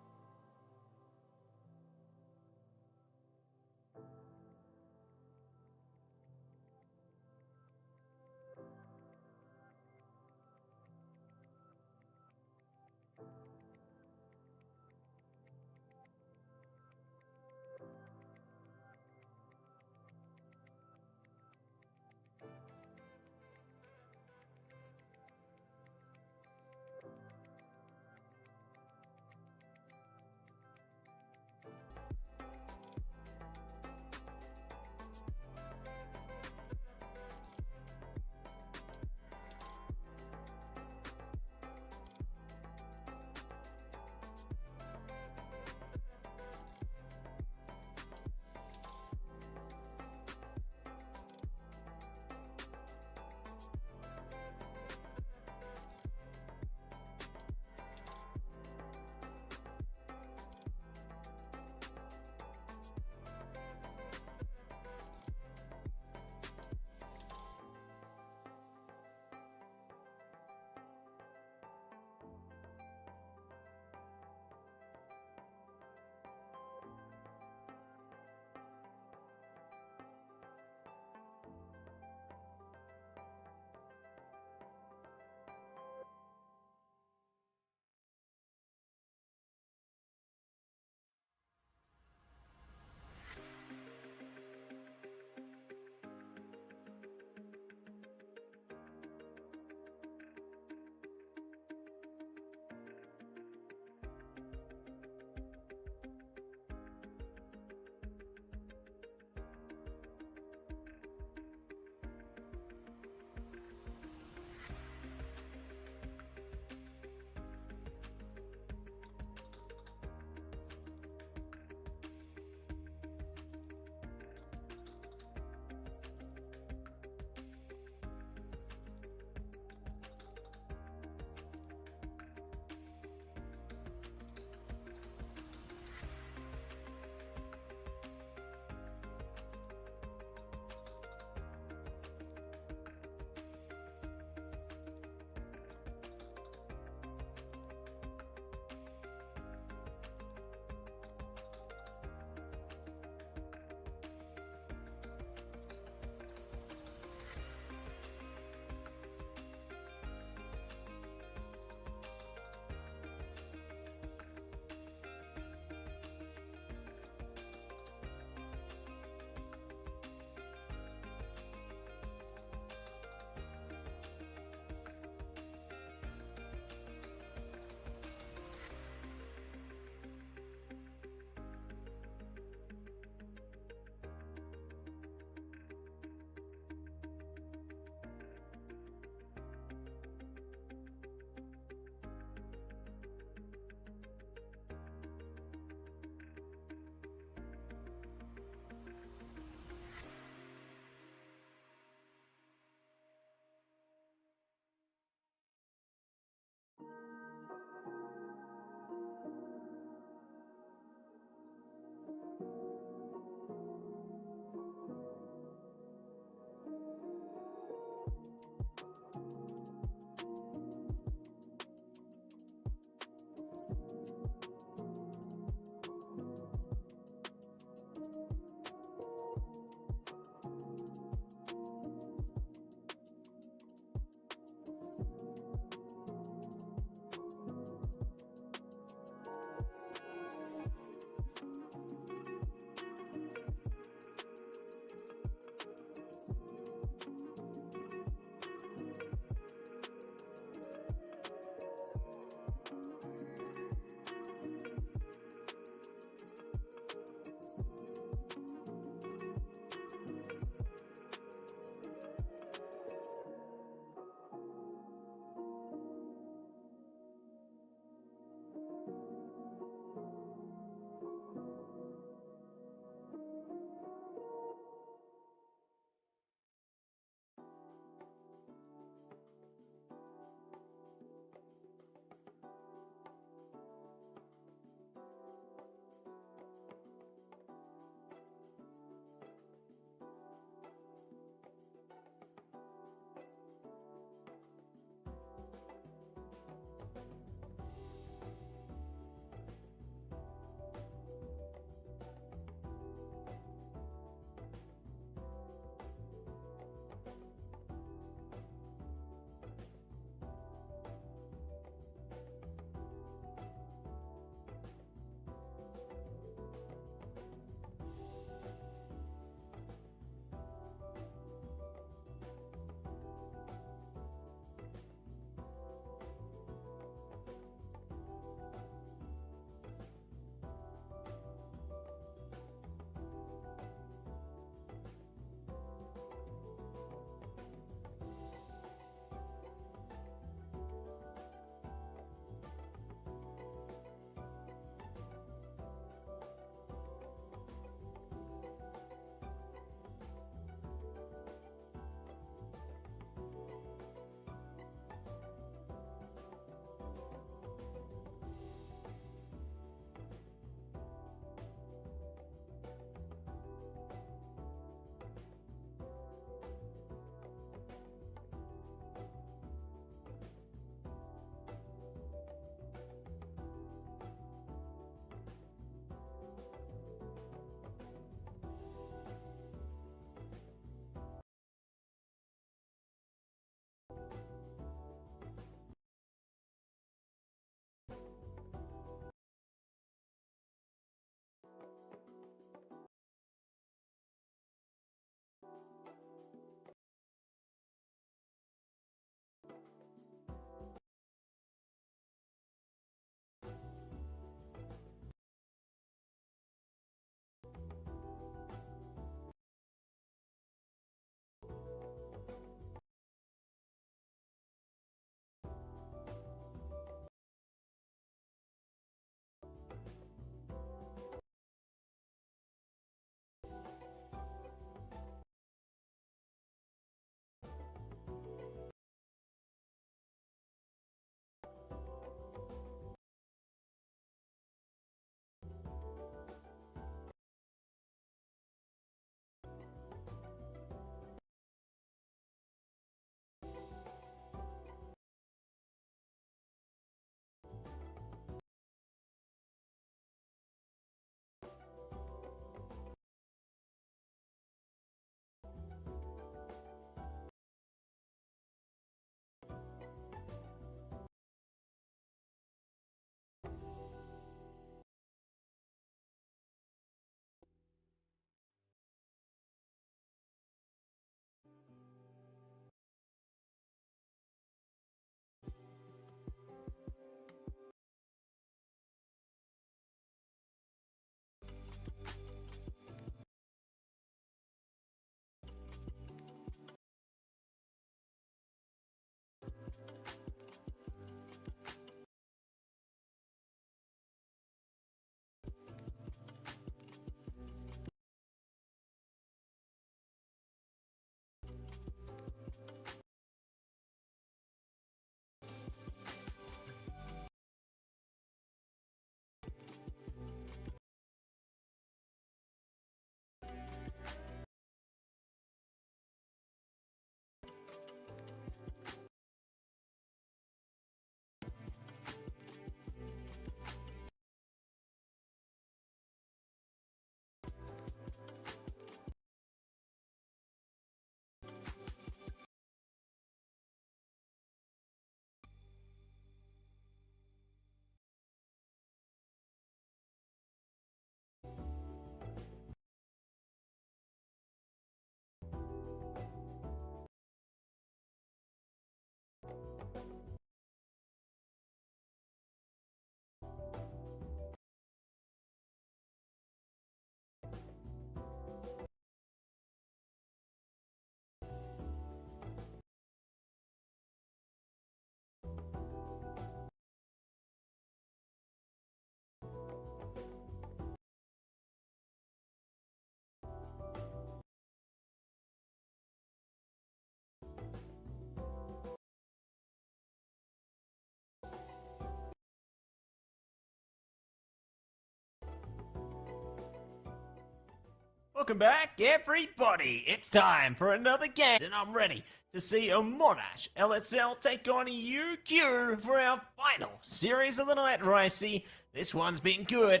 Welcome back, everybody. It's time for another game, and I'm ready to see a Monash LSL take on UQ for our final series of the night, Ricey. This one's been good.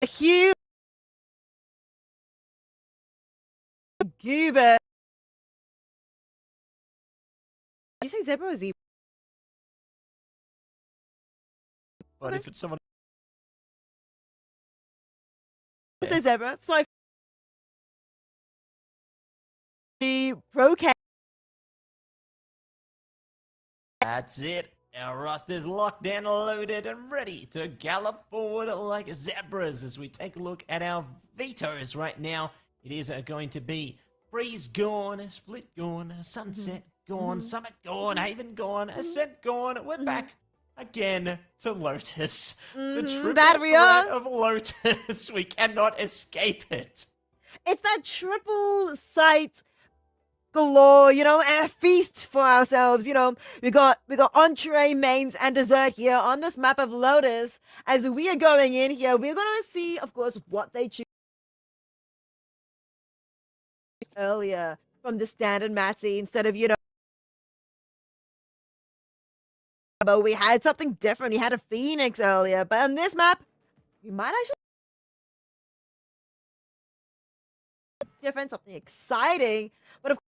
A huge goober. Did you say zebra or zebra? But if it's someone... I say zebra. Sorry. The Pro-K. That's it. Our roster's locked and loaded and ready to gallop forward like zebras as we take a look at our vetoes right now. It is going to be Freeze gone, Split gone, Sunset gone, Summit gone, Haven gone, Ascent gone. We're back again to Lotus. The triple that we threat are. of Lotus. We cannot escape it. It's that triple site galore, you know, and a feast for ourselves. You know, we got entree, mains, and dessert here on this map of Lotus. As we are going in here, we're gonna see, of course, what they choose earlier from the standard Matzy instead of, you know, but we had something different. We had a Phoenix earlier, but on this map, we might actually different, something exciting. But of course,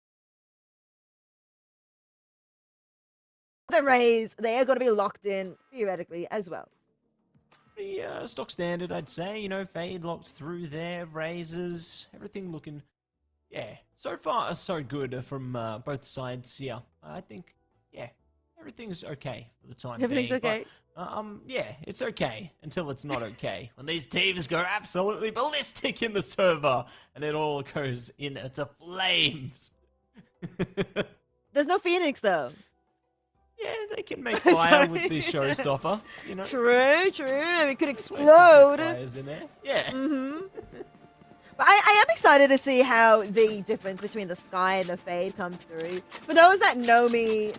the Rays, they are going to be locked in theoretically as well. Pretty stock standard, I'd say. You know, Fade locked through there, Razors, everything looking, yeah, so far so good from both sides here. I think, yeah, everything's okay for the time Everything's being. okay. But, yeah, it's okay until it's not okay. When these teams go absolutely ballistic in the server and it all goes into flames. There's no Phoenix though. Yeah, they can make fire with this showstopper, you know. True. It could Always good explode. fires in there. Yeah. But I am excited to see how the difference between the Sky and the Fade come through. For those that know me,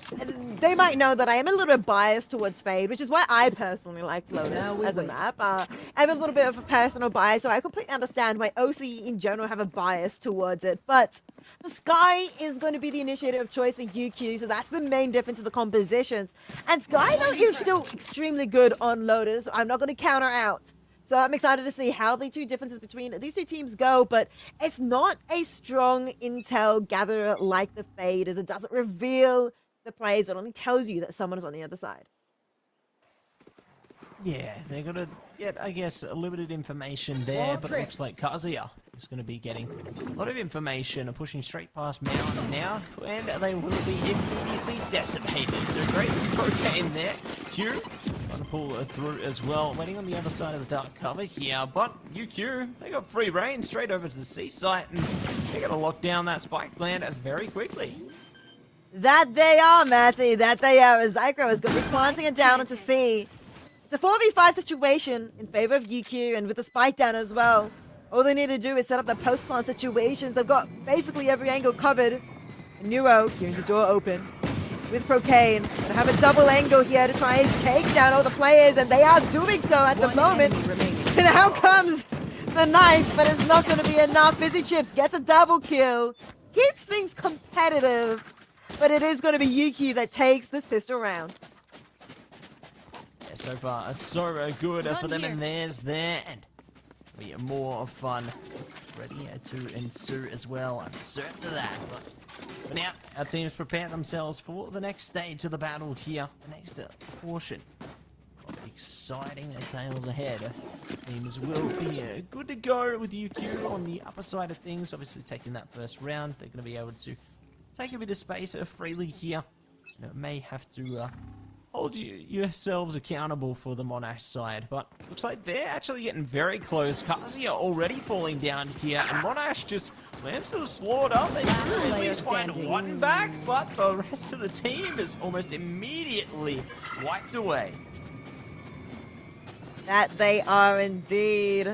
they might know that I am a little bit biased towards Fade, which is why I personally like Lotus as a map. I have a little bit of a personal bias, so I completely understand why OC in general have a bias towards it. But the Sky is going to be the initiator of choice for UQ, so that's the main difference of the compositions. And Sky, though, is still extremely good on Lotus. I'm not going to counter out. So I'm excited to see how the two differences between these two teams go, but it's not a strong intel gatherer like the Fade, as it doesn't reveal the players. It only tells you that someone is on the other side. Yeah, they're going to get, I guess, limited information there, but it looks like Kazuya is going to be getting a lot of information, pushing straight past Mound now, and they will be immediately decimated. So great cocaine there. Q trying to pull through as well, waiting on the other side of the dark cover here, but UQ, they got free reign straight over to the C site, and they're going to lock down that spike land very quickly. That they are, Matty, that they are. Zycro is going to be planting it down into C. It's a 4v5 situation in favor of UQ, and with the spike down as well. All they need to do is set up the post-plant situations. They've got basically every angle covered. Neuro, hearing the door open, with Procane. They have a double angle here to try and take down all the players, and they are doing so at the moment. And out comes the knife, but it's not going to be enough. Fizzy Chips gets a double kill. Keeps things competitive, but it is going to be UQ that takes this pistol round. Yeah, so far, so good for them and theirs there, and be more fun ready to ensue as well. I'm certain of that. But for now, our teams prepare themselves for the next stage of the battle here. The next portion of exciting tales ahead. Teams will be good to go with UQ on the upper side of things. Obviously, taking that first round, they're going to be able to take a bit of space freely here. You know, may have to hold yourselves accountable for the Monash side, but looks like they're actually getting very close. Kazuya already falling down here, and Monash just lands to the slaughter. They do at least find one back, but the rest of the team is almost immediately wiped away. That they are indeed.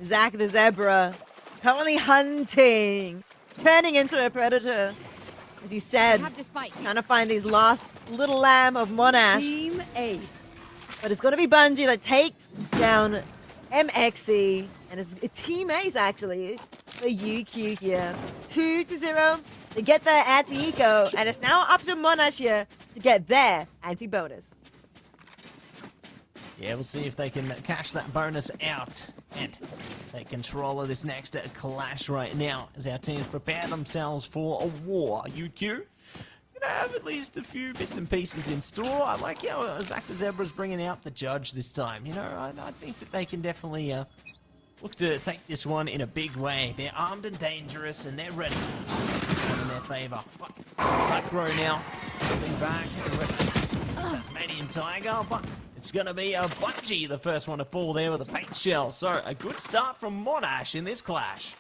Zach the Zebra, currently hunting, turning into a predator. As he said, trying to find his last little lamb of Monash. Team Ace. But it's going to be Bungie that takes down MXE and his teammates actually for UQ here. 2-0. They get their anti-eco, and it's now up to Monash here to get their anti-bonus. Yeah, we'll see if they can cash that bonus out and take control of this next clash right now as our teams prepare themselves for a war. UQ gonna have at least a few bits and pieces in store. I like how Zach the Zebra's bringing out the judge this time. You know, I think that they can definitely look to take this one in a big way. They're armed and dangerous, and they're ready. It's one in their favour. Micro now, coming back. Tasmanian Tiger, but it's going to be a Bungie, the first one to fall there with a paint shell. So a good start from Monash in this clash.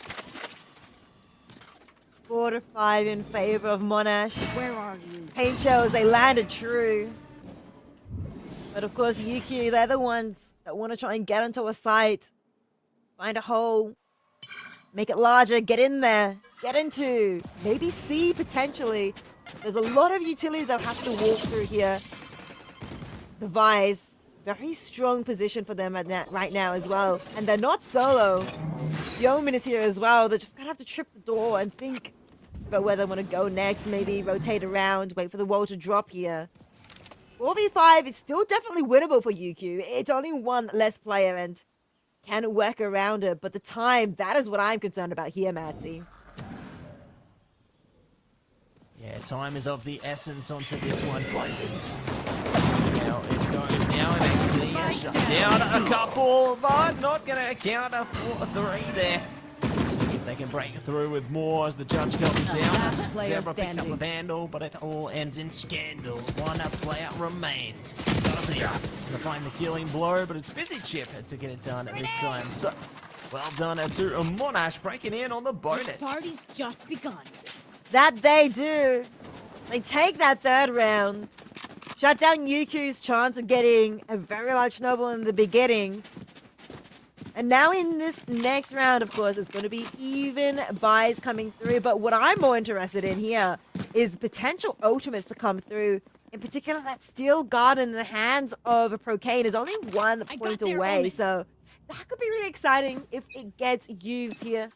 4-5 in favor of Monash. Where are you? Paint shells, they landed true. But of course, UQ, they're the ones that want to try and get into a site. Find a hole. Make it larger, get in there. Get into. Maybe C, potentially. There's a lot of utility they'll have to walk through here. The Vise, very strong position for them right now as well. And they're not solo. Yeoman is here as well. They're just going to have to trip the door and think about where they want to go next. Maybe rotate around, wait for the wall to drop here. 4v5 is still definitely winnable for UQ. It's only one less player and can work around it. But the time, that is what I'm concerned about here, Matsy. Yeah, time is of the essence onto this one. Now it goes now, and XC shut down a couple, but not going to account for 3 there. See if they can break through with more as the judge comes Last out. player Zebra picked up standing. the Vandal, but it all ends in scandal. One player remains. Does he? Gonna find the killing blow, but it's busy Chip to get it done at this time. So, well done to Monash breaking in on the bonus. The party's just begun. That they do. They take that 3rd round. Shut down UQ's chance of getting a very large snowball in the beginning. And now in this next round, of course, it's going to be even buys coming through. But what I'm more interested in here is potential ultimates to come through. In particular, that Steel Guard in the hands of a Procane is only 1 point away. So that could be really exciting if it gets used here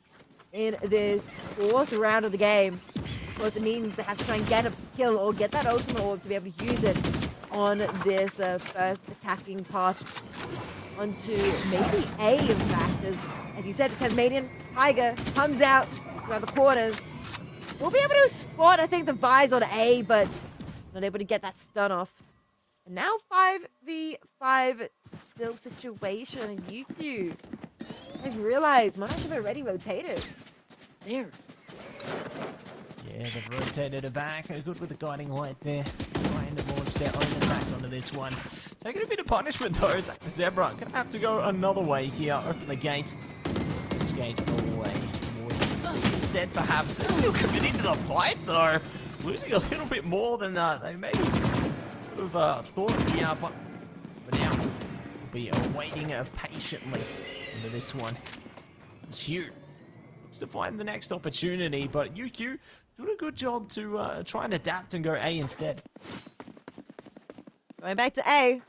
in this 4th round of the game. Of course, it means they have to try and get a kill or get that ultimate orb to be able to use it on this first attacking part. Onto maybe A, in fact, as you said, the Tasmanian Tiger comes out around the corners. We'll be able to spot, I think, the Vise on A, but not able to get that stun off. And now 5v5 still situation. UQ. I've realized Monash have already rotated. There. Yeah, they've rotated it back. Good with the guiding light there. Trying to launch their own attack onto this one. Taking a bit of punishment though. Zach the Zebra gonna have to go another way here. Open the gate. Escape away towards the sea. Instead, perhaps they're still committing to the fight though. Losing a little bit more than they maybe would have thought here, but now we'll be waiting patiently into this one. It's huge. Looks to find the next opportunity, but UQ doing a good job to try and adapt and go A instead. Going back to A.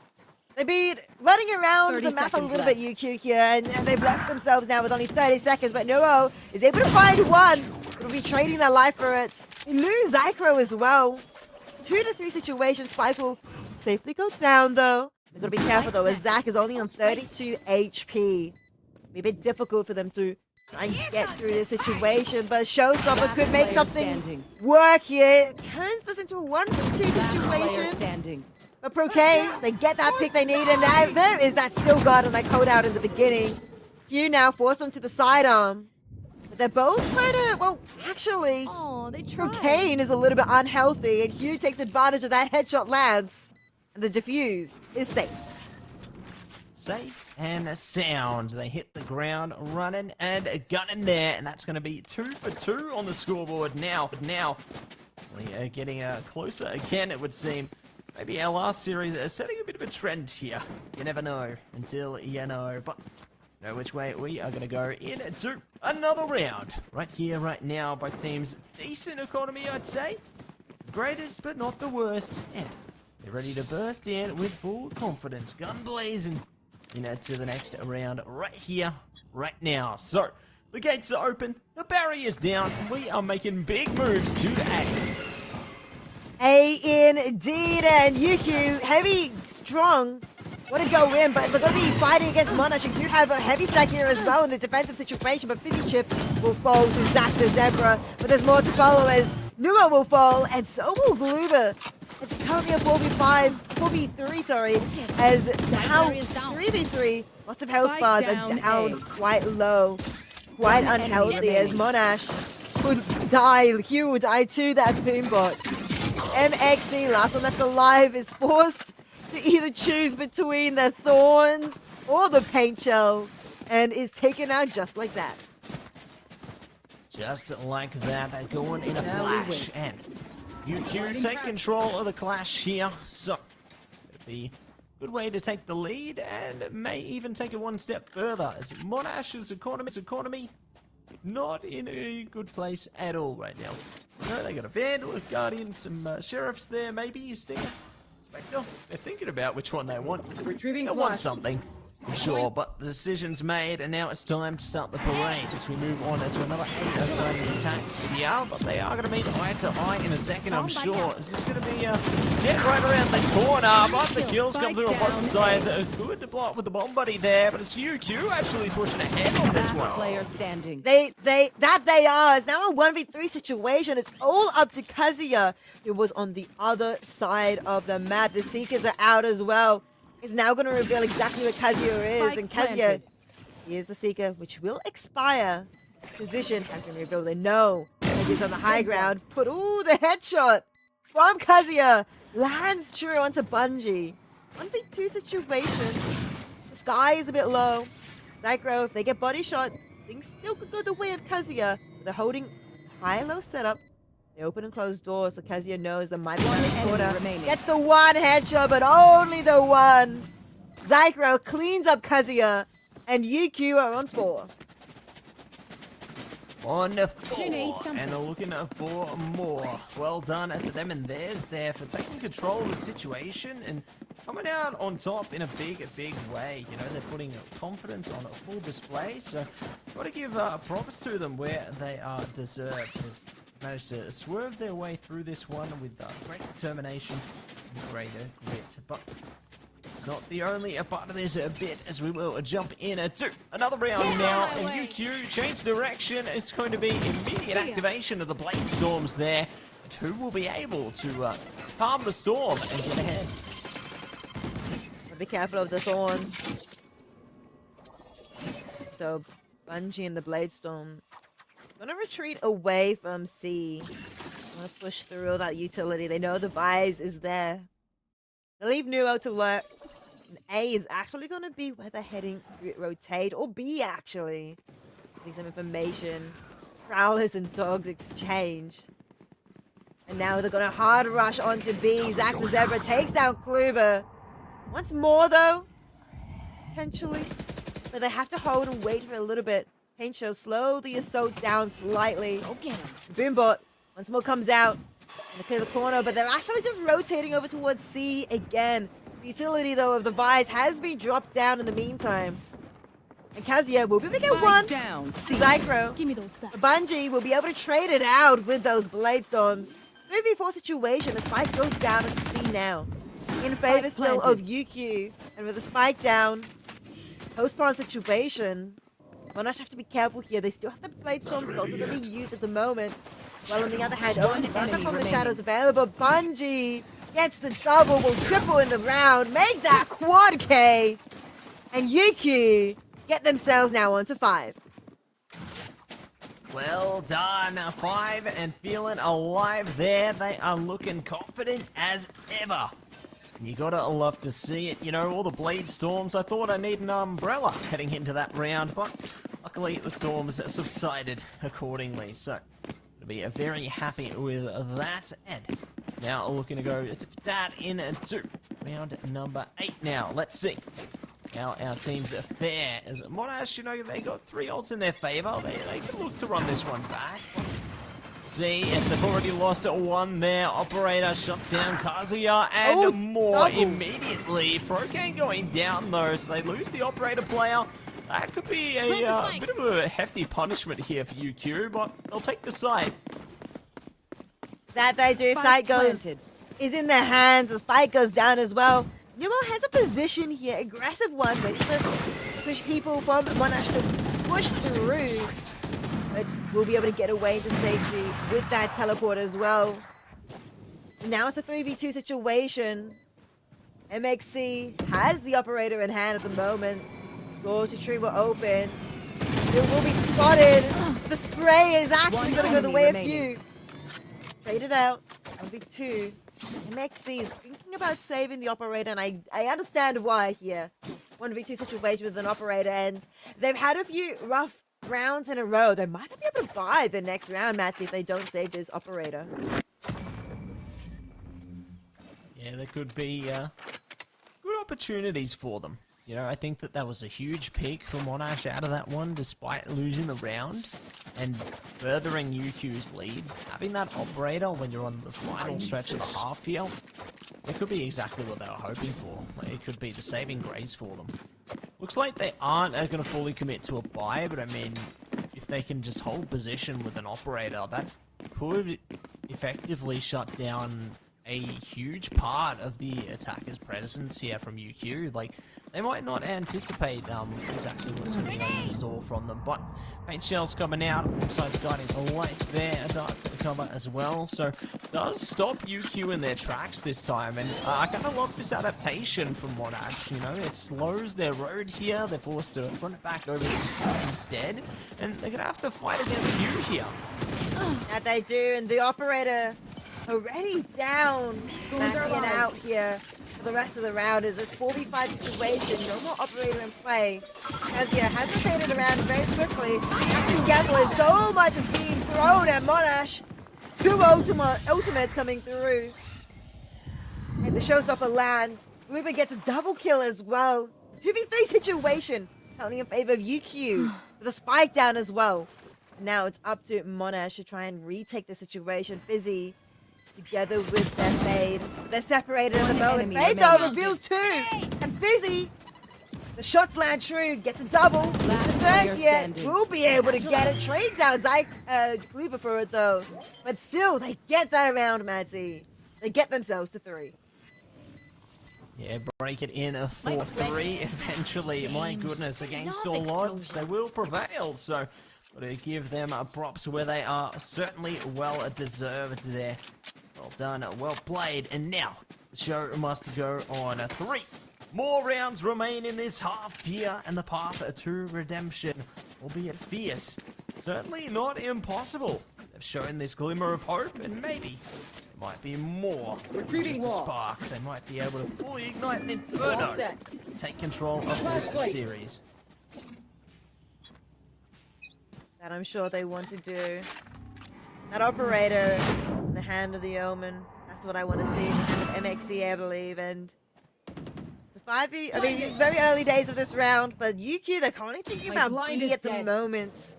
They've been running around 30 the map a seconds little left. bit, UQ here, and they've left themselves now with only 30 seconds, but Nuro is able to find one. It'll be trading their life for it. They lose Zycro as well. 2 to 3 situations. Spike will safely go down, though. They've got to be careful, though, as Zach is only on 32 HP. Be a bit difficult for them to try and get through this situation, but Showstopper could make something work here. It turns this into a 1-2 situation. Standing. But Procane, they get that pick they need, and now there is that Steel Guard and that code out in the beginning. Hugh now forced onto the sidearm. But they're both kind of, well, actually, Oh, they tried. Procane is a little bit unhealthy, and Hugh takes advantage of that headshot lands. And the defuse is safe. Safe and sound. They hit the ground running and gunning there, and that's going to be 2 for 2 on the scoreboard now. We are getting closer again, it would seem. Maybe our last series is setting a bit of a trend here. You never know until you know, but know which way we are going to go into another round. Right here, right now, both teams decent economy, I'd say. Greatest, but not the worst. And they're ready to burst in with full confidence. Gun blazing. into the next round right here, right now. So, the gates are open, the barrier's down, and we are making big moves to A indeed, and UQ, heavy, strong, want to go in, but they're going to be fighting against Monash. You do have a heavy stack here as well in the defensive situation, but Fizzy Chip will fall to Zach the Zebra, but there's more to follow as Numa will fall, and so will Gloober. It's currently a 4v3, sorry, as now 3v3, lots of health bars are down quite low, quite unhealthy, as Monash would die, Hugh would die to that Boombot. MXC, last one left alive, is forced to either choose between the thorns or the paint shell, and is taken out just like that. Just like that, going in a flash, and UQ take control of the clash here, so it'd be a good way to take the lead, and may even take it one step further, as Monash's economy not in a good place at all right now. No, they got a Vandal, a Guardian, some Sheriffs there, maybe a Stinger, Spectre. They're thinking about which one they want. Retrieving They want flash. something, I'm sure, but the decision's made, and now it's time to start the parade as we move on into another exciting attack video. But they are going to meet eye to eye in a second, I'm sure. Is this going to be a jet right around the corner? But the kills come through on both sides. A good block with the bomb buddy there, but it's UQ actually pushing ahead on this one. Player standing. They are. It's now a 1v3 situation. It's all up to Kazuya, who was on the other side of the map. The Seekers are out as well. Is now going to reveal exactly what Kazuya is, and Kazuya is the Seeker, which will expire. Position has been revealed, and no, he's on the high ground. Put, ooh, the headshot from Kazuya lands true onto Bungie. 1v2 situation. The sky is a bit low. Zycro, if they get body shot, things still could go the way of Kazuya. They're holding high-low setup. They open and close doors, so Kazuya knows there might be one corner. Gets the one headshot, but only the one. Zycro cleans up Kazuya, and UQ are on 4. On 4, and they're looking for more. Well done to them and theirs there for taking control of the situation and coming out on top in a big way. You know, they're putting confidence on a full display, so got to give props to them where they are deserved. Managed to swerve their way through this one with great determination and greater grit. But it's not the only part of this bit, as we will jump in to another round now. And UQ change direction. It's going to be immediate activation of the Blade Storms there. And who will be able to calm the storm and get ahead? Be careful of the thorns. So, Bungie and the Blade Storm gonna retreat away from C. Gonna push through all that utility. They know the Vise is there. They leave Nuo to lurk. And A is actually gonna be where they're heading to rotate. Or B, actually. Getting some information. Prowlers and dogs exchanged. And now they're gonna hard rush onto B. Zach the Zebra takes down Kluber. Once more, though. Potentially. But they have to hold and wait for a little bit. Paint Show slow the assault down slightly. Okay. Boombot once more comes out. And they clear the corner, but they're actually just rotating over towards C again. The utility, though, of the Vise has been dropped down in the meantime. And Kazuya will be able to get one. Down. Zycro. Give me those back. Bungie will be able to trade it out with those Blade Storms. 3v4 situation. The spike goes down at C now. In favor still of UQ. And with the spike down, post-spawn situation. Monash have to be careful here. They still have the Blade Storms, both of them being used at the moment. While on the other hand, Owen does have from the shadows available. Bungie gets the double, will triple in the round, make that quad K. And UQ get themselves now onto 5. Well done, 5 and feeling alive there. They are looking confident as ever. You gotta love to see it. You know, all the Blade Storms. I thought I need an umbrella heading into that round, but luckily the storms subsided accordingly. So, to be very happy with that. And now looking to go to that into round number 8 now. Let's see how our teams fare. As Monash, you know, they got 3 ults in their favor. They can look to run this one back. see if they've already lost one there. Operator shuts down Kazuya and Oh, more double. immediately. Procane going down though, so they lose the operator player. That could be a bit of a hefty punishment here for UQ, but they'll take the site. That they do. Spike Sight goes planted. is in their hands. The spike goes down as well. Nemo has a position here, aggressive one, ready to push people from Monash to push through. But we'll be able to get away to safety with that teleport as well. Now it's a 3v2 situation. MXC has the operator in hand at the moment. Door to tree will open. It will be spotted. The spray is actually going to go the way of few. Trade it out. 1v2. MXC is thinking about saving the operator, and I understand why here. 1v2 situation with an operator, and they've had a few rough rounds in a row. They might not be able to buy the next round, Matsy, if they don't save this operator. Yeah, there could be good opportunities for them. You know, I think that was a huge pick for Monash out of that one, despite losing the round and furthering UQ's lead. Having that operator when you're on the final stretch of the half field, it could be exactly what they were hoping for. It could be the saving grace for them. Looks like they aren't going to fully commit to a buy, but I mean, if they can just hold position with an operator, that could effectively shut down a huge part of the attacker's presence here from UQ. Like, they might not anticipate exactly what's going to be in store from them, but paint shells coming out. Looks like guiding a light there, a dark cover as well. So does stop UQ in their tracks this time, and I kind of love this adaptation from Monash. You know, it slows their road here. They're forced to run it back over to C instead, and they're gonna have to fight against you here. That they do, and the operator already down. Maxing it out here for the rest of the round is a 4v5 situation. No more operator in play. Kazia hesitated around very quickly. Captain Gamble, so much is being thrown at Monash. Two ultimates coming through. And the showstopper lands. Luba gets a double kill as well. 2v3 situation. Counting in favor of UQ. With a spike down as well. Now it's up to Monash to try and retake the situation. Fizzy together with their Fade. They're separated at the moment. Fade's over, reveals two. And Fizzy, the shots land true, gets a double. The third here will be able to get it. Trades out Zyke Kluber for it though. But still, they get that around, Madsy. They get themselves to 3. Yeah, break it in a 4-3 eventually. My goodness, against all odds, they will prevail. So, got to give them props where they are certainly well deserved there. Well done, well played, and now the show must go on. 3 more rounds remain in this half here, and the path to redemption, albeit fierce, certainly not impossible. They've shown this glimmer of hope, and maybe there might be more. Retreating Just a wall. spark. They might be able to fully ignite an Inferno, All set. take control of this Placed. series. That I'm sure they want to do. That operator in the hand of the Omen. That's what I want to see in the hand of MXC, I believe. And it's a 5v. I mean, it's very early days of this round, but UQ, they're currently thinking My about blind B is at the dead. moment.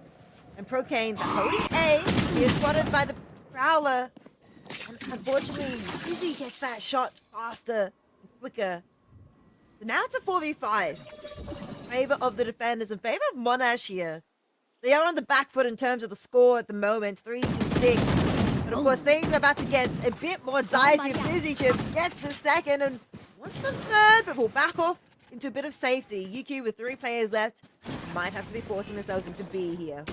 And Procane, they're holding A. He is spotted by the Prowler. And unfortunately, Fizzy gets that shot faster and quicker. So now it's a 4v5. In favor of the defenders, in favor of Monash here. They are on the back foot in terms of the score at the moment, 3-6. But of course, things are about to get a bit more dicey. Fizzy Chips gets the second and wants the third, but will back off into a bit of safety. UQ with 3 players left might have to be forcing themselves into B here.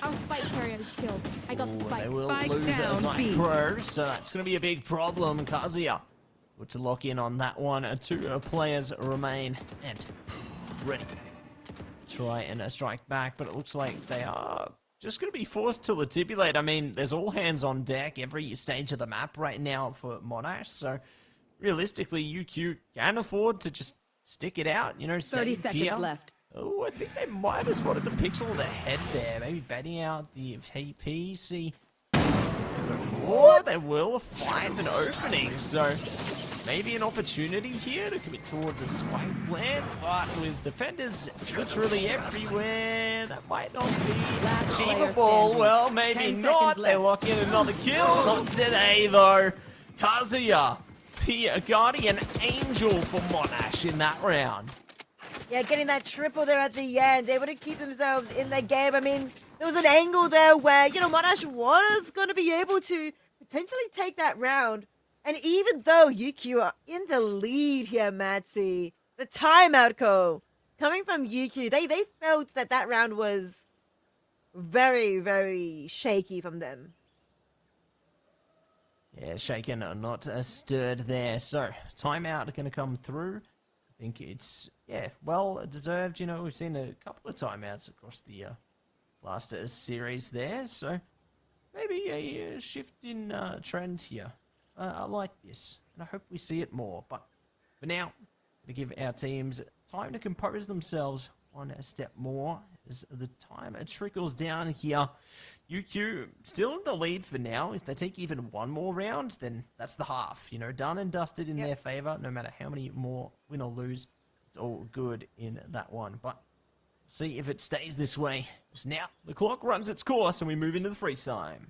Our spike carrier is killed. I got the Ooh, spike. they will Spike lose down, as B. Pro, so that's going to be a big problem. Kazuya, good to lock in on that one. 2 players remain and ready. Try and strike back, but it looks like they are just going to be forced to latibulate. I mean, there's all hands on deck every stage of the map right now for Monash, so realistically, UQ can afford to just stick it out, you know, 30 save seconds here. left. Oh, I think they might have spotted the pixel of the head there. Maybe betting out the TP. See. Or they will find an opening. So maybe an opportunity here to commit towards a spike plant, but with defenders literally everywhere, that might not be Last player achievable. standing. Well, maybe 10 not. seconds They left. lock in another kill. Not today, though. Kazuya, the Guardian Angel for Monash in that round. Yeah, getting that triple there at the end, able to keep themselves in the game. I mean, there was an angle there where, you know, Monash was going to be able to potentially take that round. And even though UQ are in the lead here, Matsy, the timeout call coming from UQ, they felt that that round was very, very shaky from them. Yeah, shaken, not stirred there. So, timeout going to come through. I think it's, yeah, well deserved. You know, we've seen a couple of timeouts across the last series there. So, maybe a shift in trend here. I like this, and I hope we see it more. But for now, to give our teams time to compose themselves one step more as the time trickles down here. UQ still in the lead for now. If they take even one more round, then that's the half. You know, done and dusted in their favor. No matter how many more win or lose, it's all good in that one. But see if it stays this way. Because now the clock runs its course and we move into the freeze time.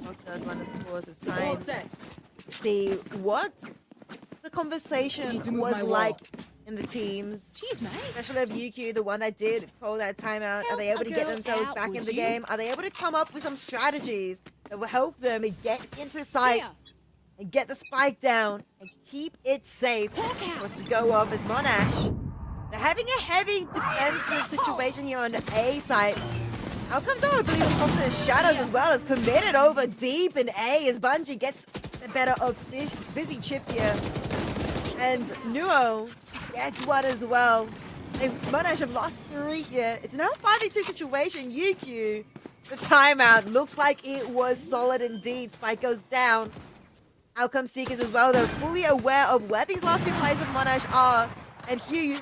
Clock does run its course. It's All time set. to see what the Need conversation to move was my wall. like in the teams. Jeez, mate. Especially of UQ, the one that did call that timeout. Are they able to get themselves back in the game? Are they able to come up with some strategies that will help them get into sight Here. and get the spike down and keep it safe? What's to go off is Monash. They're having a heavy defensive situation here on the A side. Outcomes though, I believe, from the shadows as well, is committed over deep in A as Bungie gets the better of this busy chips here. And Nuo gets one as well. They Monash have lost 3 here. It's now a 5v2 situation. UQ, the timeout looks like it was solid indeed. Spike goes down. Outcome Seekers as well, though, fully aware of where these last 2 players of Monash are. And Hugh,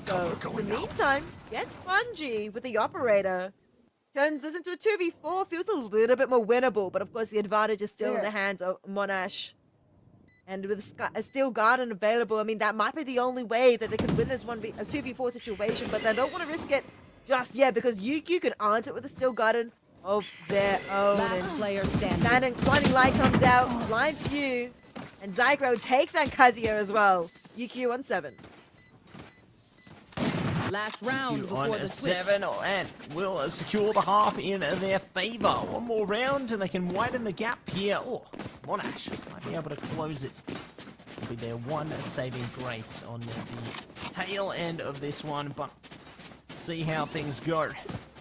so in the meantime, gets Bungie with the operator. Turns this into a 2v4, feels a little bit more winnable, but of course the advantage is still in the hands of Monash. And with a Steel Garden available, I mean, that might be the only way that they could win this 2v4 situation, but they don't want to risk it just yet because UQ could answer it with a Steel Garden of their own. Last And player standing. Blinding Light comes out, blinds Q, and Zycro takes on Kazuya as well. UQ on 7. Last round You before on the switch. 7 and will secure the half in their favor. One more round and they can widen the gap here. Oh, Monash might be able to close it. It'll be their one saving grace on the tail end of this one, but see how things go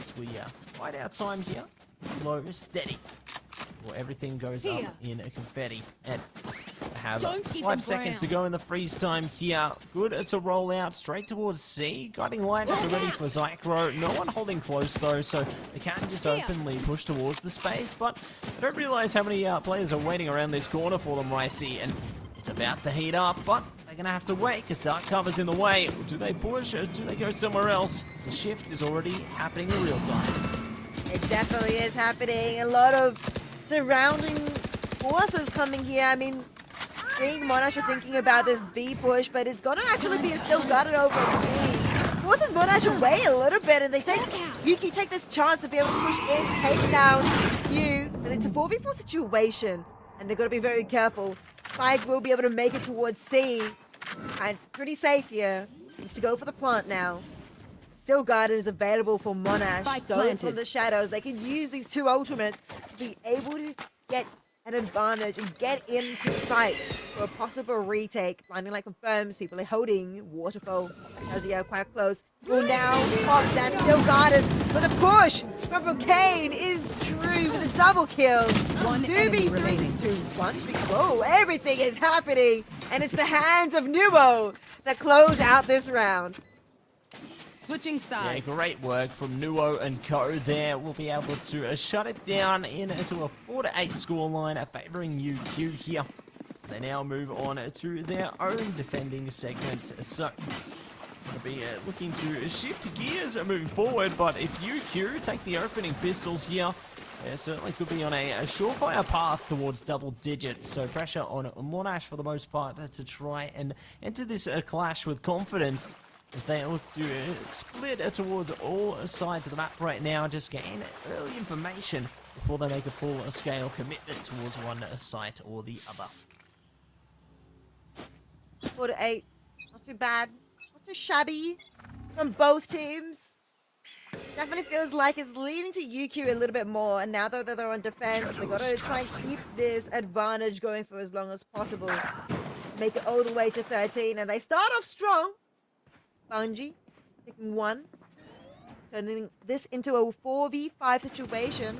as we bide our time here. Slow, steady. Well, everything goes up in confetti. And have Don't keep 5 them seconds to brown. go in the freeze time here. Good to roll out straight towards C. Guiding light at the ready for Zycro. No one holding close though, so they can just openly push towards the space, but I don't realize how many players are waiting around this corner for them, Ricey, and it's about to heat up, but they're gonna have to wait because dark cover's in the way. Do they push or do they go somewhere else? The shift is already happening in real time. It definitely is happening. A lot of surrounding forces coming here. I mean, think Monash are thinking about this B push, but it's gonna actually be a Still Guarded over B. Forces Monash away a little bit, and they take Yuki take this chance to be able to push in, take down Q, and it's a 4v4 situation, and they've got to be very careful. Spike will be able to make it towards C, and pretty safe here to go for the plant now. Still Guarded is available for Monash, Spike so is for planted. the Shadows. They can use these 2 ultimates to be able to get an advantage and get into sight for a possible retake. Blinding Light confirms people are holding Waterfall as they are quite close. Will now pop that Still Guarded, but the push from Brocane is true with a double kill. One enemy 2v3 remaining. to 1v. Whoa, everything is happening, and it's the hands of Nuo that close out this round. Switching Yeah, sides. great work from Nuo and Co there. We'll be able to shut it down into a 4-8 scoreline, favouring UQ here. They now move on to their own defending segment. So, going to be looking to shift gears moving forward, but if UQ take the opening pistols here, Yeah, certainly could be on a surefire path towards double digits. So pressure on Monash for the most part to try and enter this clash with confidence as they look to split towards all sides of the map right now. Just gain early information before they make a full-scale commitment towards one site or the other. 4 to 8. Not too bad. Not too shabby from both teams. Definitely feels like it's leading to UQ a little bit more. And now that they're on defense, they got to try and keep this advantage going for as long as possible. Make it all the way to 13. And they start off strong. Bungie taking 1. Turning this into a 4v5 situation.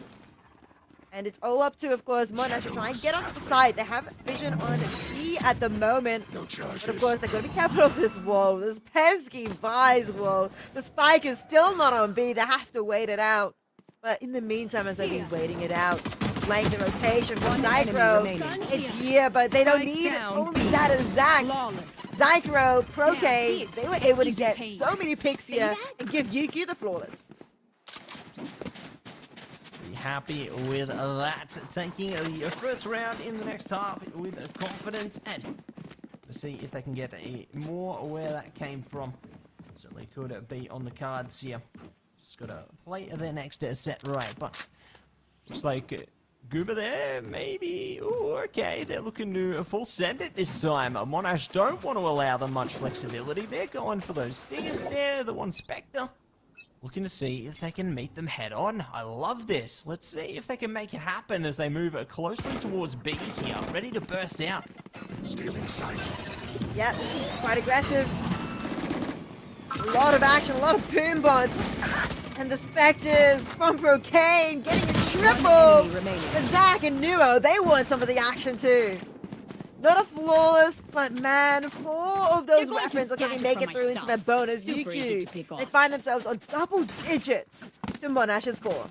And it's all up to, of course, Monash to try and get onto the side. They have vision on B at the moment. No charges. But of course, they're going to be careful of this wall. This pesky Vi's wall. The spike is still not on B. They have to wait it out. But in the meantime, as they've been waiting it out, playing the rotation from One enemy Zycro, remaining. it's here, but they don't Spike need down, only B. that as Zach. Flawless. Zycro, Procade, this they were able to is get tame. so many picks See here that? and give UQ the flawless. Be happy with that. Taking the first round in the next half with confidence, and to see if they can get more where that came from. Certainly could be on the cards here. Just got to play their next set right, but looks like Goober there, maybe. Ooh, okay, they're looking to full send it this time. Monash don't want to allow them much flexibility. They're going for those stingers there, the one Spectre. Looking to see if they can meet them head on. I love this. Let's see if they can make it happen as they move closely towards B here, ready to burst out. Stealing sight. Yep, quite aggressive. A lot of action, a lot of boom bots. And the Spectres from Brocane getting a triple enemy remaining. for Zach and Nuo. They want some of the action too. Not a flawless, but man, 4 of those You're going to weapons are going to scan make for it my through into stuff. their bonus Super easy to UQ. pick They off. find themselves on double digits to Monash's 4.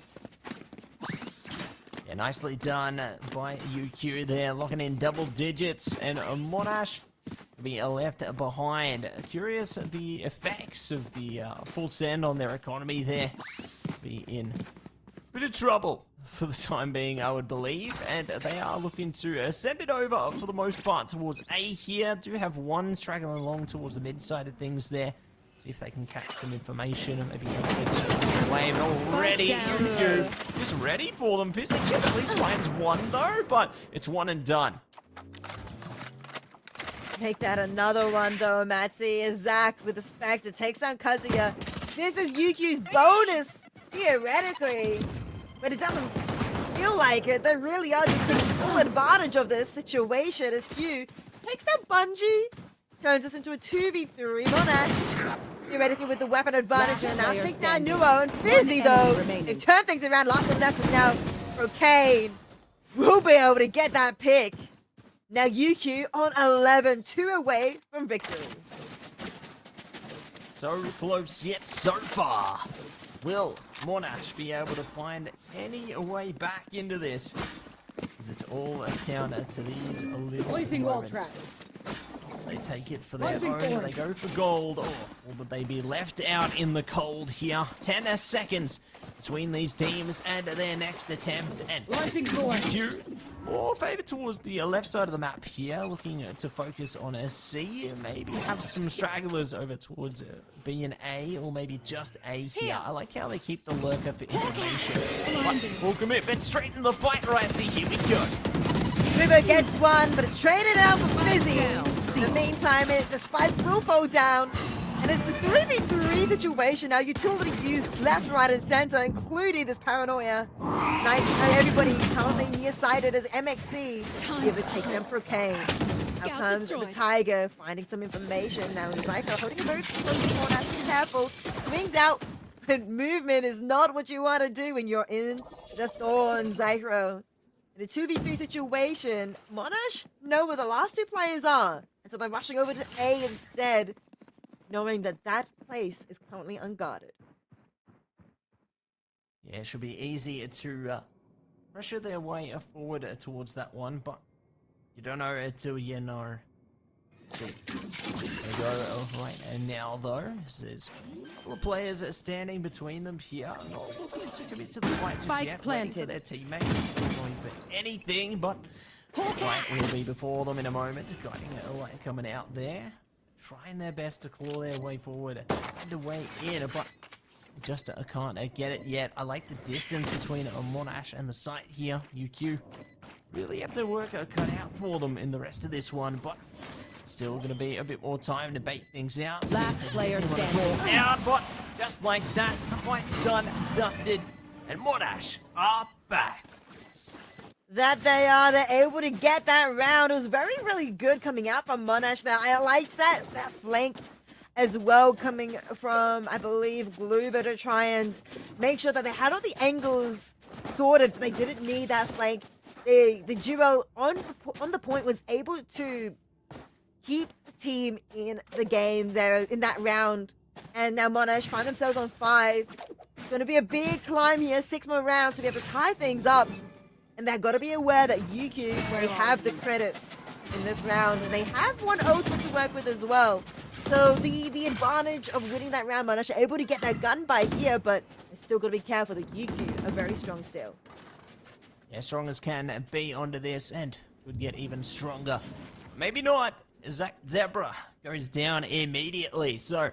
Yeah, nicely done by UQ there, locking in double digits, and Monash be left behind. Curious the effects of the full send on their economy there. Be in a bit of trouble for the time being, I would believe, and they are looking to send it over for the most part towards A here. Do have one straggling along towards the mid side of things there. See if they can catch some information and maybe wave already. UQ just ready for them. Physics at least finds one though, but it's one and done. Make that another one though, Matsy, as Zach with the Spectre takes down Kazuya. This is UQ's bonus, theoretically, but it doesn't feel like it. They really are just taking full advantage of this situation as Q takes down Bungie, turns this into a 2v3. Monash, theoretically with the weapon advantage, and now player takes down standing. Nuo, and Fizzy One enemy though, remaining. they've turned things around. Last one left is now Procane. Will be able to get that pick. Now UQ on 11, 2 away from victory. So close yet so far. Will Monash be able to find any way back into this? Because it's all a counter to these little Placing wall moments. trap. They take it for their Launching own, forward. they go for gold, or would they be left out in the cold here? 10 seconds between these teams and their next attempt, and Launching forward. Q more favor towards the left side of the map here, looking to focus on a C, maybe have some stragglers over towards B and A, or maybe just A here. I like how they keep the lurker for information. But full commitment straight in the fight, Ricey, here we go. River gets one, but it's traded out for Fizzy. In the meantime, the spike will fall down. And it's a 3v3 situation now. Utility used left, right, and center, including this paranoia. Everybody currently nearsighted as MXC. Give it take them Procane. Now Scout comes the destroyed. Tiger, finding some information. Now Zyko holding a very close corner, have to be careful. Swings out, but movement is not what you want to do when you're in the Thorn, Zyro. In a 2v3 situation, Monash know where the last 2 players are. And so they're rushing over to A instead, knowing that that place is currently unguarded. Yeah, it should be easy to pressure their way forward towards that one, but you don't know until you know. Gonna go right now though. There's a couple of players standing between them here. Not looking to commit to the fight just Spike yet. Waiting for planted. their teammate. Not going for anything, but right will be before them in a moment. Guiding away, coming out there. Trying their best to claw their way forward. Find a way in, but just can't get it yet. I like the distance between Monash and the site here. UQ really have their work cut out for them in the rest of this one, but still going to be a bit more time to bait things out. See Last if they player really wanna standing. call out, but just like that, the fight's done, dusted, and Monash are back. That they are. They're able to get that round. It was really good coming out from Monash there. I liked that flank as well coming from, I believe, Gluber to try and make sure that they had all the angles sorted. They didn't need that flank. The duo on the point was able to keep the team in the game there in that round. And now Monash find themselves on 5. It's going to be a big climb here. 6 more rounds to be able to tie things up. And they've got to be aware that UQ, they have the credits in this round. And they have one ultimate to work with as well. So the advantage of winning that round, Monash are able to get that gun by here, but it's still got to be careful. The UQ are very strong still. Yeah, strong as can be onto this, and could get even stronger. Maybe not. Zach Zebra goes down immediately. So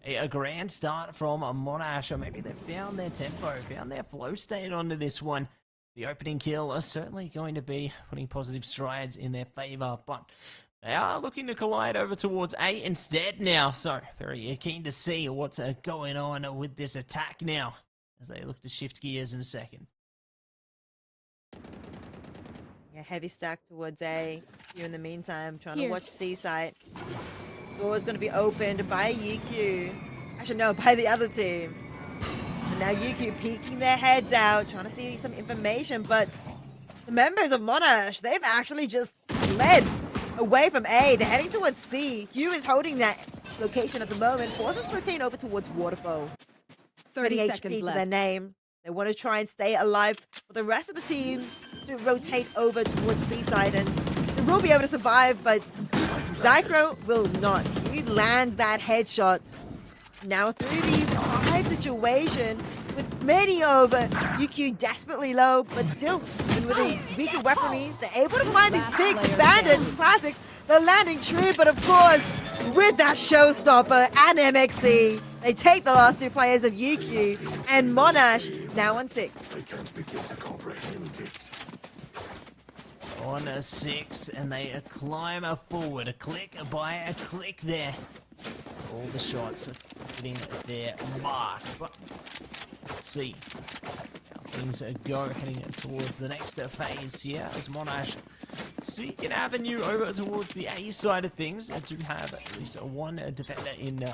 a grand start from Monash. Or maybe they've found their tempo, found their flow state onto this one. The opening kill are certainly going to be putting positive strides in their favor, but they are looking to collide over towards A instead now. So very keen to see what's going on with this attack now as they look to shift gears in a second. Yeah, heavy stack towards A. You in the meantime, trying Here. to watch C site. Door's going to be opened by UQ. Actually, no, by the other team. And now UQ peeking their heads out, trying to see some information, but the members of Monash, they've actually just led away from A. They're heading towards C. Q is holding that location at the moment. Forces Cocaine over towards Waterfall. 30 HP seconds to left. their name. They want to try and stay alive for the rest of the team to rotate over towards C-side, and they will be able to survive, but Zycro will not. He lands that headshot. Now a 3v5 situation with many over. UQ desperately low, but still, even with a weaker weaponry, they're able to find these picks, abandoned classics. They're landing true, but of course, with that showstopper and MXC, they take the last 2 players of UQ, and Monash now on 6. On a 6, and they climb forward, a click by a click there. All the shots are hitting their mark, but see how things go heading towards the next phase here as Monash seek an avenue over towards the A side of things. I do have at least one defender in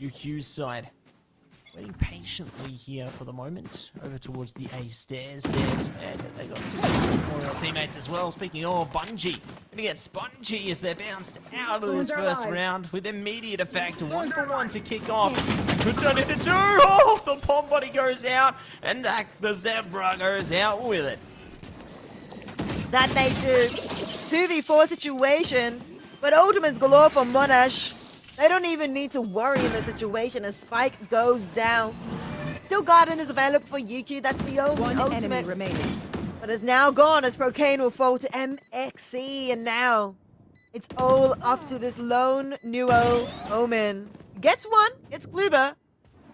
UQ's side. Waiting patiently here for the moment. Over towards the A stairs there. And they got 2 more teammates as well. Speaking of, Bungie gonna get spongy as they're bounced out of this first round with immediate effect. 1-for-1 to kick off. Could turn into 2. Oh, the bomb body goes out, and the Zebra goes out with it. That they do. 2v4 situation, but ultimates galore for Monash. They don't even need to worry in the situation as Spike goes down. Still Garden is available for UQ, that's the only One enemy ultimate. remaining. But is now gone as Procane will fall to MXC, and now it's all up to this lone Nuo Omen. Gets one, gets Gluber,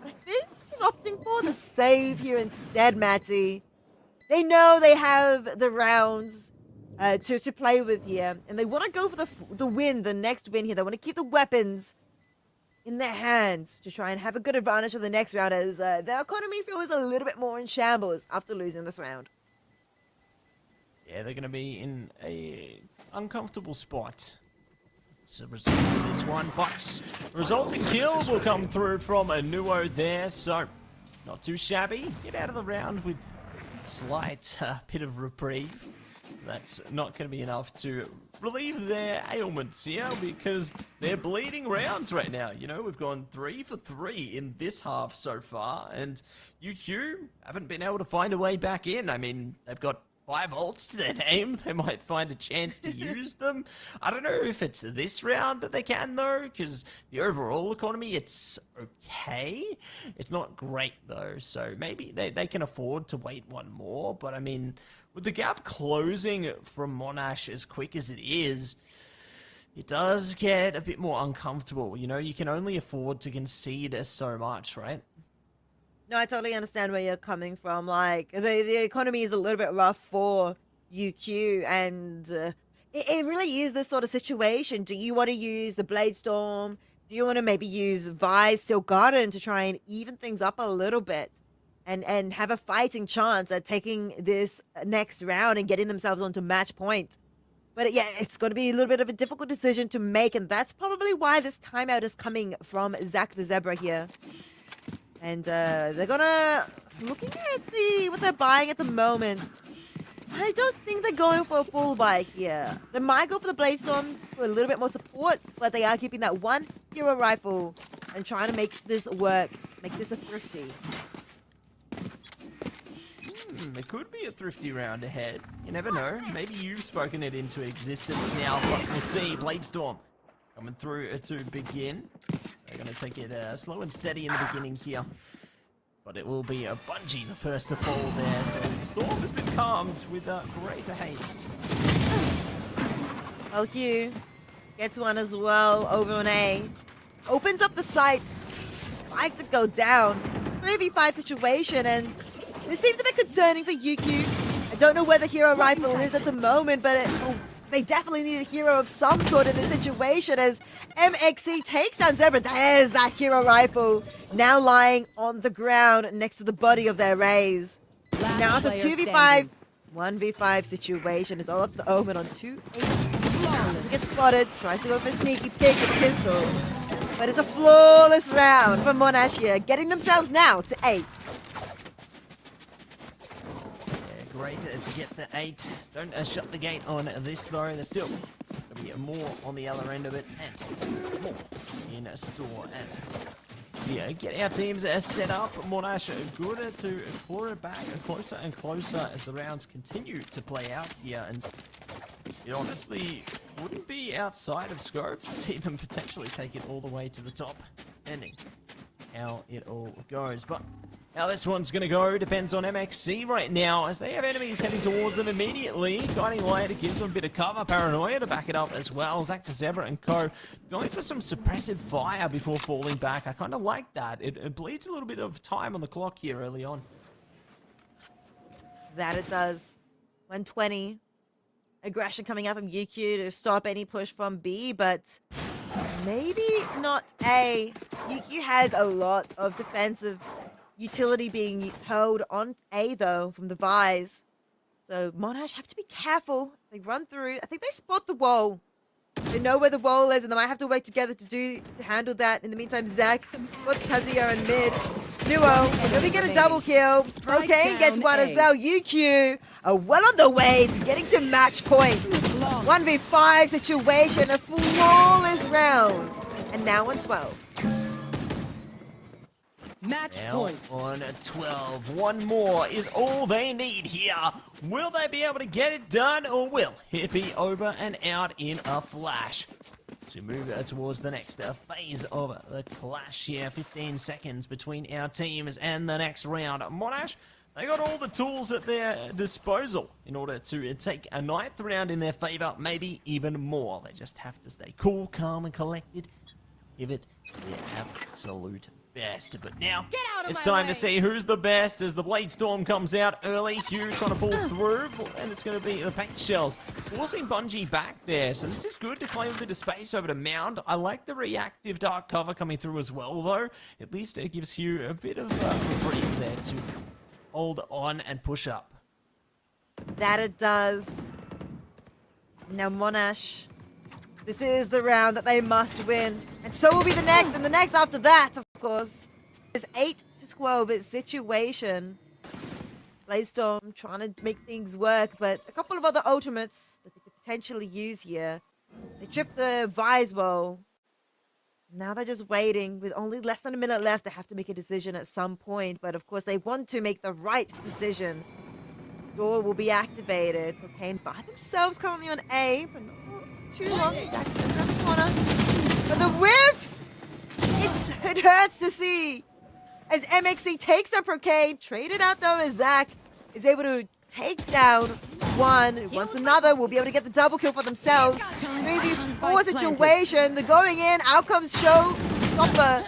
but I think he's opting for the save here instead, Matty. They know they have the rounds to play with here, and they want to go for the win, the next win here. They want to keep the weapons in their hands to try and have a good advantage for the next round, as their economy feels a little bit more in shambles after losing this round. Yeah, they're going to be in a uncomfortable spot. It's a result of this one, but resulting kill will come through from a Nuo there, so not too shabby. Get out of the round with a slight bit of reprieve. That's not going to be enough to relieve their ailments here because they're bleeding rounds right now. You know, we've gone 3 for 3 in this half so far, and UQ haven't been able to find a way back in. I mean, they've got 5 ults to their name, they might find a chance to use them. I don't know if it's this round that they can, though, because the overall economy, it's okay. It's not great, though, so maybe they can afford to wait one more. But, I mean, with the gap closing from Monash as quick as it is, it does get a bit more uncomfortable. You know, you can only afford to concede so much, right? No, I totally understand where you're coming from. Like, the economy is a little bit rough for UQ, and it really is this sort of situation. Do you want to use the Blade Storm? Do you want to maybe use Vi Steel Garden to try and even things up a little bit and have a fighting chance at taking this next round and getting themselves onto match point? But yeah, it's going to be a little bit of a difficult decision to make, and that's probably why this timeout is coming from Zach the Zebra here. And they're gonna, looking at what they're buying at the moment, I don't think they're going for a full buy here. They might go for the Blade Storm for a little bit more support, but they are keeping that one hero rifle and trying to make this work, make this a thrifty. It could be a thrifty round ahead. You never know. Maybe you've spoken it into existence now, but we'll see. Blade Storm coming through to begin. They're going to take it slow and steady in the beginning here. But it will be a Bungie the first to fall there. So the storm has been calmed with greater haste. LQ gets one as well over on A. Opens up the site. Spike to go down. 3v5 situation, and this seems a bit concerning for UQ. I don't know where the hero rifle is at the moment, but they definitely need a hero of some sort in this situation as MXC takes down Zebra. There's that hero rifle now lying on the ground next to the body of their Rays. Now it's a 2v5, 1v5 situation. It's all up to the Omen on 2 8. Gets spotted, tries to go for a sneaky pick with a pistol. But it's a flawless round for Monash here, getting themselves now to 8. Great to get to 8. Don't shut the gate on this though. There's still going to be more on the other end of it and more in a store. And yeah, get our teams set up. Monash good to claw it back closer and closer as the rounds continue to play out here. And it honestly wouldn't be outside of scope to see them potentially take it all the way to the top, depending how it all goes. But how this one's going to go depends on MXC right now, as they have enemies heading towards them immediately. Guiding Light gives them a bit of cover. Paranoia to back it up as well. Zach the Zebra and co. going for some suppressive fire before falling back. I kind of like that. It bleeds a little bit of time on the clock here early on. That it does. 120. Aggression coming up from UQ to stop any push from B, but maybe not A. UQ has a lot of defensive utility being held on A, though, from the Vise. So Monash have to be careful. They run through. I think they spot the wall. They know where the wall is, and they might have to work together to handle that. In the meantime, Zach spots Kazuya and mid. Duo, really get a double kill. Brocane gets one as well. UQ are well on the way to getting to match point. 1v5 situation, a flawless round. And now on 12. Match Now point. on 12. One more is all they need here. Will they be able to get it done, or will it be over and out in a flash? To move towards the next phase of the clash here. 15 seconds between our teams and the next round. Monash, they got all the tools at their disposal in order to take a ninth round in their favor, maybe even more. They just have to stay cool, calm, and collected. Give it their absolute best. But now it's time to see who's the best as the Blade Storm comes out early. Hugh trying to pull through, and it's going to be the paint shells forcing Bungie back there. So this is good to claim a bit of space over to Mound. I like the reactive dark cover coming through as well, though. At least it gives Hugh a bit of reprieve there to hold on and push up. That it does. Now Monash, this is the round that they must win. And so will be the next, and the next after that, of course. It's 8-12 situation. Blade Storm trying to make things work, but a couple of other ultimates that they could potentially use here. They tripped the Vise Bowl. Now they're just waiting. With only less than a minute left, they have to make a decision at some point. But of course, they want to make the right decision. door will be activated. Cocaine by themselves currently on A, but not for too long. Zach is around the corner. But the whiffs! It hurts to see. As MXC takes up Cocaine, traded out though as Zach is able to take down one. Once another will be able to get the double kill for themselves. 3v4 situation. They're going in. Out comes Show. Stopper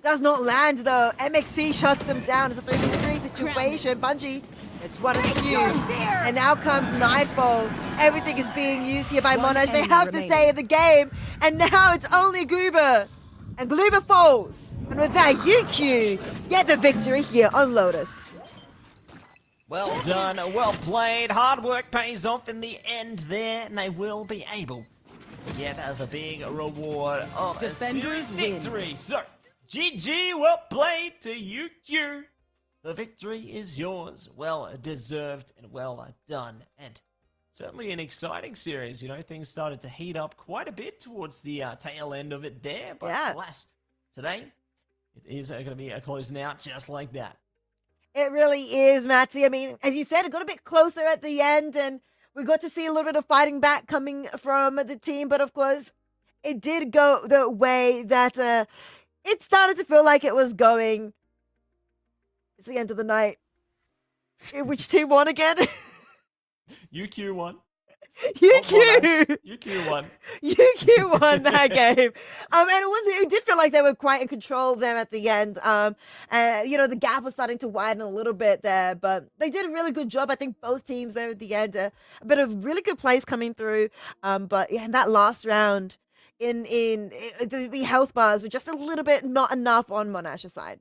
does not land though. MXC shuts them down. It's a 3v3 situation. Bungie, it's one and two. And now comes Nightfall. Everything is being used here by Monash. They have to stay in the game. And now it's only Goober. And Gloober falls. And with that, UQ get the victory here on Lotus. Well done, well played. Hard work pays off in the end there, and they will be able to get the big reward of a series victory. So, GG, well played to UQ. The victory is yours. Well deserved and well done. And certainly an exciting series. You know, things started to heat up quite a bit towards the tail end of it there. But alas, today, it is going to be a closing out just like that. It really is, Matty. I mean, as you said, it got a bit closer at the end, and we got to see a little bit of fighting back coming from the team. But of course, it did go the way that it started to feel like it was going. It's the end of the night. Which team won again? UQ won. UQ! UQ won. UQ won that game. And it did feel like they were quite in control there at the end. You know, the gap was starting to widen a little bit there, but they did a really good job. I think both teams there at the end, a bit of really good plays coming through. But yeah, in that last round, the health bars were just a little bit not enough on Monash's side.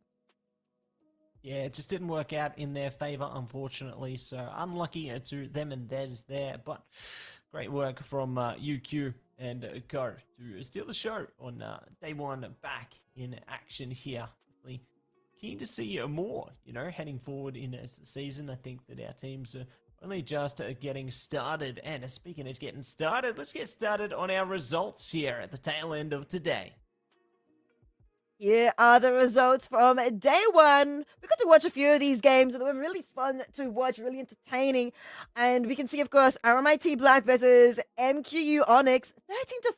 Yeah, it just didn't work out in their favor, unfortunately. So unlucky to them and theirs there. But great work from UQ and Go to steal the show on day one back in action here. Really keen to see more, you know, heading forward into the season. I think that our teams are only just getting started. And speaking of getting started, let's get started on our results here at the tail end of today. Here are the results from day one. We got to watch a few of these games, and they were really fun to watch, really entertaining. And we can see, of course, RMIT Black versus MQU Onyx,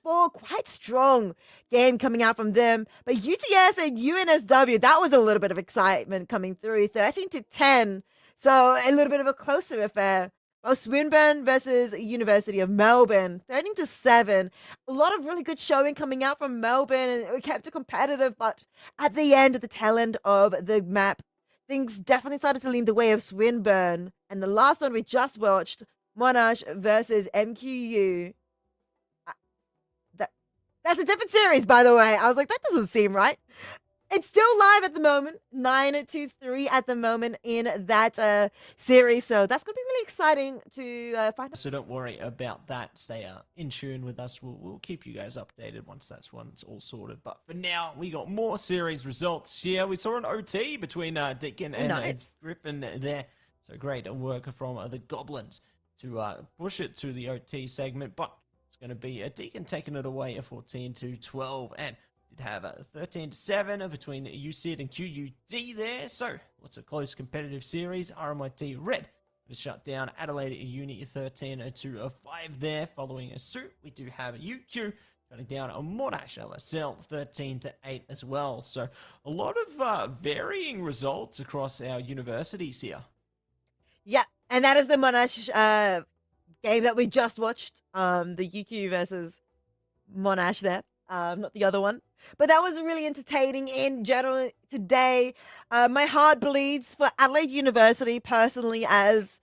13-4, quite strong game coming out from them. But UTS and UNSW, that was a little bit of excitement coming through, 13-10. So a little bit of a closer affair. Well, Swinburne versus University of Melbourne, 13-7. A lot of really good showing coming out from Melbourne, and we kept it competitive, but at the end, at the tail end of the map, things definitely started to lean the way of Swinburne. And the last one we just watched, Monash versus MQU. That's a different series, by the way. I was like, that doesn't seem right. It's still live at the moment, 9-3 at the moment in that series. So that's going to be really exciting to find out. So don't worry about that. Stay in tune with us. We'll keep you guys updated once it's all sorted. But for now, we got more series results here. We saw an OT between Deacon and Griffin there. So great work from the Goblins to push it to the OT segment. But it's going to be Deacon taking it away at 14-12. And did have a 13-7 between UCID and QUD there. So lots of close competitive series. RMIT Red was shut down. Adelaide Uni 13-5 there. Following a suit, we do have UQ shutting down a Monash LSL 13-8 as well. So a lot of varying results across our universities here. Yeah, and that is the Monash game that we just watched. The UQ versus Monash there. Not the other one. But that was really entertaining in general today. My heart bleeds for Adelaide University personally, as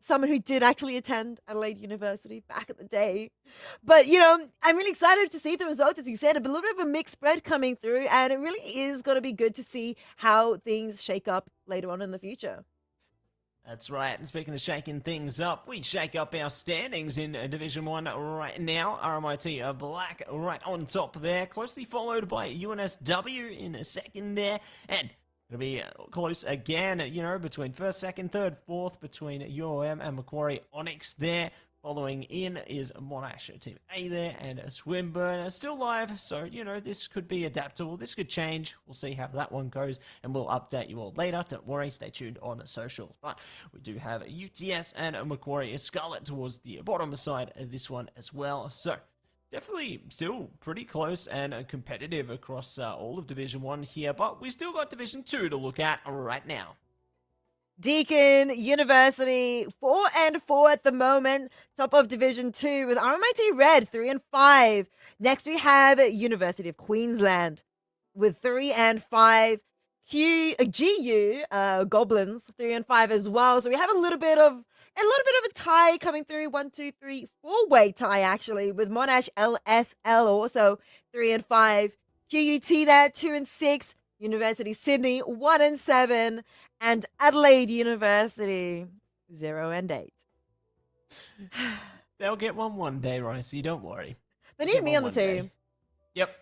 someone who did actually attend Adelaide University back at the day. But, you know, I'm really excited to see the results, as you said, a little bit of a mixed spread coming through, and it really is going to be good to see how things shake up later on in the future. That's right, and speaking of shaking things up, we shake up our standings in Division 1 right now. RMIT Black right on top there, closely followed by UNSW in a second there, and it'll be close again, you know, between first, second, third, fourth, between UOM and Macquarie Onyx there, Following in is Monash, Team A there, and Swinburne are still live, so, you know, this could be adaptable. This could change. We'll see how that one goes, and we'll update you all later. Don't worry, stay tuned on the socials. But we do have UTS and Macquarie Scarlet towards the bottom side of this one as well. So, definitely still pretty close and competitive across all of Division 1 here, but we still got Division 2 to look at right now. Deakin University 4-4 at the moment, top of Division 2 with RMIT Red 3-5. Next we have University of Queensland with 3-5. GU Goblins 3-5 as well. So we have a little bit of a tie coming through. 1, 2, 3, 4-way tie actually with Monash LSL also 3-5. QUT there 2-6. University Sydney 1-7. And Adelaide University 0-8. They'll get one day, Ricey. Don't worry. They need me on the team. Yep.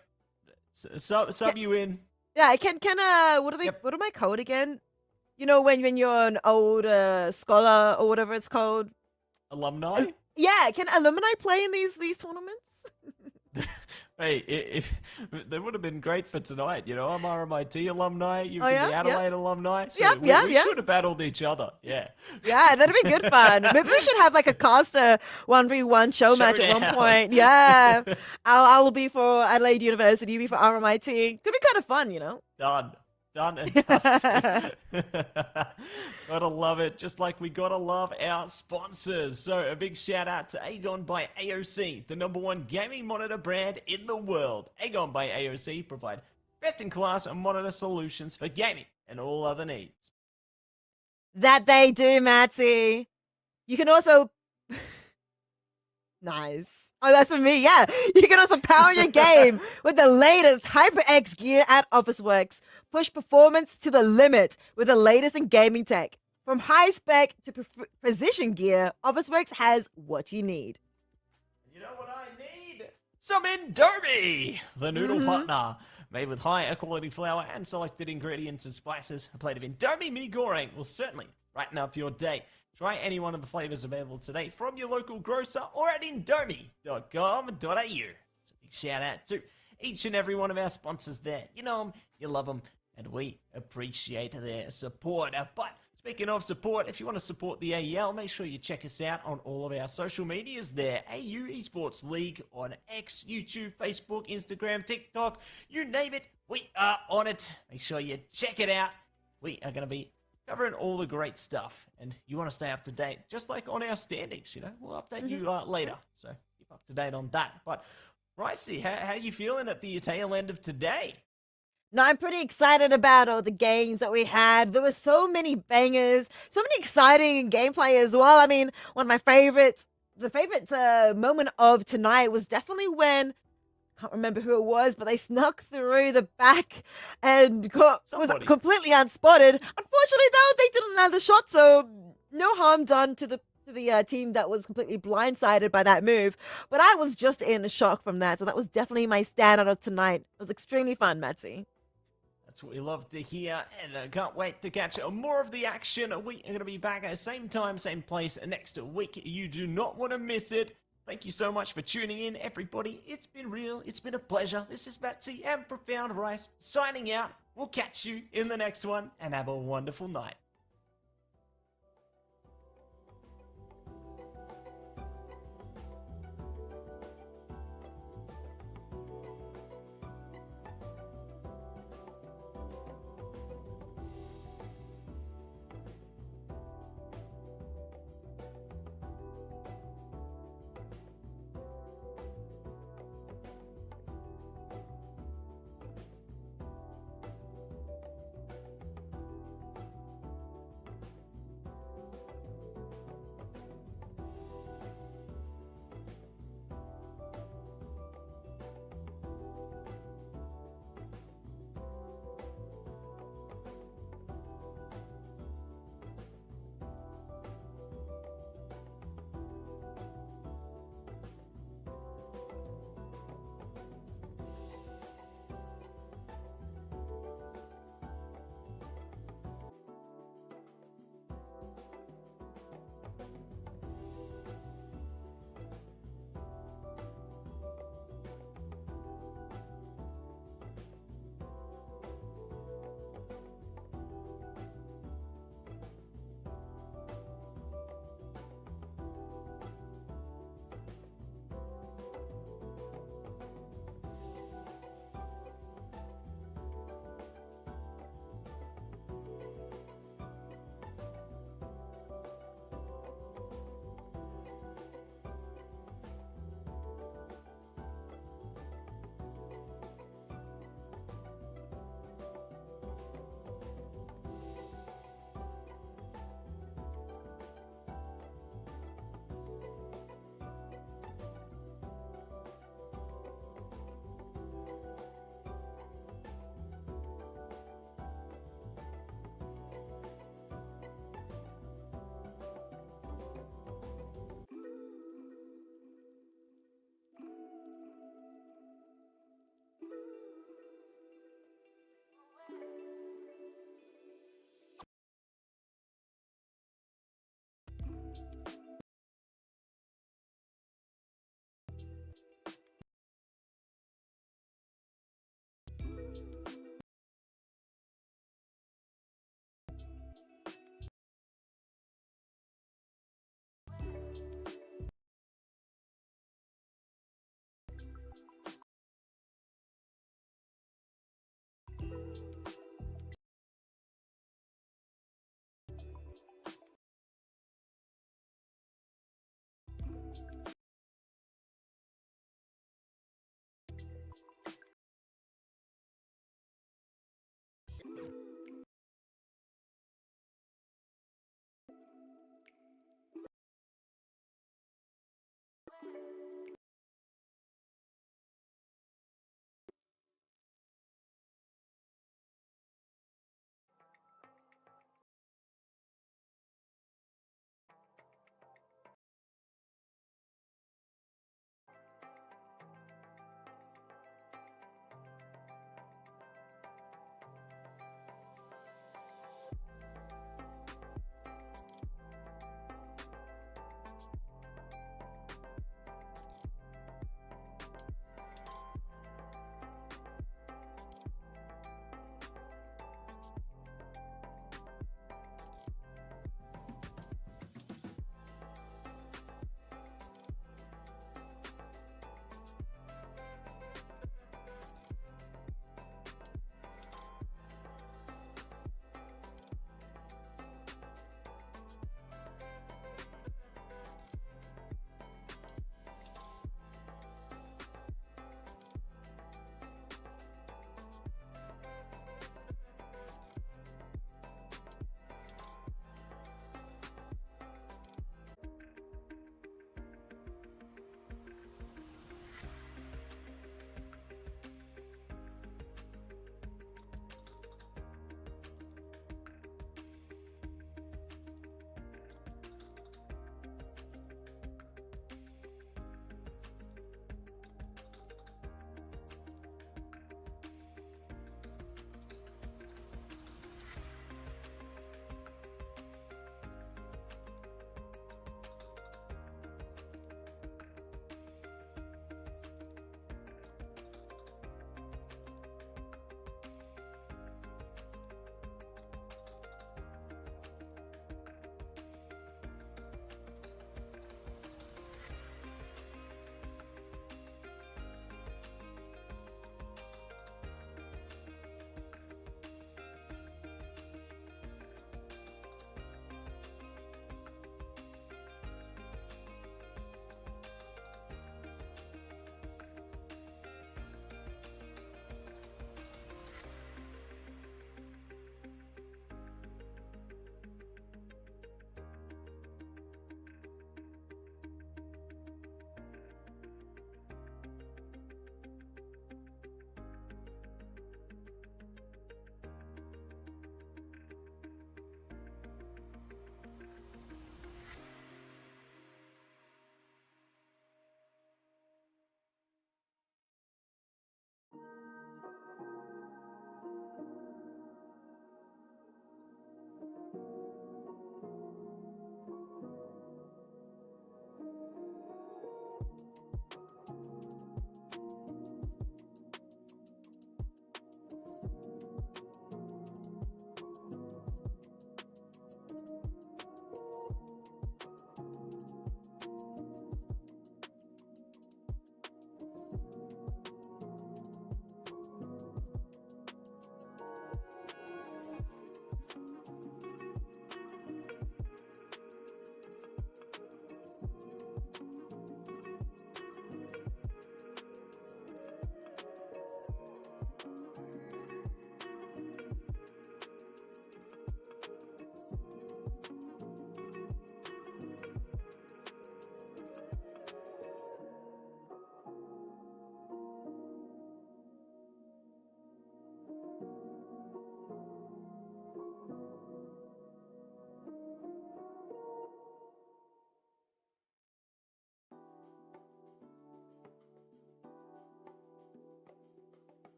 Sub you in. Yeah, can what are they? Yep. What am I called again? You know when you're an old scholar or whatever it's called. Alumni. Yeah, can alumni play in these tournaments? Hey, if they would have been great for tonight, you know. I'm RMIT alumni, you Oh, can yeah? be Adelaide alumni. So Yep, we yeah. should have battled each other. Yeah. Yeah, that'd be good fun. Maybe we should have like a caster 1v1 show match at one Showdown. point. Yeah, I'll be for Adelaide University, you be for RMIT. Could be kind of fun, you know. Done and dusted. Gotta love it, just like we gotta love our sponsors. So a big shout out to AGON by AOC, the #1 gaming monitor brand in the world. AGON by AOC provide best-in-class monitor solutions for gaming and all other needs. That they do, Matty. You can also nice. Oh, that's for me, yeah. You can also power your game with the latest HyperX gear at Officeworks. Push performance to the limit with the latest in gaming tech. From high spec to precision gear, Officeworks has what you need. You know what I need? Some Indomie, the noodle partner. Made with high quality flour and selected ingredients and spices, a plate of Indomie mee goreng will certainly brighten up your day. Try any one of the flavors available today from your local grocer or at indomie.com.au. So big shout out to each and every one of our sponsors there. You know them, you love them, and we appreciate their support. But speaking of support, if you want to support the AEL, make sure you check us out on all of our social medias there. AU Esports League on X, YouTube, Facebook, Instagram, TikTok, you name it, we are on it. Make sure you check it out. We are going to be covering all the great stuff, and you want to stay up to date, just like on our standings, you know. We'll update you later, so keep up to date on that. But, Ricey, how you feeling at the tail end of today? No, I'm pretty excited about all the games that we had. There were so many bangers, so many exciting gameplay as well. I mean, one of my favorites, the favorite moment of tonight was definitely when, can't remember who it was, but they snuck through the back and was completely unspotted. Unfortunately, though, they didn't land the shot, so no harm done to the team that was completely blindsided by that move. But I was just in shock from that, so that was definitely my standout of tonight. It was extremely fun, Matsy. That's what we love to hear, and I can't wait to catch more of the action. We are going to be back at the same time, same place next week. You do not want to miss it. Thank you so much for tuning in, everybody. It's been real. It's been a pleasure. This is Batsy and Profound Rice signing out. We'll catch you in the next one, and have a wonderful night.